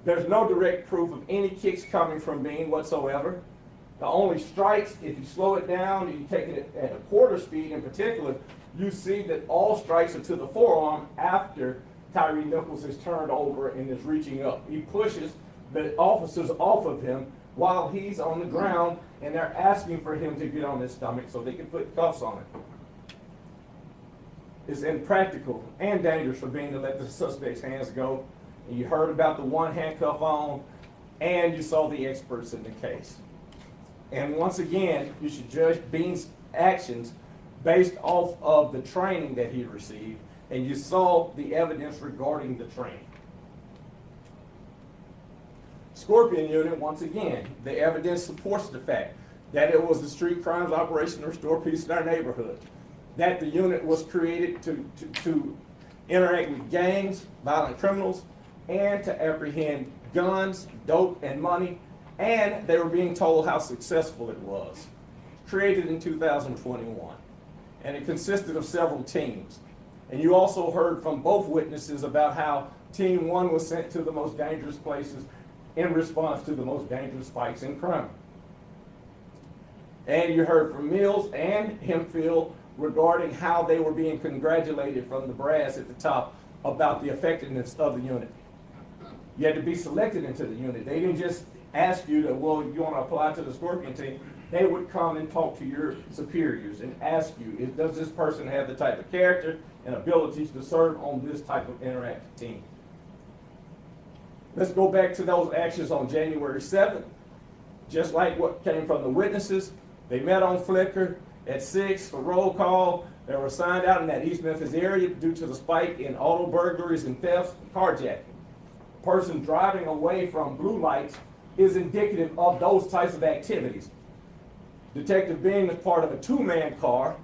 there's no direct proof of any kicks coming from Bean whatsoever. The only strikes, if you slow it down and you take it at a quarter speed in particular, you see that all strikes are to the forearm after Tyre Nichols is turned over and is reaching up. He pushes the officers off of him while he's on the ground, and they're asking for him to get on his stomach so they can put cuffs on him. It's impractical and dangerous for Bean to let the suspect's hands go. And you heard about the one handcuff on, and you saw the experts in the case. And once again, you should judge Bean's actions based off of the training that he received, and you saw the evidence regarding the training. Scorpion Unit, once again, the evidence supports the fact that it was a street crimes operation to restore peace in our neighborhood, that the unit was created to interact with gangs, violent criminals, and to apprehend guns, dope, and money, and they were being told how successful it was. Created in 2021, and it consisted of several teams. And you also heard from both witnesses about how Team 1 was sent to the most dangerous places in response to the most dangerous spikes in crime. And you heard from Mills and Hempfield regarding how they were being congratulated from the brass at the top about the effectiveness of the unit. You had to be selected into the unit. They didn't just ask you to, well, you want to apply to the Scorpion team. They would come and talk to your superiors and ask you, does this person have the type of character and abilities to serve on this type of interactive team? Let's go back to those actions on January 7th. Just like what came from the witnesses, they met on Flickr at 6 for roll call. They were assigned out in that East Memphis area due to the spike in auto burglaries and thefts and carjacking. A person driving away from blue lights is indicative of those types of activities. Detective Bean was part of a two-man car,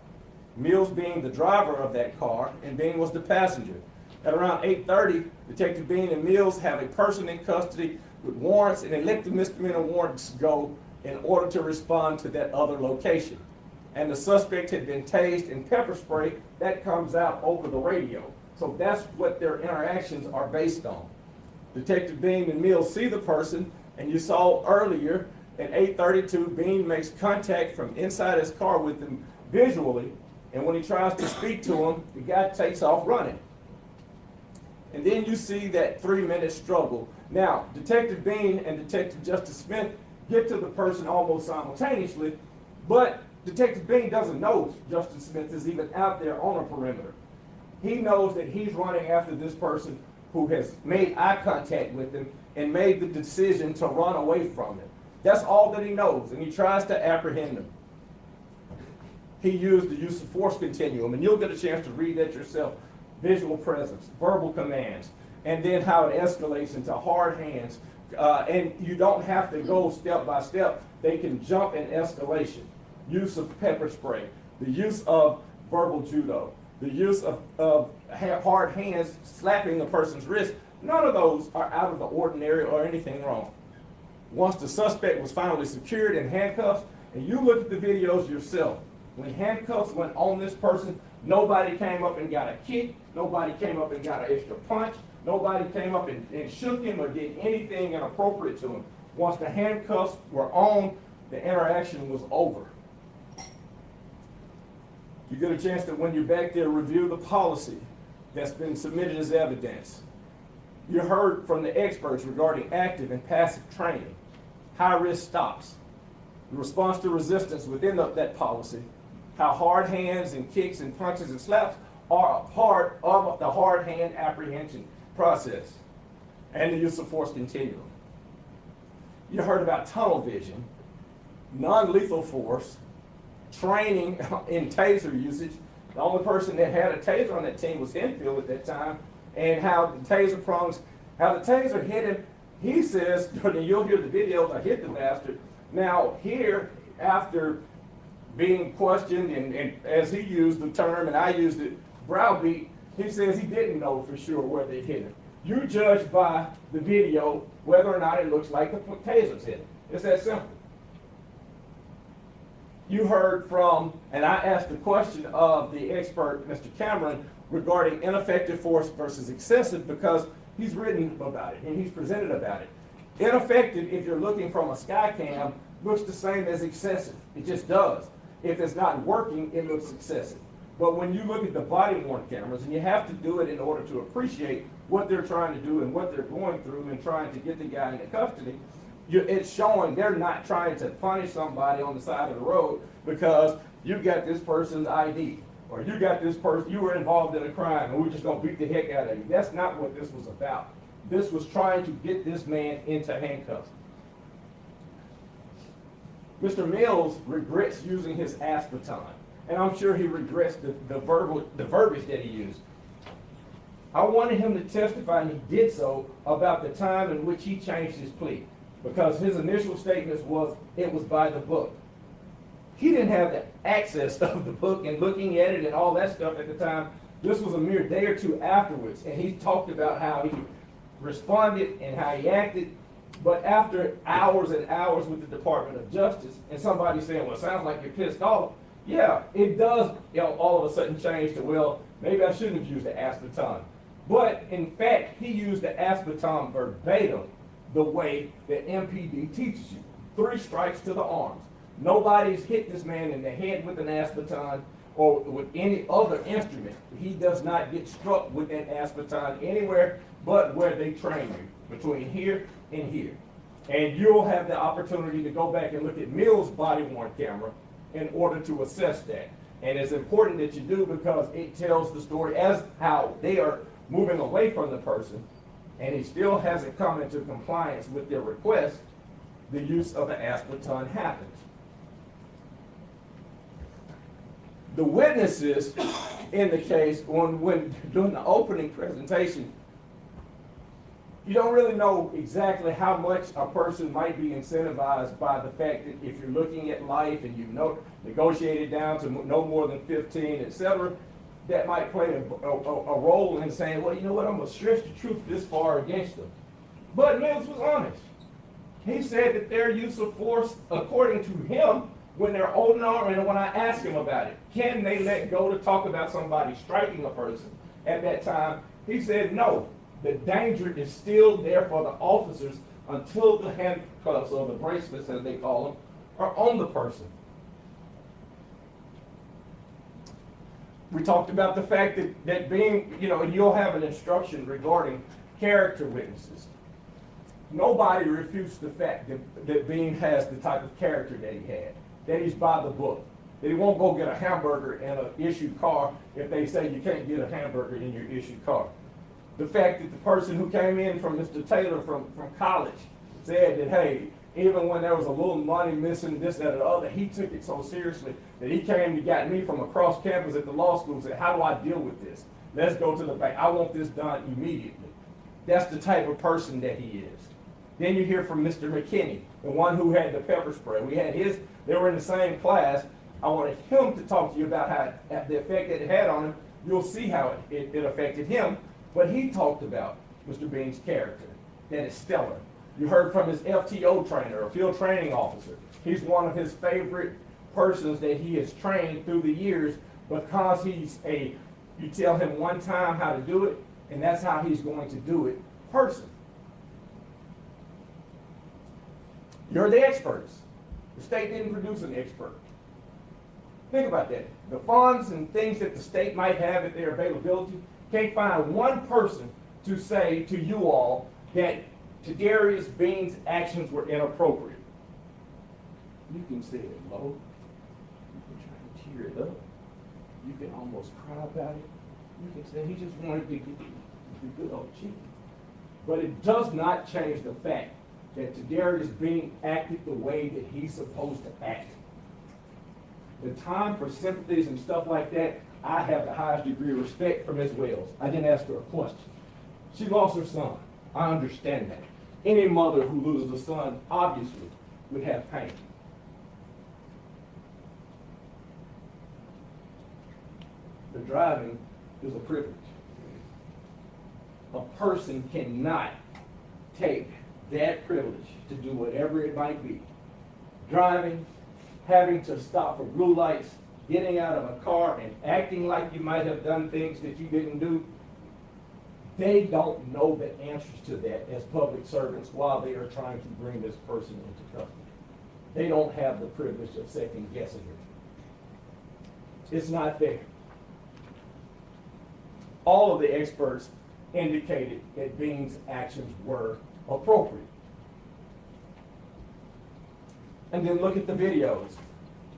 Mills being the driver of that car, and Bean was the passenger. At around 8:30, Detective Bean and Mills have a person in custody with warrants, and they let the misdemeanor warrants go in order to respond to that other location. And the suspect had been tased and pepper sprayed. That comes out over the radio. So that's what their interactions are based on. Detective Bean and Mills see the person, and you saw earlier at 8:32, Bean makes contact from inside his car with him visually, and when he tries to speak to him, the guy takes off running. And then you see that 3-minute struggle. Now, Detective Bean and Detective Justice Smith get to the person almost simultaneously, but Detective Bean doesn't know Justice Smith is even out there on a perimeter. He knows that he's running after this person who has made eye contact with him and made the decision to run away from him. That's all that he knows, and he tries to apprehend him. He used the use of force continuum, and you'll get a chance to read that yourself. Visual presence, verbal commands, and then how it escalates into hard hands. And you don't have to go step by step. They can jump in escalation. Use of pepper spray, the use of verbal judo, the use of hard hands slapping the person's wrist. None of those are out of the ordinary or anything wrong. Once the suspect was finally secured in handcuffs, and you look at the videos yourself, when handcuffs went on this person, nobody came up and got a kick, nobody came up and got an extra punch, nobody came up and shook him or did anything inappropriate to him. Once the handcuffs were on, the interaction was over. You get a chance to, when you're back there, review the policy that's been submitted as evidence. You heard from the experts regarding active and passive training, high-risk stops, the response to resistance within that policy, how hard hands and kicks and punches and slaps are a part of the hard hand apprehension process, and the use of force continuum. You heard about tunnel vision, non-lethal force, training in taser usage. The only person that had a taser on that team was Enfield at that time, and how the taser prongs, how the taser hit him. He says, you'll hear the videos, I hit the bastard. Now here, after being questioned, and as he used the term and I used it, browbeat, he says he didn't know for sure where they hit him. You judge by the video whether or not it looks like the taser's hit. It's that simple. You heard from, and I asked the question of the expert, Mr. Cameron, regarding ineffective force versus excessive, because he's written about it and he's presented about it. Ineffective, if you're looking from a sky cam, looks the same as excessive. It just does. If it's not working, it looks excessive. But when you look at the body-worn cameras, and you have to do it in order to appreciate what they're trying to do and what they're going through and trying to get the guy into custody, it's showing they're not trying to punish somebody on the side of the road because you got this person's ID, or you got this person, you were involved in a crime and we're just gonna beat the heck out of you. That's not what this was about. This was trying to get this man into handcuffs. Mr. Mills regrets using his aspartame, and I'm sure he regrets the verbiage that he used. I wanted him to testify, and he did so, about the time in which he changed his plea, because his initial statements was, it was by the book. He didn't have the access of the book and looking at it and all that stuff at the time. This was a mere day or two afterwards, and he talked about how he responded and how he acted. But after hours and hours with the Department of Justice, and somebody saying, well, it sounds like you're pissed off. Yeah, it does, all of a sudden change to, well, maybe I shouldn't have used the aspartame. But in fact, he used the aspartame verbatim the way that MPD teaches you. 3 strikes to the arms. Nobody's hit this man in the head with an aspartame or with any other instrument. He does not get struck with an aspartame anywhere but where they train you, between here and here. And you'll have the opportunity to go back and look at Mills' body-worn camera in order to assess that. And it's important that you do, because it tells the story as how they are moving away from the person, and he still hasn't come into compliance with their request. The use of the aspartame happens. The witnesses in the case, when doing the opening presentation, you don't really know exactly how much a person might be incentivized by the fact that if you're looking at life and you've negotiated down to no more than 15, etc., that might play a role in saying, well, you know what, I'm going to stretch the truth this far against them. But Mills was honest. He said that their use of force, according to him, when they're old enough, and when I asked him about it, can they let go to talk about somebody striking a person at that time? He said no. The danger is still there for the officers until the handcuffs, or the bracelets as they call them, are on the person. We talked about the fact that being, you'll have an instruction regarding character witnesses. Nobody refutes the fact that Bean has the type of character that he had, that he's by the book, that he won't go get a hamburger in an issued car if they say you can't get a hamburger in your issued car. The fact that the person who came in from Mr. Taylor from college said that, hey, even when there was a little money missing, this, that, or the other, he took it so seriously that he came and got me from across campus at the law school and said, how do I deal with this? Let's go to the bank. I want this done immediately. That's the type of person that he is. Then you hear from Mr. McKinney, the one who had the pepper spray. They were in the same class. I wanted him to talk to you about how the effect that it had on him. You'll see how it affected him. But he talked about Mr. Bean's character, that is stellar. You heard from his FTO trainer, or field training officer. He's one of his favorite persons that he has trained through the years, because you tell him one time how to do it, and that's how he's going to do it person. You're the experts. The state didn't produce an expert. Think about that. The funds and things that the state might have at their availability, can't find one person to say to you all that Tadarius Bean's actions were inappropriate. You can say it low. You can try to tear it up. You can almost cry about it. You can say he just wanted to get the good old cheek. But it does not change the fact that Tadarius Bean acted the way that he's supposed to act. The time for sympathies and stuff like that, I have the highest degree of respect for Ms. Wells. I didn't ask her a question. She lost her son. I understand that. Any mother who loses a son, obviously, would have pain. The driving is a privilege. a person cannot take that privilege to do whatever it might be. Driving, having to stop for blue lights, getting out of a car and acting like you might have done things that you didn't do. They don't know the answers to that as public servants while they are trying to bring this person into custody. They don't have the privilege of second guessing it. It's not fair. All of the experts indicated that Bean's actions were appropriate. And then look at the videos.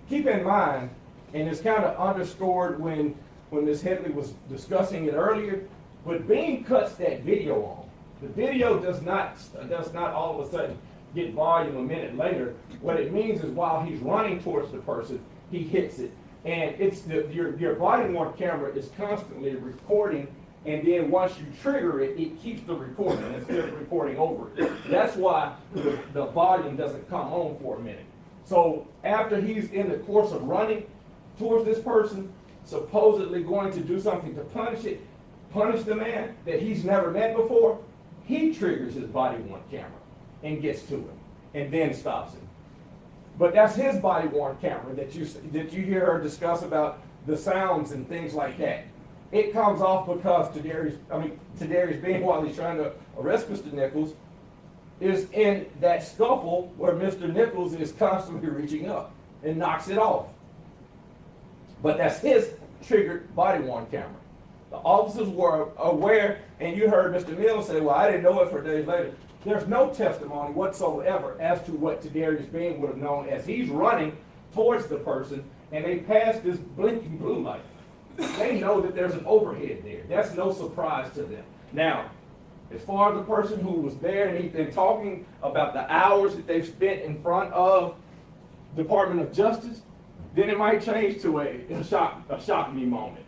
Keep in mind, and it's kind of underscored when Ms. Headley was discussing it earlier, but Bean cuts that video on. The video does not all of a sudden get volume a minute later. What it means is while he's running towards the person, he hits it. And it's your body-worn camera is constantly recording, and then once you trigger it, it keeps the recording instead of recording over it. That's why the volume doesn't come on for a minute. So after he's in the course of running towards this person, supposedly going to do something to punish the man that he's never met before, he triggers his body-worn camera and gets to him and then stops him. But that's his body-worn camera that you hear her discuss about the sounds and things like that. It comes off because Tadarius Bean, while he's trying to arrest Mr. Nichols, is in that scuffle where Mr. Nichols is constantly reaching up and knocks it off. But that's his triggered body-worn camera. The officers were aware, and you heard Mr. Mills say, well, I didn't know it for days later. There's no testimony whatsoever as to what Tadarius Bean would have known as he's running towards the person and they pass this blinking blue light. They know that there's an overhead there. That's no surprise to them. Now, as far as the person who was there and he's been talking about the hours that they've spent in front of Department of Justice, then it might change to a shock me moment.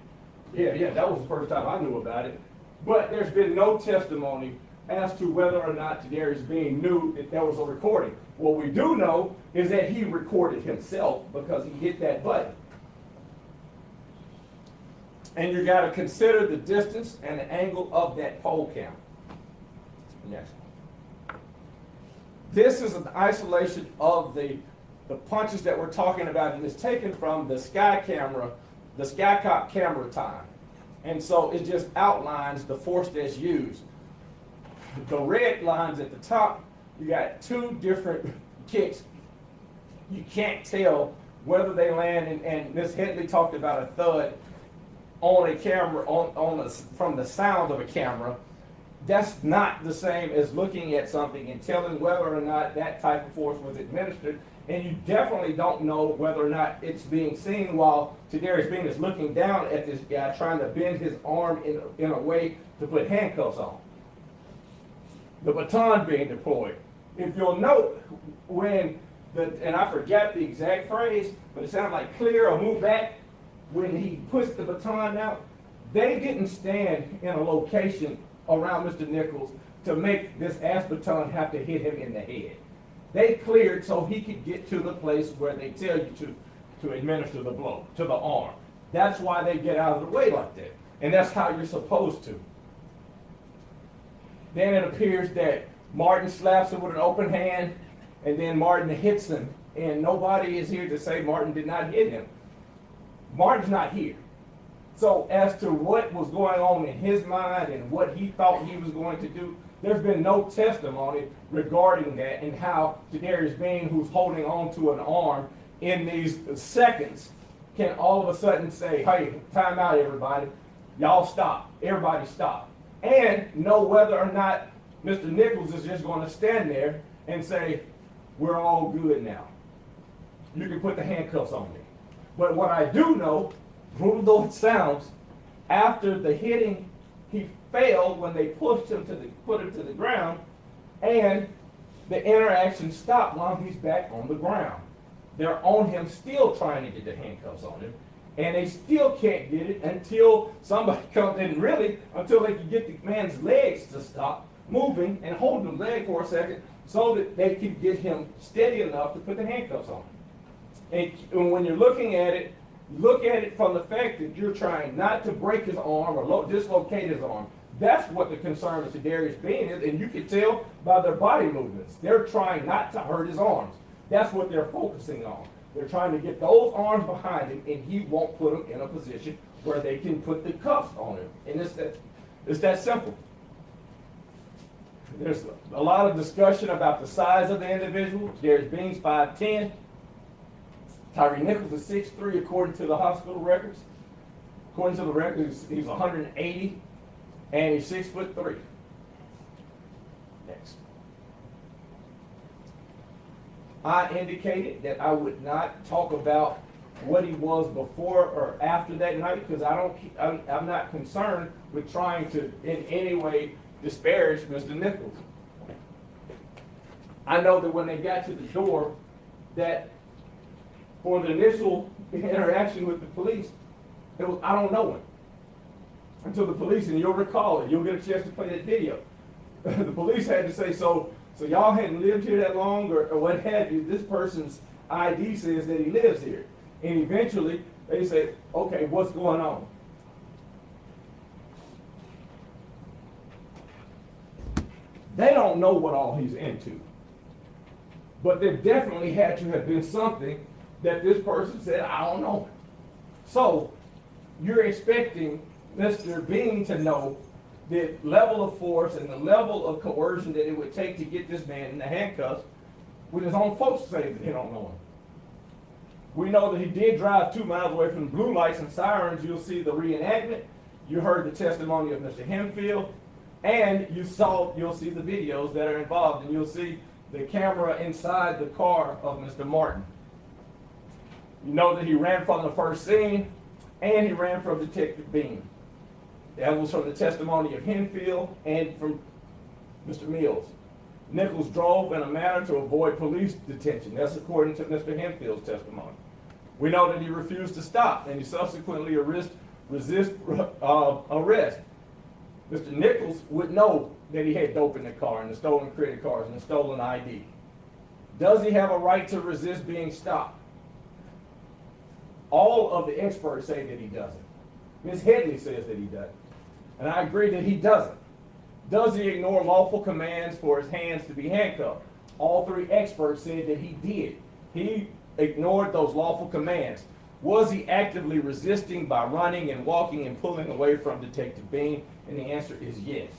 Yeah, that was the first time I knew about it. But there's been no testimony as to whether or not Tadarius Bean knew that there was a recording. What we do know is that he recorded himself because he hit that button. And you got to consider the distance and the angle of that pole camera. Next one. This is an isolation of the punches that we're talking about, and it's taken from the Sky camera, the Skycop camera time. And so it just outlines the force that's used. The red lines at the top, you got two different kicks. You can't tell whether they land, and Ms. Headley talked about a thud on a camera, from the sound of a camera. That's not the same as looking at something and telling whether or not that type of force was administered. And you definitely don't know whether or not it's being seen while Tadarius Bean is looking down at this guy trying to bend his arm in a way to put handcuffs on. The baton being deployed. If you'll note, and I forgot the exact phrase, but it sounded like clear or move back, when he puts the baton out, they didn't stand in a location around Mr. Nichols to make this ass baton have to hit him in the head. They cleared so he could get to the place where they tell you to administer the blow, to the arm. That's why they get out of the way like that. And that's how you're supposed to. Then it appears that Martin slaps him with an open hand, and then Martin hits him. And nobody is here to say Martin did not hit him. Martin's not here. So as to what was going on in his mind and what he thought he was going to do, there's been no testimony regarding that and how Tadarius Bean, who's holding on to an arm in these seconds, can all of a sudden say, hey, time out everybody, y'all stop, everybody stop. And know whether or not Mr. Nichols is just going to stand there and say, we're all good now. You can put the handcuffs on me. But what I do know, brutal though it sounds, after the hitting, he failed when they pushed him put him to the ground, and the interaction stopped while he's back on the ground. They're on him still trying to get the handcuffs on him, and they still can't get it until somebody comes in, really, until they can get the man's legs to stop moving and hold the leg for a second so that they can get him steady enough to put the handcuffs on him. And when you're looking at it, look at it from the fact that you're trying not to break his arm or dislocate his arm. That's what the concern of Darius Bean is, and you can tell by their body movements. They're trying not to hurt his arms. That's what they're focusing on. They're trying to get those arms behind him, and he won't put them in a position where they can put the cuffs on him. And it's that simple. There's a lot of discussion about the size of the individual. Darius Bean's 5'10". Tyre Nichols is 6'3", according to the hospital records. According to the records, he's 180, and he's 6'3". Next. I indicated that I would not talk about what he was before or after that night because I'm not concerned with trying to in any way disparage Mr. Nichols. I know that when they got to the door, that for the initial interaction with the police, it was I don't know him until the police, and you'll recall it. You'll get a chance to play that video. The police had to say, so y'all hadn't lived here that long, or what have you. This person's ID says that he lives here. And eventually, they said, okay, what's going on? They don't know what all he's into. But there definitely had to have been something that this person said, I don't know. So, you're expecting Mr. Bean to know the level of force and the level of coercion that it would take to get this man in the handcuffs when his own folks say that they don't know him. We know that he did drive 2 miles away from the blue lights and sirens. You'll see the reenactment. You heard the testimony of Mr. Hempfield. And you'll see the videos that are involved. And you'll see the camera inside the car of Mr. Martin. You know that he ran from the first scene and he ran from Detective Bean. That was from the testimony of Hempfield and from Mr. Mills. Nichols drove in a manner to avoid police detention. That's according to Mr. Hempfield's testimony. We know that he refused to stop and he subsequently resist arrest. Mr. Nichols would know that he had dope in the car and the stolen credit cards and the stolen ID. Does he have a right to resist being stopped? All of the experts say that he doesn't. Ms. Headley says that he doesn't. And I agree that he doesn't. Does he ignore lawful commands for his hands to be handcuffed? All 3 experts said that he did. He ignored those lawful commands. Was he actively resisting by running and walking and pulling away from Detective Bean? And the answer is yes.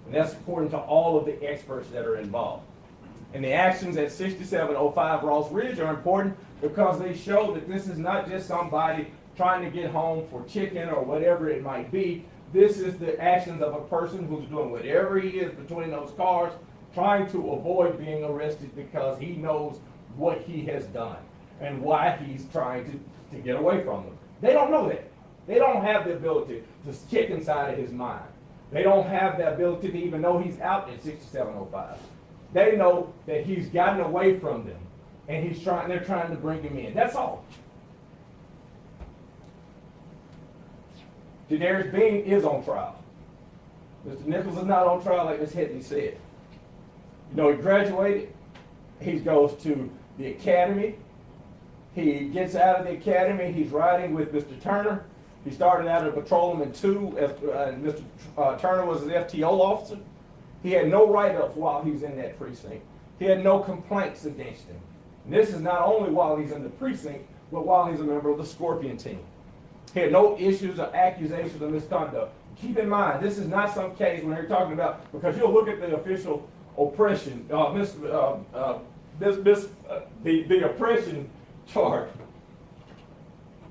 And that's according to all of the experts that are involved. And the actions at 6705 Ross Ridge are important because they show that this is not just somebody trying to get home for chicken or whatever it might be. This is the actions of a person who's doing whatever he is between those cars, trying to avoid being arrested because he knows what he has done and why he's trying to get away from them. They don't know that. They don't have the ability to check inside of his mind. They don't have the ability to even know he's out at 6705. They know that he's gotten away from them and they're trying to bring him in. That's all. Darius Bean is on trial. Mr. Nichols is not on trial like Ms. Headley said. You know, he graduated. He goes to the academy. He gets out of the academy. He's riding with Mr. Turner. He started out as a patrolman 2. Mr. Turner was an FTO officer. He had no write-ups while he was in that precinct. He had no complaints against him. And this is not only while he's in the precinct, but while he's a member of the Scorpion team. He had no issues or accusations of misconduct. Keep in mind, this is not some case when they're talking about, because you'll look at the official oppression, the oppression chart.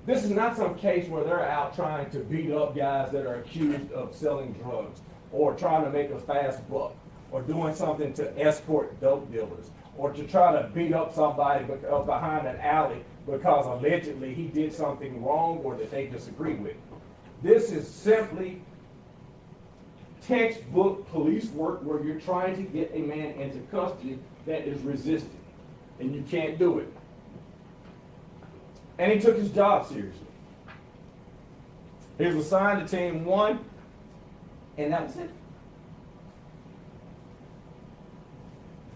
This is not some case where they're out trying to beat up guys that are accused of selling drugs or trying to make a fast buck or doing something to escort dope dealers or to try to beat up somebody behind an alley because allegedly he did something wrong or that they disagree with. This is simply textbook police work where you're trying to get a man into custody that is resisting, and you can't do it. And he took his job seriously. He was assigned to Team 1, and that was it.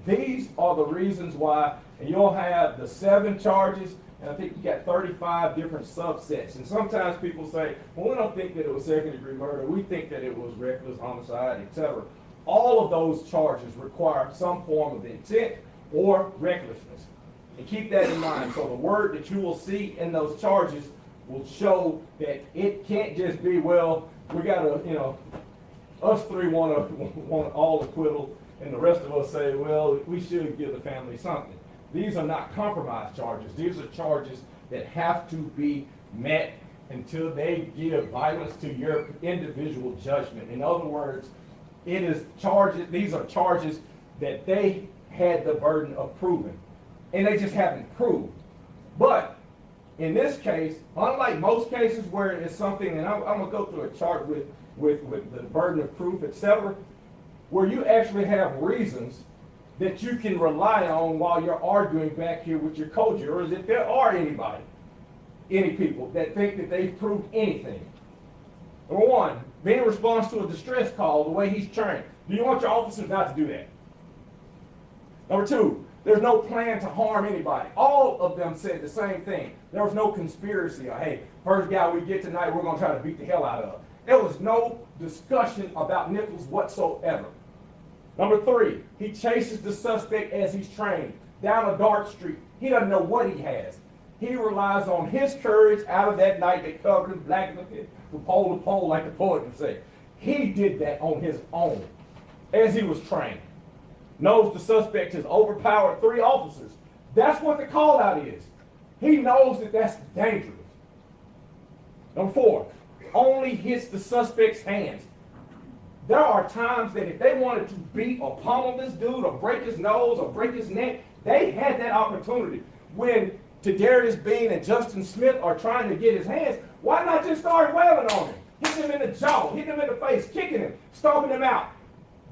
These are the reasons why, and you'll have the 7 charges And I think you got 35 different subsets. And sometimes people say, well, we don't think that it was second degree murder. We think that it was reckless homicide, etc. All of those charges require some form of intent or recklessness. And keep that in mind. So the word that you will see in those charges will show that it can't just be, well, we got to, us three want all acquittal, and the rest of us say, well, we should give the family something. These are not compromise charges. These are charges that have to be met until they give violence to your individual judgment. In other words, it is charges, these are charges that they had the burden of proving, and they just haven't proved. But in this case, unlike most cases where it's something, and I'm gonna go through a chart with the burden of proof, etc., where you actually have reasons that you can rely on while you're arguing back here with your co-jurors, if there are any people that think that they've proved anything. Number one, being in response to a distress call the way he's trained. Do you want your officers not to do that? Number two, there's no plan to harm anybody. All of them said the same thing. There was no conspiracy or, hey, first guy we get tonight, we're going to try to beat the hell out of. There was no discussion about Nichols whatsoever. Number three, he chases the suspect as he's trained down a dark street. He doesn't know what he has. He relies on his courage out of that night that covered him black from pole to pole, like the poet would say. He did that on his own as he was trained. Knows the suspect has overpowered 3 officers. That's what the call out is. He knows that that's dangerous. Number 4, only hits the suspect's hands. There are times that if they wanted to beat or pummel this dude or break his nose or break his neck, they had that opportunity. When Tadarius Bean and Justin Smith are trying to get his hands, why not just start wailing on him? Hit him in the jaw, hit him in the face, kicking him, stomping him out.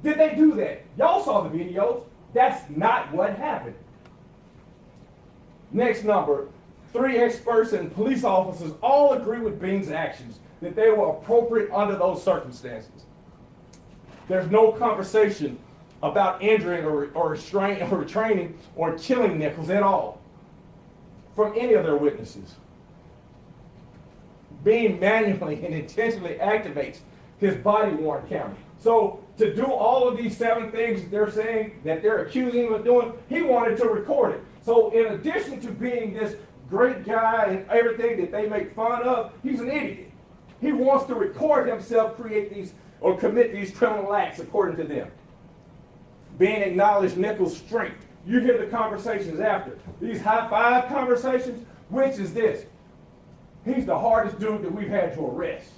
Did they do that? Y'all saw the videos. That's not what happened. Next number, 3 experts and police officers all agree with Bean's actions, that they were appropriate under those circumstances. There's no conversation about injuring or restraining or killing Nichols at all from any of their witnesses. Bean manually and intentionally activates his body-worn camera. So to do all of these 7 things that they're saying that they're accusing him of doing, he wanted to record it. So in addition to being this great guy and everything that they make fun of, he's an idiot. He wants to record himself create these or commit these criminal acts according to them. Bean acknowledged Nichols' strength. You hear the conversations after. These high-five conversations, which is this. He's the hardest dude that we've had to arrest.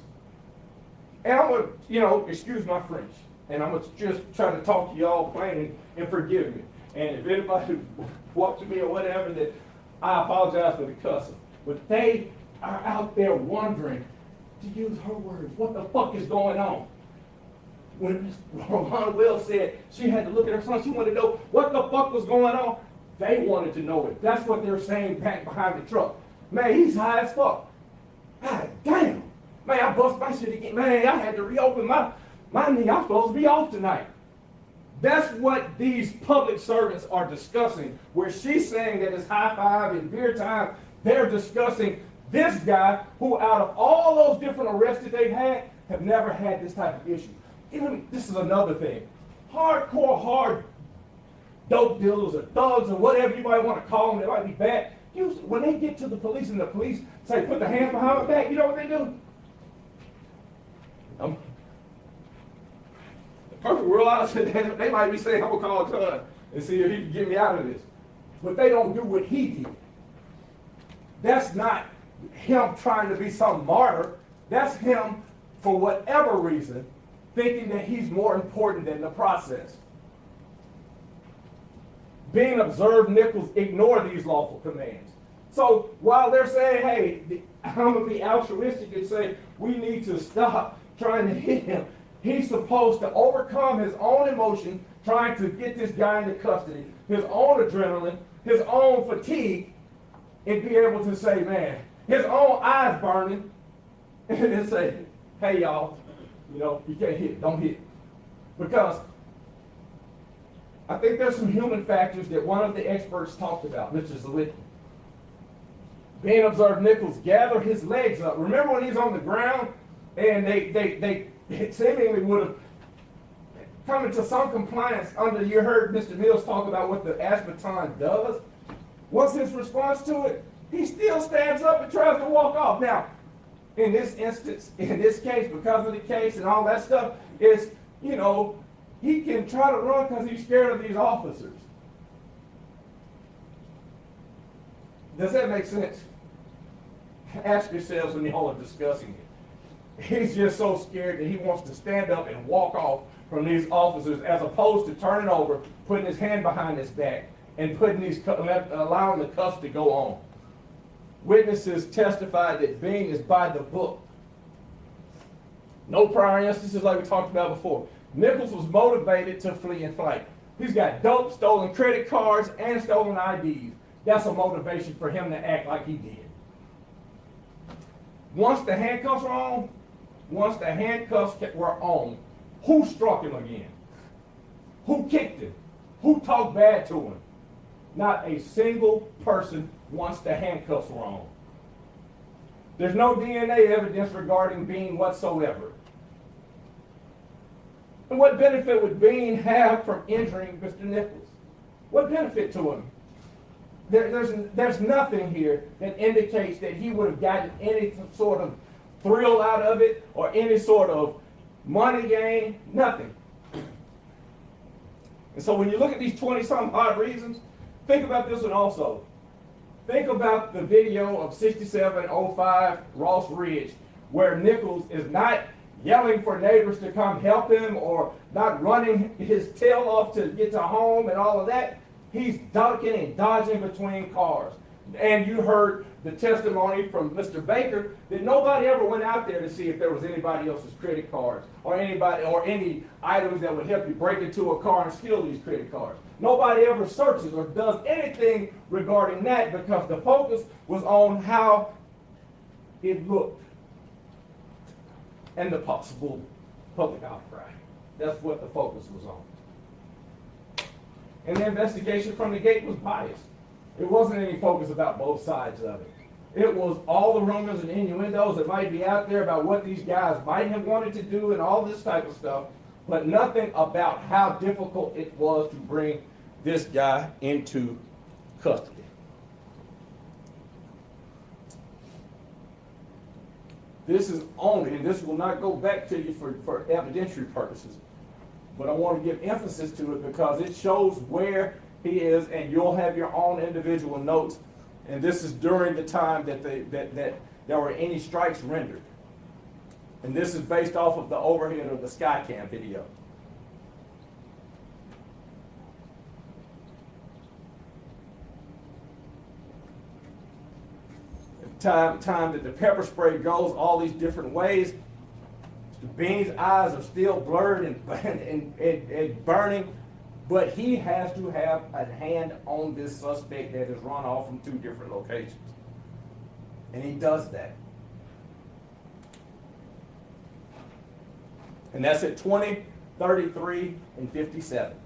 And I'm going to, excuse my French, and I'm going to just try to talk to y'all plain and forgive me. And if anybody walks to me or whatever, that I apologize for the cussing. But they are out there wondering, to use her words, what the fuck is going on? When Ron Will said she had to look at her son, she wanted to know what the fuck was going on. They wanted to know it. That's what they're saying back behind the truck. Man, he's high as fuck. God damn. Man, I bust my shit again. Man, I had to reopen my knee. I'm supposed to be off tonight. That's what these public servants are discussing, where she's saying that it's high five and beer time. They're discussing this guy who, out of all those different arrests that they've had, have never had this type of issue. Even this is another thing. Hardcore, hard dope dealers or thugs or whatever you might want to call them, they might be bad. Usually, when they get to the police and the police say, put the hands behind my back, you know what they do? The perfect world, I said, they might be saying, I'm going to call Todd and see if he can get me out of this. But they don't do what he did. That's not him trying to be some martyr. That's him, for whatever reason, thinking that he's more important than the process. Being observed, Nichols ignored these lawful commands. So while they're saying, hey, I'm going to be altruistic and say, we need to stop trying to hit him, he's supposed to overcome his own emotion, trying to get this guy into custody, his own adrenaline, his own fatigue, and be able to say, man, his own eyes burning, and say, hey, y'all, you can't hit, don't hit. Because I think there's some human factors that one of the experts talked about, Mr. Zwicky. Bean observed Nichols gather his legs up. Remember when he's on the ground and they seemingly would have come into some compliance under, you heard Mr. Mills talk about what the aspartame does. What's his response to it? He still stands up and tries to walk off. Now, in this instance, in this case, because of the case and all that stuff, is, you know, he can try to run because he's scared of these officers. Does that make sense? Ask yourselves when y'all are discussing it. He's just so scared that he wants to stand up and walk off from these officers as opposed to turning over, putting his hand behind his back, and allowing the cuffs to go on. Witnesses testified that Bean is by the book. No prior instances like we talked about before. Nichols was motivated to flee and fight. He's got dope, stolen credit cards, and stolen IDs. That's a motivation for him to act like he did. Once the handcuffs were on, who struck him again? Who kicked him? Who talked bad to him? Not a single person once the handcuffs were on. There's no DNA evidence regarding Bean whatsoever. And what benefit would Bean have from injuring Mr. Nichols? What benefit to him? There's nothing here that indicates that he would have gotten any sort of thrill out of it or any sort of money gain, nothing. And so when you look at these 20-some odd reasons, think about this one also. Think about the video of 6705 Ross Ridge, where Nichols is not yelling for neighbors to come help him or not running his tail off to get to home and all of that. He's ducking and dodging between cars. And you heard the testimony from Mr. Baker that nobody ever went out there to see if there was anybody else's credit cards or anybody or any items that would help you break into a car and steal these credit cards. Nobody ever searches or does anything regarding that because the focus was on how it looked and the possible public outcry. That's what the focus was on. And the investigation from the gate was biased. It wasn't any focus about both sides of it. It was all the rumors and innuendos that might be out there about what these guys might have wanted to do and all this type of stuff, but nothing about how difficult it was to bring this guy into custody. This is only, and this will not go back to you for evidentiary purposes, but I want to give emphasis to it because it shows where he is, and you'll have your own individual notes. And this is during the time that there were any strikes rendered. And this is based off of the overhead of the Skycam video. Time that the pepper spray goes all these different ways. Mr. Bean's eyes are still blurred and burning, but he has to have a hand on this suspect that has run off from 2 different locations. And he does that. And that's at 20, 33, and 57.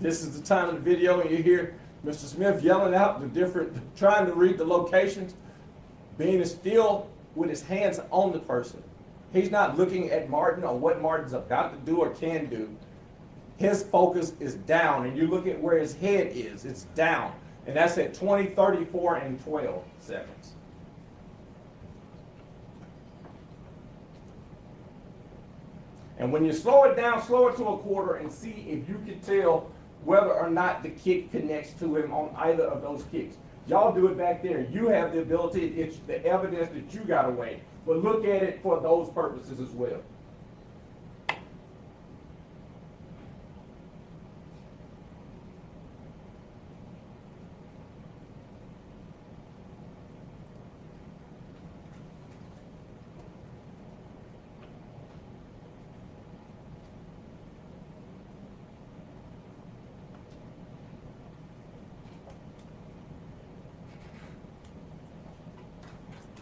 This is the time of the video and you hear Mr. Smith yelling out the different, trying to read the locations. Bean is still with his hands on the person. He's not looking at Martin or what Martin's about to do or can do. His focus is down, and you look at where his head is, it's down. And that's at 20, 34, and 12 seconds. And when you slow it down, slow it to a quarter and see if you can tell whether or not the kick connects to him on either of those kicks. Y'all do it back there. You have the ability, it's the evidence that you got to weigh. But look at it for those purposes as well.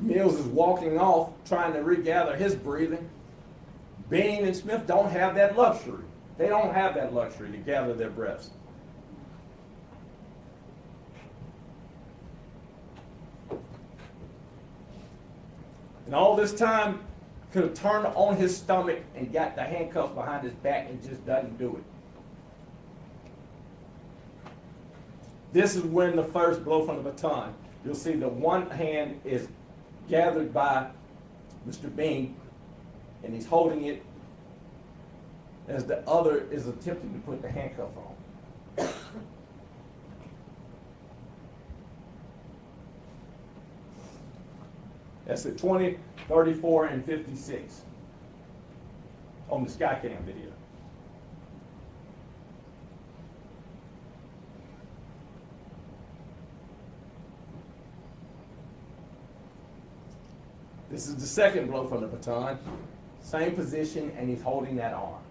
Mills is walking off, trying to regather his breathing. Bean and Smith don't have that luxury. They don't have that luxury to gather their breaths. And all this time, could have turned on his stomach and got the handcuffs behind his back and just doesn't do it. This is when the first blow from the baton. You'll see the one hand is gathered by Mr. Bean, and he's holding it as the other is attempting to put the handcuff on. That's at 20, 34, and 56 on the Skycam video. This is the second blow from the baton. Same position, and he's holding that arm.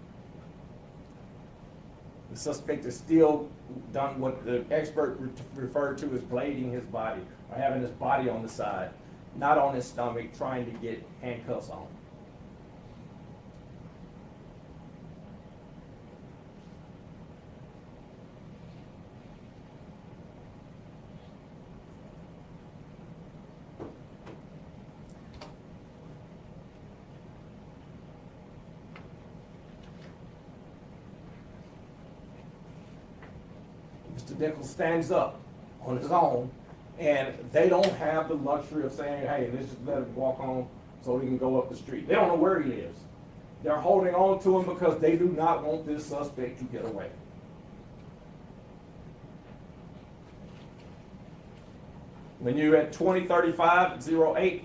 The suspect is still done what the expert referred to as blading his body, or having his body on the side, not on his stomach, trying to get handcuffs on. Mr. Nichols stands up on his own, and they don't have the luxury of saying, hey, let's just let him walk on so he can go up the street. They don't know where he lives. They're holding on to him because they do not want this suspect to get away. When you're at 20:35:08,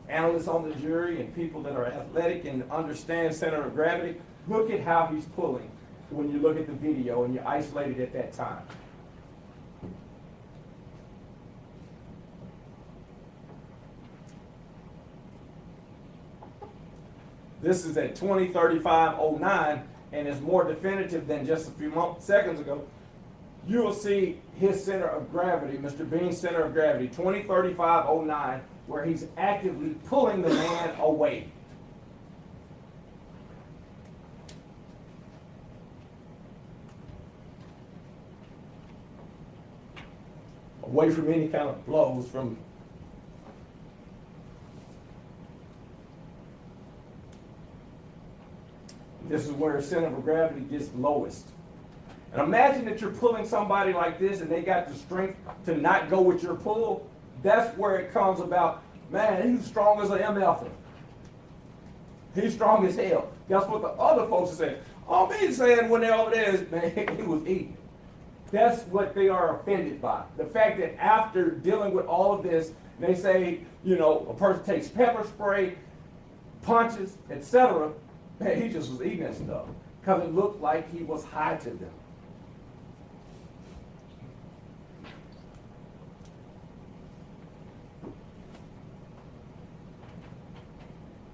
analysts on the jury and people that are athletic and understand center of gravity, look at how he's pulling when you look at the video and you're isolated at that time. This is at 20:35:09, and is more definitive than just a few seconds ago. You will see his center of gravity, Mr. Bean's center of gravity, 20:35:09, where he's actively pulling the man away. Away from any kind of blows from this is where center of gravity gets lowest. And imagine that you're pulling somebody like this and they got the strength to not go with your pull. That's where it comes about, man, he's strong as an MF. He's strong as hell. That's what the other folks are saying. All me saying when they're over there is, man, he was eating. That's what they are offended by. The fact that after dealing with all of this, they say, you know, a person takes pepper spray, punches, etc. Man, he just was eating that stuff because it looked like he was high to them.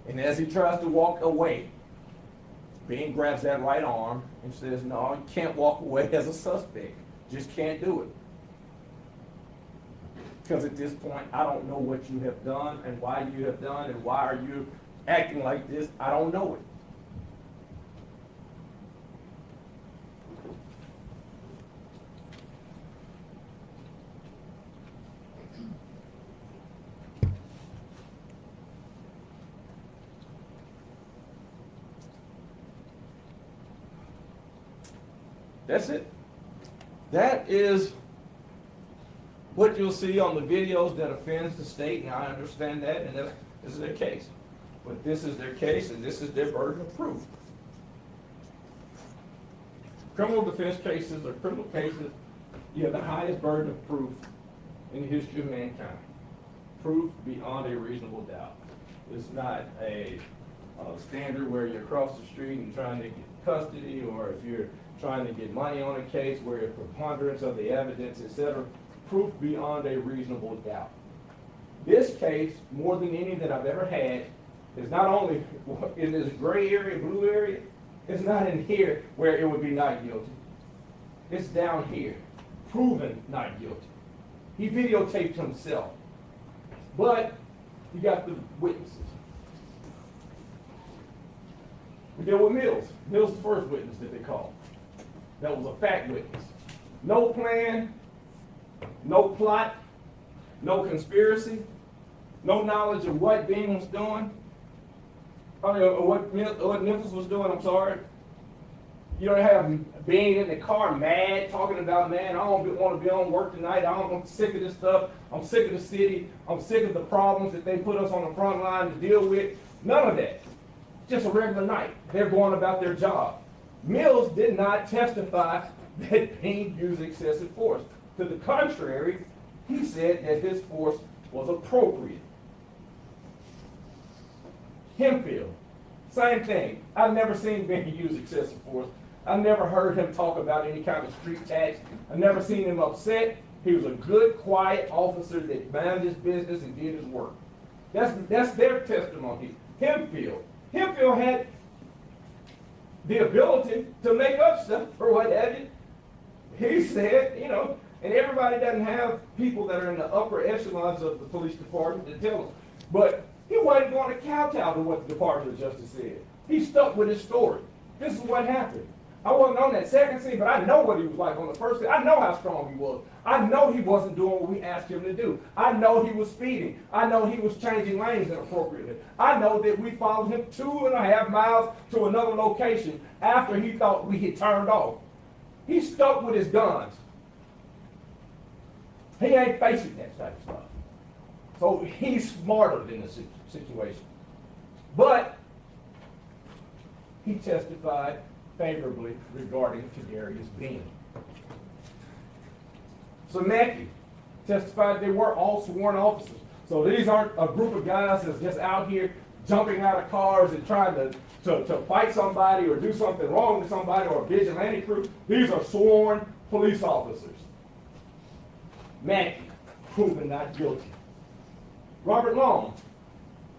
And as he tries to walk away, Bean grabs that right arm and says, no, you can't walk away as a suspect. Just can't do it. Because at this point, I don't know what you have done and why you have done and why are you acting like this. I don't know it. That's it. That is what you'll see on the videos that offends the state, and I understand that, and this is their case. But this is their case, and this is their burden of proof. Criminal defense cases or criminal cases, you have the highest burden of proof in the history of mankind. Proof beyond a reasonable doubt. It's not a standard where you're across the street and trying to get custody, or if you're trying to get money on a case where a preponderance of the evidence, etc. Proof beyond a reasonable doubt. This case, more than any that I've ever had, is not only in this gray area, blue area, it's not in here where it would be not guilty. It's down here, proven not guilty. He videotaped himself. But you got the witnesses. We deal with Mills. Mills is the first witness that they called. That was a fact witness. No plan, no plot, no conspiracy, no knowledge of what Bean was doing, or what Nichols was doing, I'm sorry. You don't have Bean in the car mad, talking about, man, I don't want to be on work tonight. I'm sick of this stuff. I'm sick of the city. I'm sick of the problems that they put us on the front line to deal with. None of that. Just a regular night. They're going about their job. Mills did not testify that Bean used excessive force. To the contrary, he said that his force was appropriate. Hempfield, same thing. I've never seen Bean use excessive force. I've never heard him talk about any kind of street tax. I've never seen him upset. He was a good, quiet officer that minded his business and did his work. That's their testimony. Hempfield had the ability to make up stuff or what have you. He said, you know, and everybody doesn't have people that are in the upper echelons of the police department to tell them. But he wasn't going to kowtow to what the Department of Justice said. He stuck with his story. This is what happened. I wasn't on that second scene, but I know what he was like on the first scene. I know how strong he was. I know he wasn't doing what we asked him to do. I know he was speeding. I know he was changing lanes inappropriately. I know that we followed him 2.5 miles to another location after he thought we had turned off. He stuck with his guns. He ain't facing that type of stuff. So he's smarter than the situation. But he testified favorably regarding Tadarius Bean. So Mackey testified they were all sworn officers. So these aren't a group of guys that's just out here jumping out of cars and trying to fight somebody or do something wrong to somebody or a vigilante crew. These are sworn police officers. Mackey, proven not guilty. Robert Long.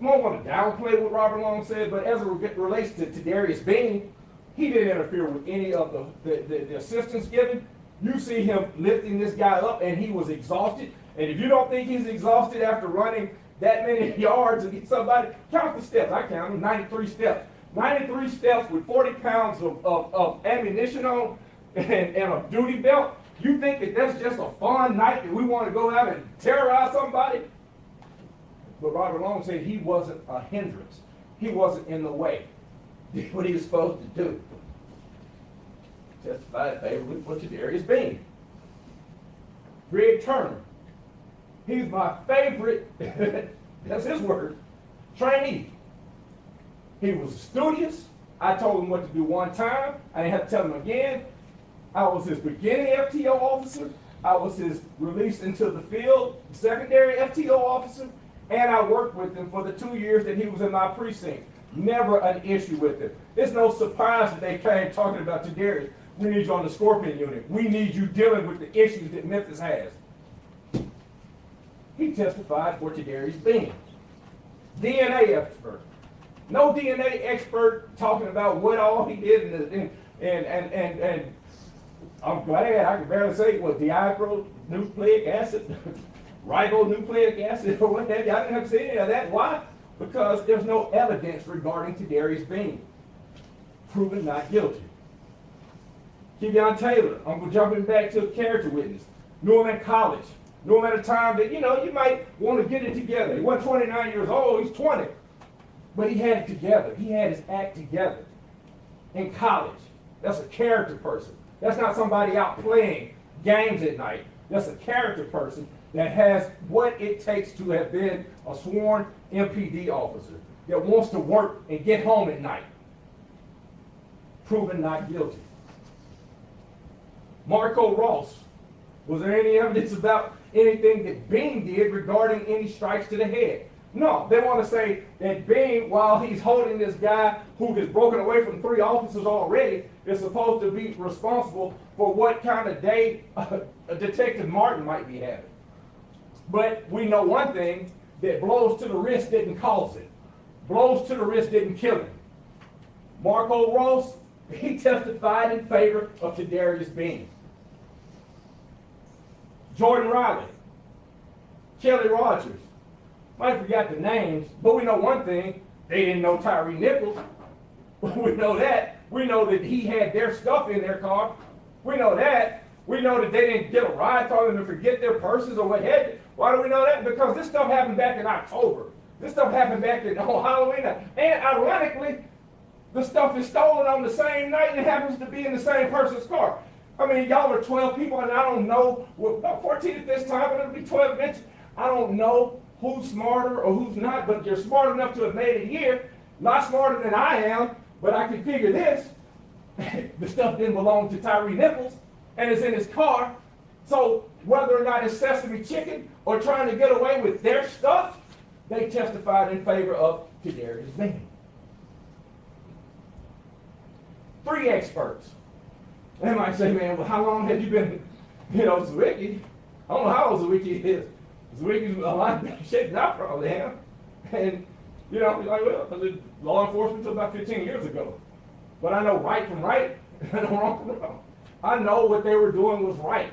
I don't want to downplay what Robert Long said, but as it relates to Tadarius Bean, he didn't interfere with any of the assistance given. You see him lifting this guy up, and he was exhausted. And if you don't think he's exhausted after running that many yards to get somebody, count the steps. I counted 93 steps. 93 steps with 40 pounds of ammunition on and a duty belt. You think that that's just a fun night that we want to go out and terrorize somebody? But Robert Long said he wasn't a hindrance. He wasn't in the way. Did what he was supposed to do. Testified favorably for Tadarius Bean. Greg Turner. He's my favorite, that's his word, trainee. He was studious. I told him what to do one time. I didn't have to tell him again. I was his beginning FTO officer. I was his release into the field secondary FTO officer. And I worked with him for the 2 years that he was in my precinct. Never an issue with him. It's no surprise that they came talking about Tadarius. We need you on the Scorpion unit. We need you dealing with the issues that Memphis has. He testified for Tadarius Bean. DNA expert. No DNA expert talking about what all he did and I'm glad I can barely say what deoxyribonucleic acid, ribonucleic acid or what have you. I didn't have to say any of that. Why? Because there's no evidence regarding Tadarius Bean. Proven not guilty. Kevion Taylor, I'm jumping back to a character witness. Knew him in college. Knew him at a time that, you know, you might want to get it together. He wasn't 29 years old, he's 20. But he had it together. He had his act together. In college. That's a character person. That's not somebody out playing games at night. That's a character person that has what it takes to have been a sworn MPD officer that wants to work and get home at night. Proven not guilty. Marco Ross. Was there any evidence about anything that Bean did regarding any strikes to the head? No, they want to say that Bean, while he's holding this guy who has broken away from 3 officers already, is supposed to be responsible for what kind of day Detective Martin might be having. But we know one thing, that blows to the wrist didn't cause it. Blows to the wrist didn't kill him. Marco Ross, he testified in favor of Tadarius Bean. Jordan Riley, Kelly Rogers, Might forgot the names, but we know one thing, they didn't know Tyree Nichols. We know that. We know that he had their stuff in their car. We know that. We know that they didn't get a ride, told them to forget their purses or what have you. Why do we know that? Because this stuff happened back in October. This stuff happened back in Halloween. And ironically, the stuff is stolen on the same night and it happens to be in the same person's car. I mean, y'all are 12 people, and I don't know, well, about 14 at this time, but it'll be 12 eventually. I don't know who's smarter or who's not, but you're smart enough to have made it here. Not smarter than I am, but I can figure this. The stuff didn't belong to Tyree Nichols, and it's in his car. So whether or not it's Sesame Chicken or trying to get away with their stuff, they testified in favor of Kadarius Bean. 3 experts. They might say, man, well, how long have you been, Zwicky? I don't know how old Zwicky is. Zwicky's a lot better shape than I probably am. And, like, well, I did law enforcement until about 15 years ago. But I know right from right, and I know wrong from wrong. I know what they were doing was right.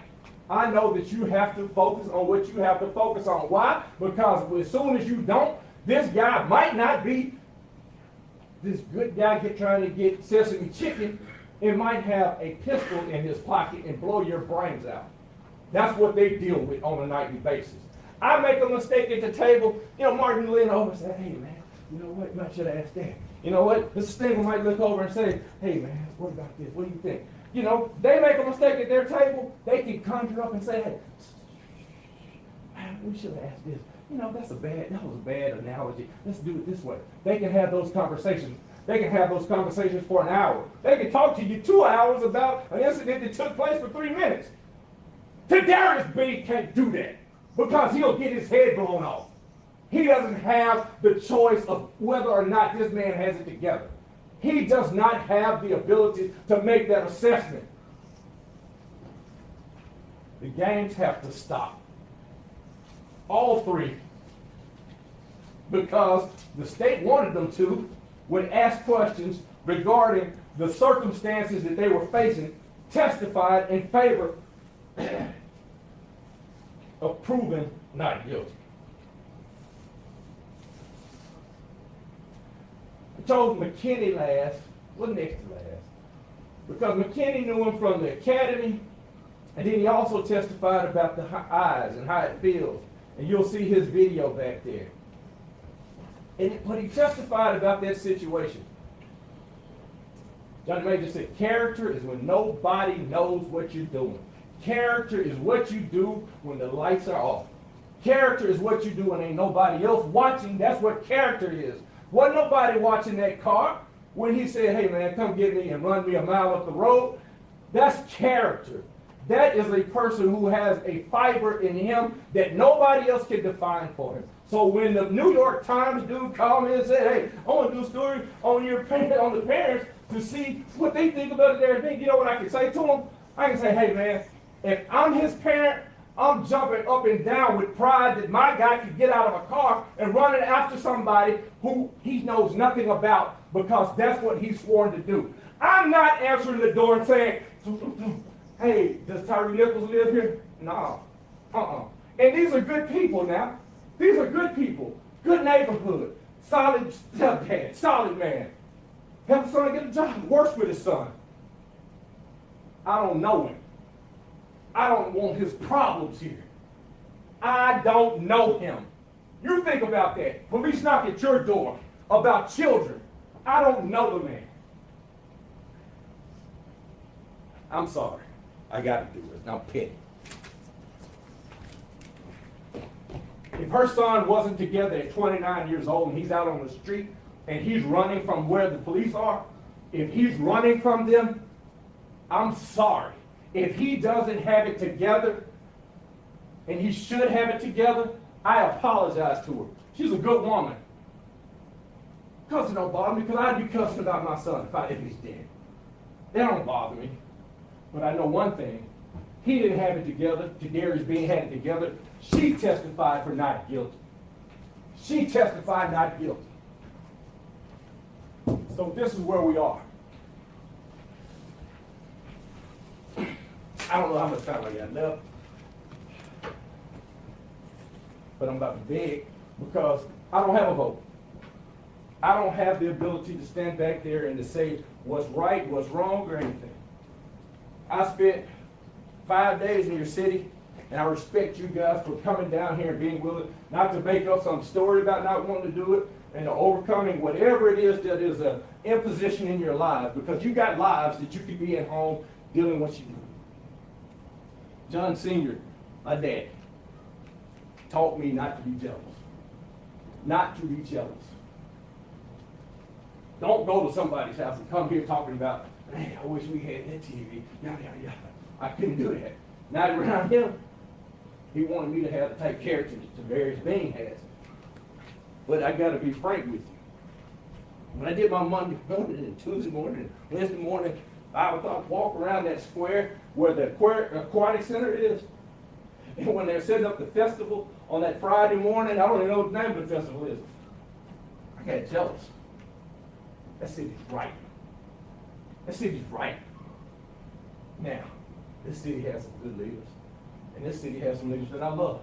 I know that you have to focus on what you have to focus on. Why? Because as soon as you don't, this guy might not be this good guy trying to get Sesame Chicken. It might have a pistol in his pocket and blow your brains out. That's what they deal with on a nightly basis. I make a mistake at the table, Martin lean over and say, hey man, you know what, you might should have asked that. You know what, Mr. Stinger might look over and say, hey man, what about this, what do you think? They make a mistake at their table, they can conjure up and say, hey, we should have asked this. That was a bad analogy. Let's do it this way. They can have those conversations. They can have those conversations for an hour. They can talk to you 2 hours about an incident that took place for 3 minutes. Kadarius Bean can't do that because he'll get his head blown off. He doesn't have the choice of whether or not this man has it together. He does not have the ability to make that assessment. The games have to stop. All 3. Because the state wanted them to, would ask questions regarding the circumstances that they were facing, testified in favor of proving not guilty. I told McKinney next to last, because McKinney knew him from the academy, and then he also testified about the eyes and how it feels, and you'll see his video back there. But he testified about that situation. Johnny Major said, character is when nobody knows what you're doing. Character is what you do when the lights are off. Character is what you do when ain't nobody else watching. That's what character is. Wasn't nobody watching that car when he said, hey man, come get me and run me a mile up the road. That's character. That is a person who has a fiber in him that nobody else can define for him. So when the New York Times dude called me and said, hey, I want to do a story on the parents to see what they think about their thing, you know what I can say to them? I can say, hey man, if I'm his parent, I'm jumping up and down with pride that my guy could get out of a car and running after somebody who he knows nothing about, because that's what he's sworn to do. I'm not answering the door and saying, hey, does Tyree Nichols live here? No. And these are good people now. These are good people. Good neighborhood. Solid stepdad. Solid man. Help his son get a job. Works with his son. I don't know him. I don't want his problems here. I don't know him. You think about that. Police knock at your door about children. I don't know the man. I'm sorry. I got to do it. I'm petty. If her son wasn't together at 29 years old and he's out on the street and he's running from where the police are, if he's running from them, I'm sorry. If he doesn't have it together, and he should have it together, I apologize to her. She's a good woman. Cussing don't bother me, because I'd be cussing about my son if he's dead. That don't bother me. But I know one thing. He didn't have it together. Kadarius Bean had it together. She testified for not guilty. She testified not guilty. So this is where we are. I don't know how much time I got left, but I'm about to beg because I don't have a vote. I don't have the ability to stand back there and to say what's right, what's wrong, or anything. I spent 5 days in your city, and I respect you guys for coming down here and being willing not to make up some story about not wanting to do it and overcoming whatever it is that is an imposition in your lives, because you got lives that you could be at home dealing with what you do. John Sr., my dad, taught me not to be jealous. Not to be jealous. Don't go to somebody's house and come here talking about, man, I wish we had that TV. Yada, yada, yada. I couldn't do that. Not around him. He wanted me to have the type of character that various being has. But I got to be frank with you. When I did my Monday morning and Tuesday morning and Wednesday morning, I would walk around that square where the aquatic center is. And when they're setting up the festival on that Friday morning, I don't even know what the name of the festival is. I got jealous. That city's right. That city's right. Now, this city has some good leaders. And this city has some leaders that I love.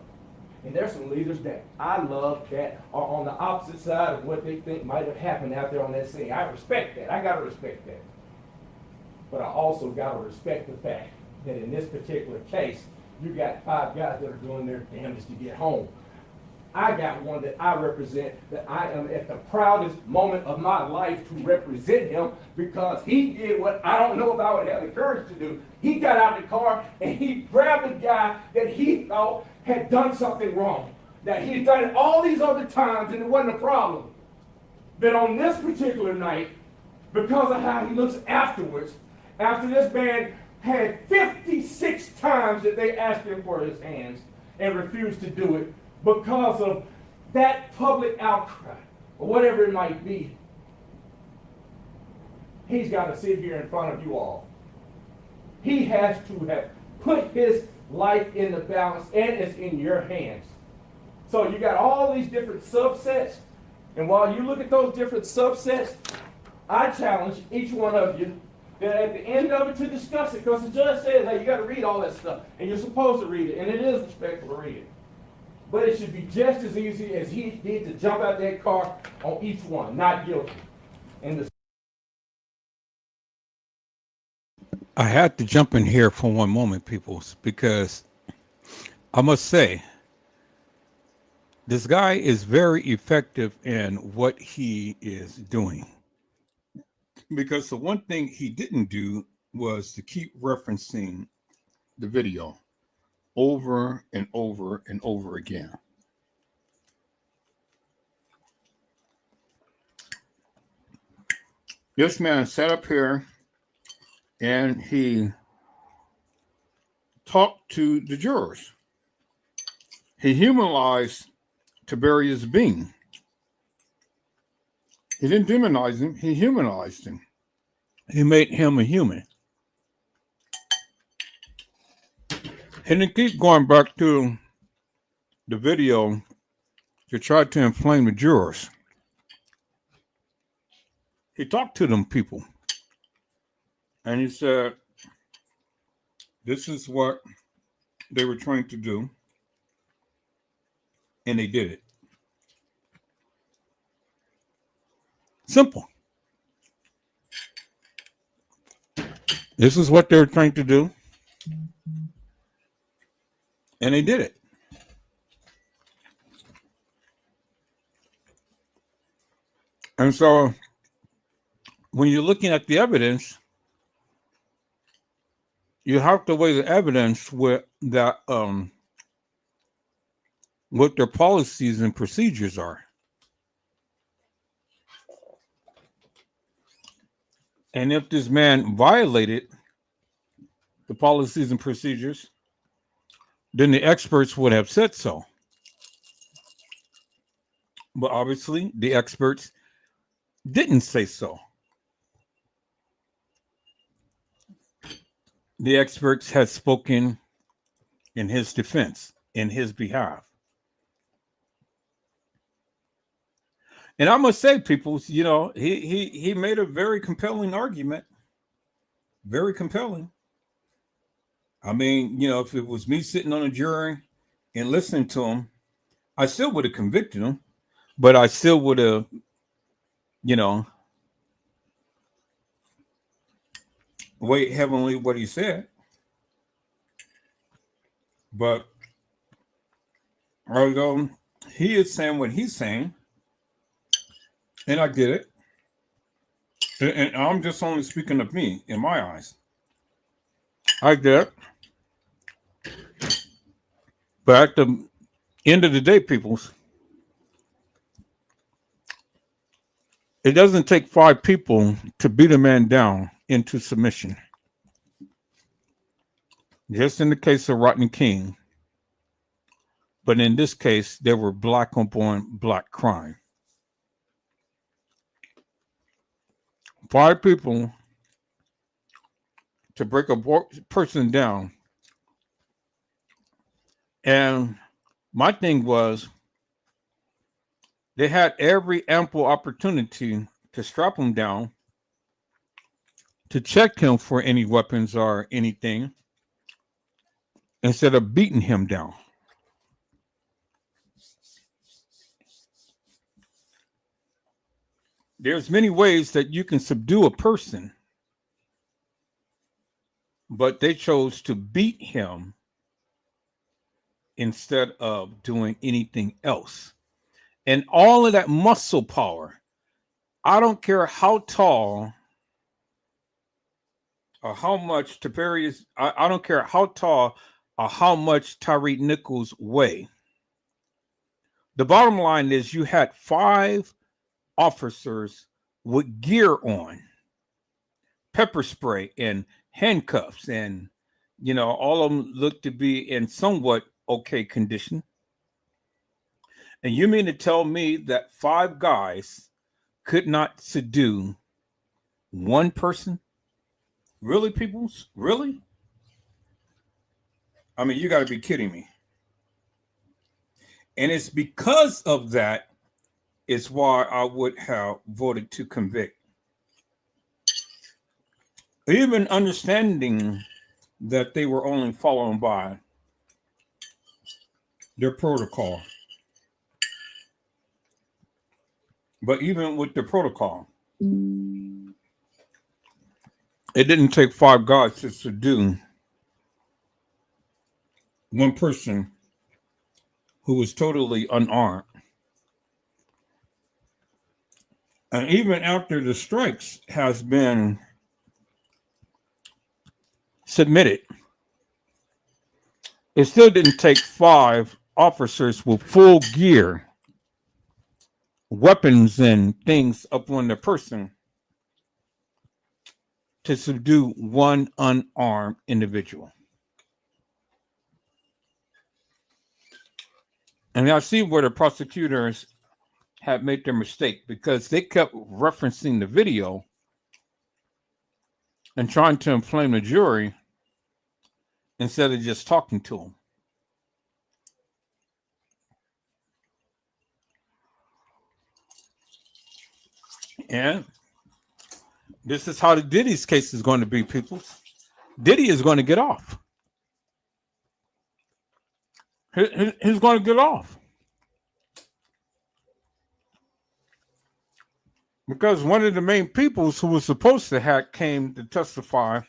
And there's some leaders that I love that are on the opposite side of what they think might have happened out there on that scene. I respect that. I got to respect that. But I also got to respect the fact that in this particular case, you got 5 guys that are doing their damnedest to get home. I got one that I represent, that I am at the proudest moment of my life to represent him, because he did what I don't know if I would have the courage to do. He got out of the car and he grabbed a guy that he thought had done something wrong. That he had done it all these other times and it wasn't a problem. But on this particular night, because of how he looks afterwards, after this man had 56 times that they asked him for his hands and refused to do it, because of that public outcry, or whatever it might be, he's got to sit here in front of you all. He has to have put his life in the balance, and it's in your hands. So you got all these different subsets, and while you look at those different subsets, I challenge each one of you that at the end of it to discuss it, because the judge says, hey, you got to read all that stuff, and you're supposed to read it, and it is respectful to read it. But it should be just as easy as he did to jump out that car on each one, not guilty. And I had to jump in here for one moment, people, because I must say, this guy is very effective in what he is doing. Because the one thing he didn't do was to keep referencing the video over and over and over again. This man sat up here and he talked to the jurors. He humanized Tiberius Bean. He didn't demonize him, he humanized him. He made him a human. And then keep going back to the video to try to inflame the jurors. He talked to them people. And he said, this is what they were trying to do. And they did it. Simple. This is what they were trying to do. And they did it. And so when you're looking at the evidence, you have to weigh the evidence with that what their policies and procedures are. And if this man violated the policies and procedures, then the experts would have said so. But obviously, the experts didn't say so. The experts had spoken in his defense, in his behalf. And I must say, people, you know, he made a very compelling argument. Very compelling. I mean, you know, if it was me sitting on a jury and listening to him, I still would have convicted him, but I still would have, you know, wait heavenly what he said. But although he is saying what he's saying, and I get it, and I'm just only speaking of me in my eyes. I get it. But at the end of the day, peoples, it doesn't take 5 people to beat a man down into submission. Just in the case of Rodney King. But in this case, there were black on black crime. 5 people to break a person down. And my thing was, they had every ample opportunity to strap him down, to check him for any weapons or anything, instead of beating him down. There's many ways that you can subdue a person, but they chose to beat him instead of doing anything else. And all of that muscle power, I don't care how tall or how much Tavarius, I don't care how tall or how much Tyre Nichols weigh. The bottom line is you had 5 officers with gear on, pepper spray and handcuffs, and all of them looked to be in somewhat okay condition. And you mean to tell me that 5 guys could not subdue one person? Really, peoples? Really? I mean, you got to be kidding me. And it's because of that is why I would have voted to convict. Even understanding that they were only following by their protocol. But even with the protocol, it didn't take 5 guys to subdue one person who was totally unarmed. And even after the strikes has been submitted, it still didn't take 5 officers with full gear, weapons and things upon the person to subdue one unarmed individual. And I see where the prosecutors had made their mistake, because they kept referencing the video and trying to inflame the jury instead of just talking to them. And this is how the Diddy's case is going to be, people. Diddy is going to get off. He's going to get off. Because one of the main peoples who was supposed to have came to testify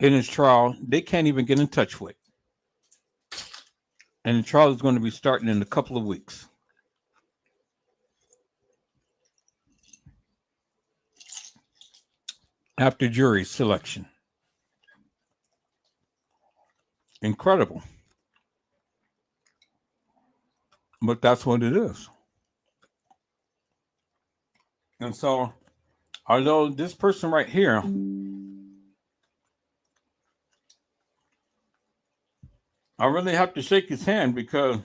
in his trial, they can't even get in touch with. And the trial is going to be starting in a couple of weeks. After jury selection. Incredible. But that's what it is. And so, although this person right here, I really have to shake his hand, because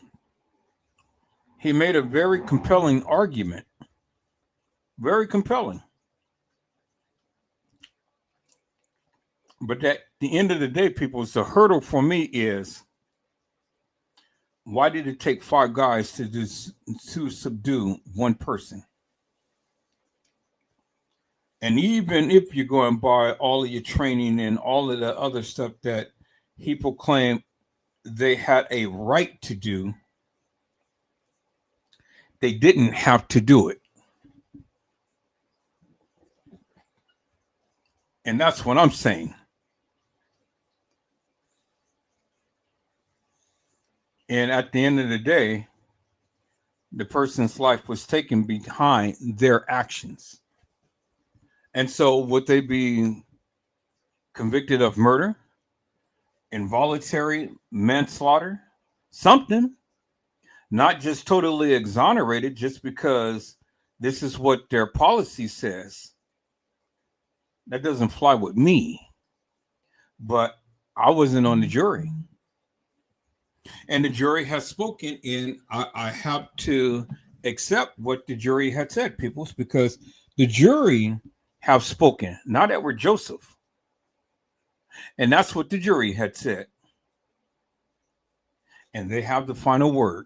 he made a very compelling argument. Very compelling. But at the end of the day, people, the hurdle for me is, why did it take 5 guys to subdue one person? And even if you're going by all of your training and all of the other stuff that he proclaimed they had a right to do, they didn't have to do it. And that's what I'm saying. And at the end of the day, the person's life was taken behind their actions. And so would they be convicted of murder, involuntary manslaughter, something, not just totally exonerated just because this is what their policy says? That doesn't fly with me. But I wasn't on the jury. And the jury has spoken, and I have to accept what the jury had said, peoples, because the jury have spoken, not Edward Joseph. And that's what the jury had said. And they have the final word.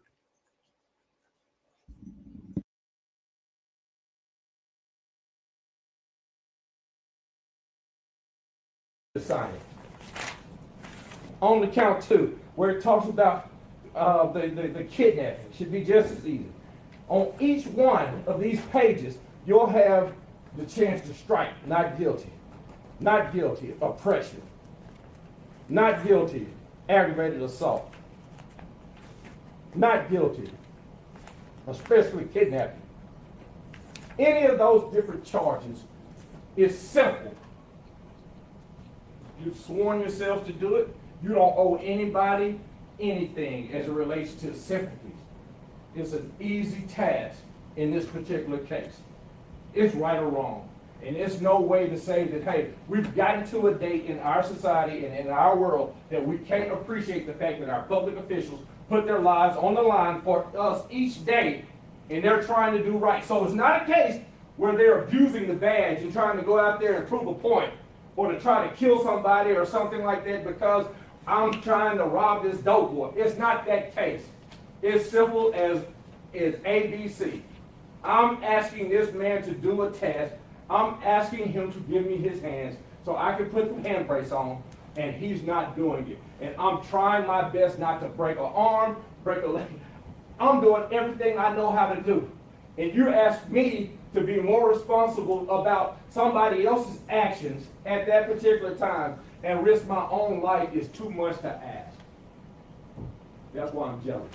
Sign it. On the count 2, where it talks about the kidnapping, should be just as easy. On each one of these pages, you'll have the chance to strike not guilty, not guilty, oppression, not guilty, aggravated assault, not guilty, especially kidnapping. Any of those different charges is simple. You've sworn yourself to do it. You don't owe anybody anything as it relates to sympathies. It's an easy task in this particular case. It's right or wrong. And there's no way to say that, hey, we've gotten to a date in our society and in our world that we can't appreciate the fact that our public officials put their lives on the line for us each day, and they're trying to do right. So it's not a case where they're abusing the badge and trying to go out there and prove a point, or to try to kill somebody or something like that because I'm trying to rob this dope boy. It's not that case. It's simple as ABC. I'm asking this man to do a task. I'm asking him to give me his hands so I can put the handbrace on, and he's not doing it. And I'm trying my best not to break an arm, break a leg. I'm doing everything I know how to do. And you ask me to be more responsible about somebody else's actions at that particular time and risk my own life is too much to ask. That's why I'm jealous.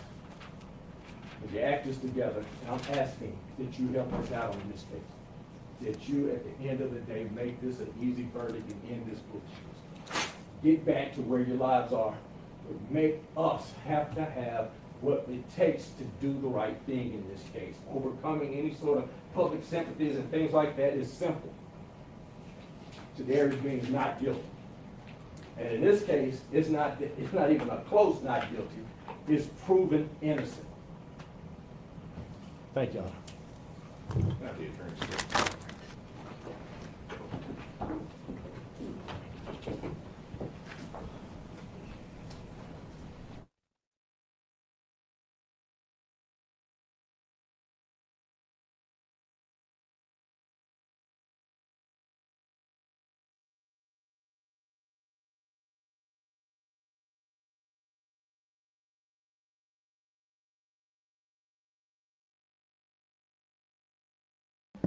If you act this together, and I'm asking that you help us out on this case. That you, at the end of the day, make this an easy verdict and end this foolishness. Get back to where your lives are, but make us have to have what it takes to do the right thing in this case. Overcoming any sort of public sympathies and things like that is simple. Tadarius means not guilty. And in this case, it's not even a close not guilty. It's proven innocent. Thank y'all.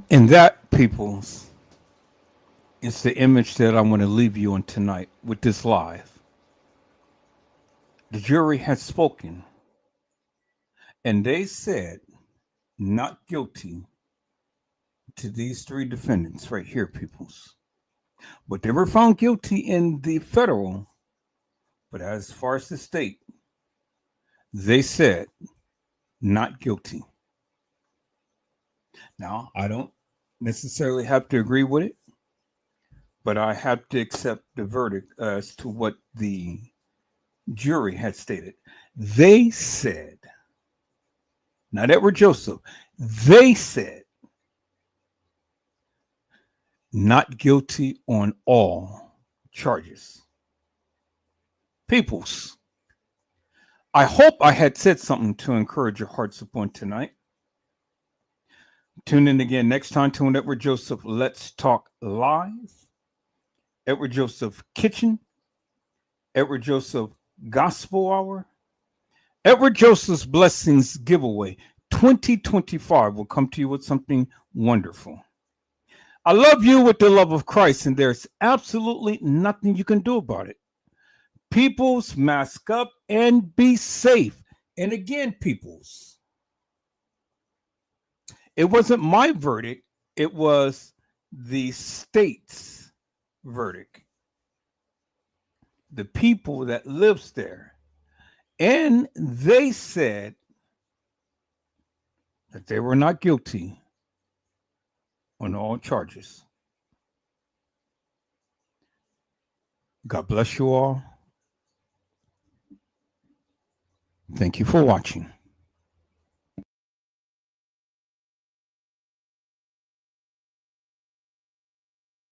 And that, peoples, is the image that I want to leave you on tonight with this live. The jury has spoken, and they said not guilty to these 3 defendants right here, peoples. But they were found guilty in the federal, but as far as the state, they said not guilty. Now, I don't necessarily have to agree with it, but I have to accept the verdict as to what the jury had stated. They said, not Edward Joseph, they said not guilty on all charges. Peoples, I hope I had said something to encourage your hearts upon tonight. Tune in again next time to an Edward Joseph Let's Talk Live, Edward Joseph Kitchen, Edward Joseph Gospel Hour, Edward Joseph's Blessings Giveaway. 2025 will come to you with something wonderful. I love you with the love of Christ, and there's absolutely nothing you can do about it. Peoples, mask up and be safe. And again, peoples, it wasn't my verdict, it was the state's verdict. The people that lives there. And they said that they were not guilty on all charges. God bless you all. Thank you for watching.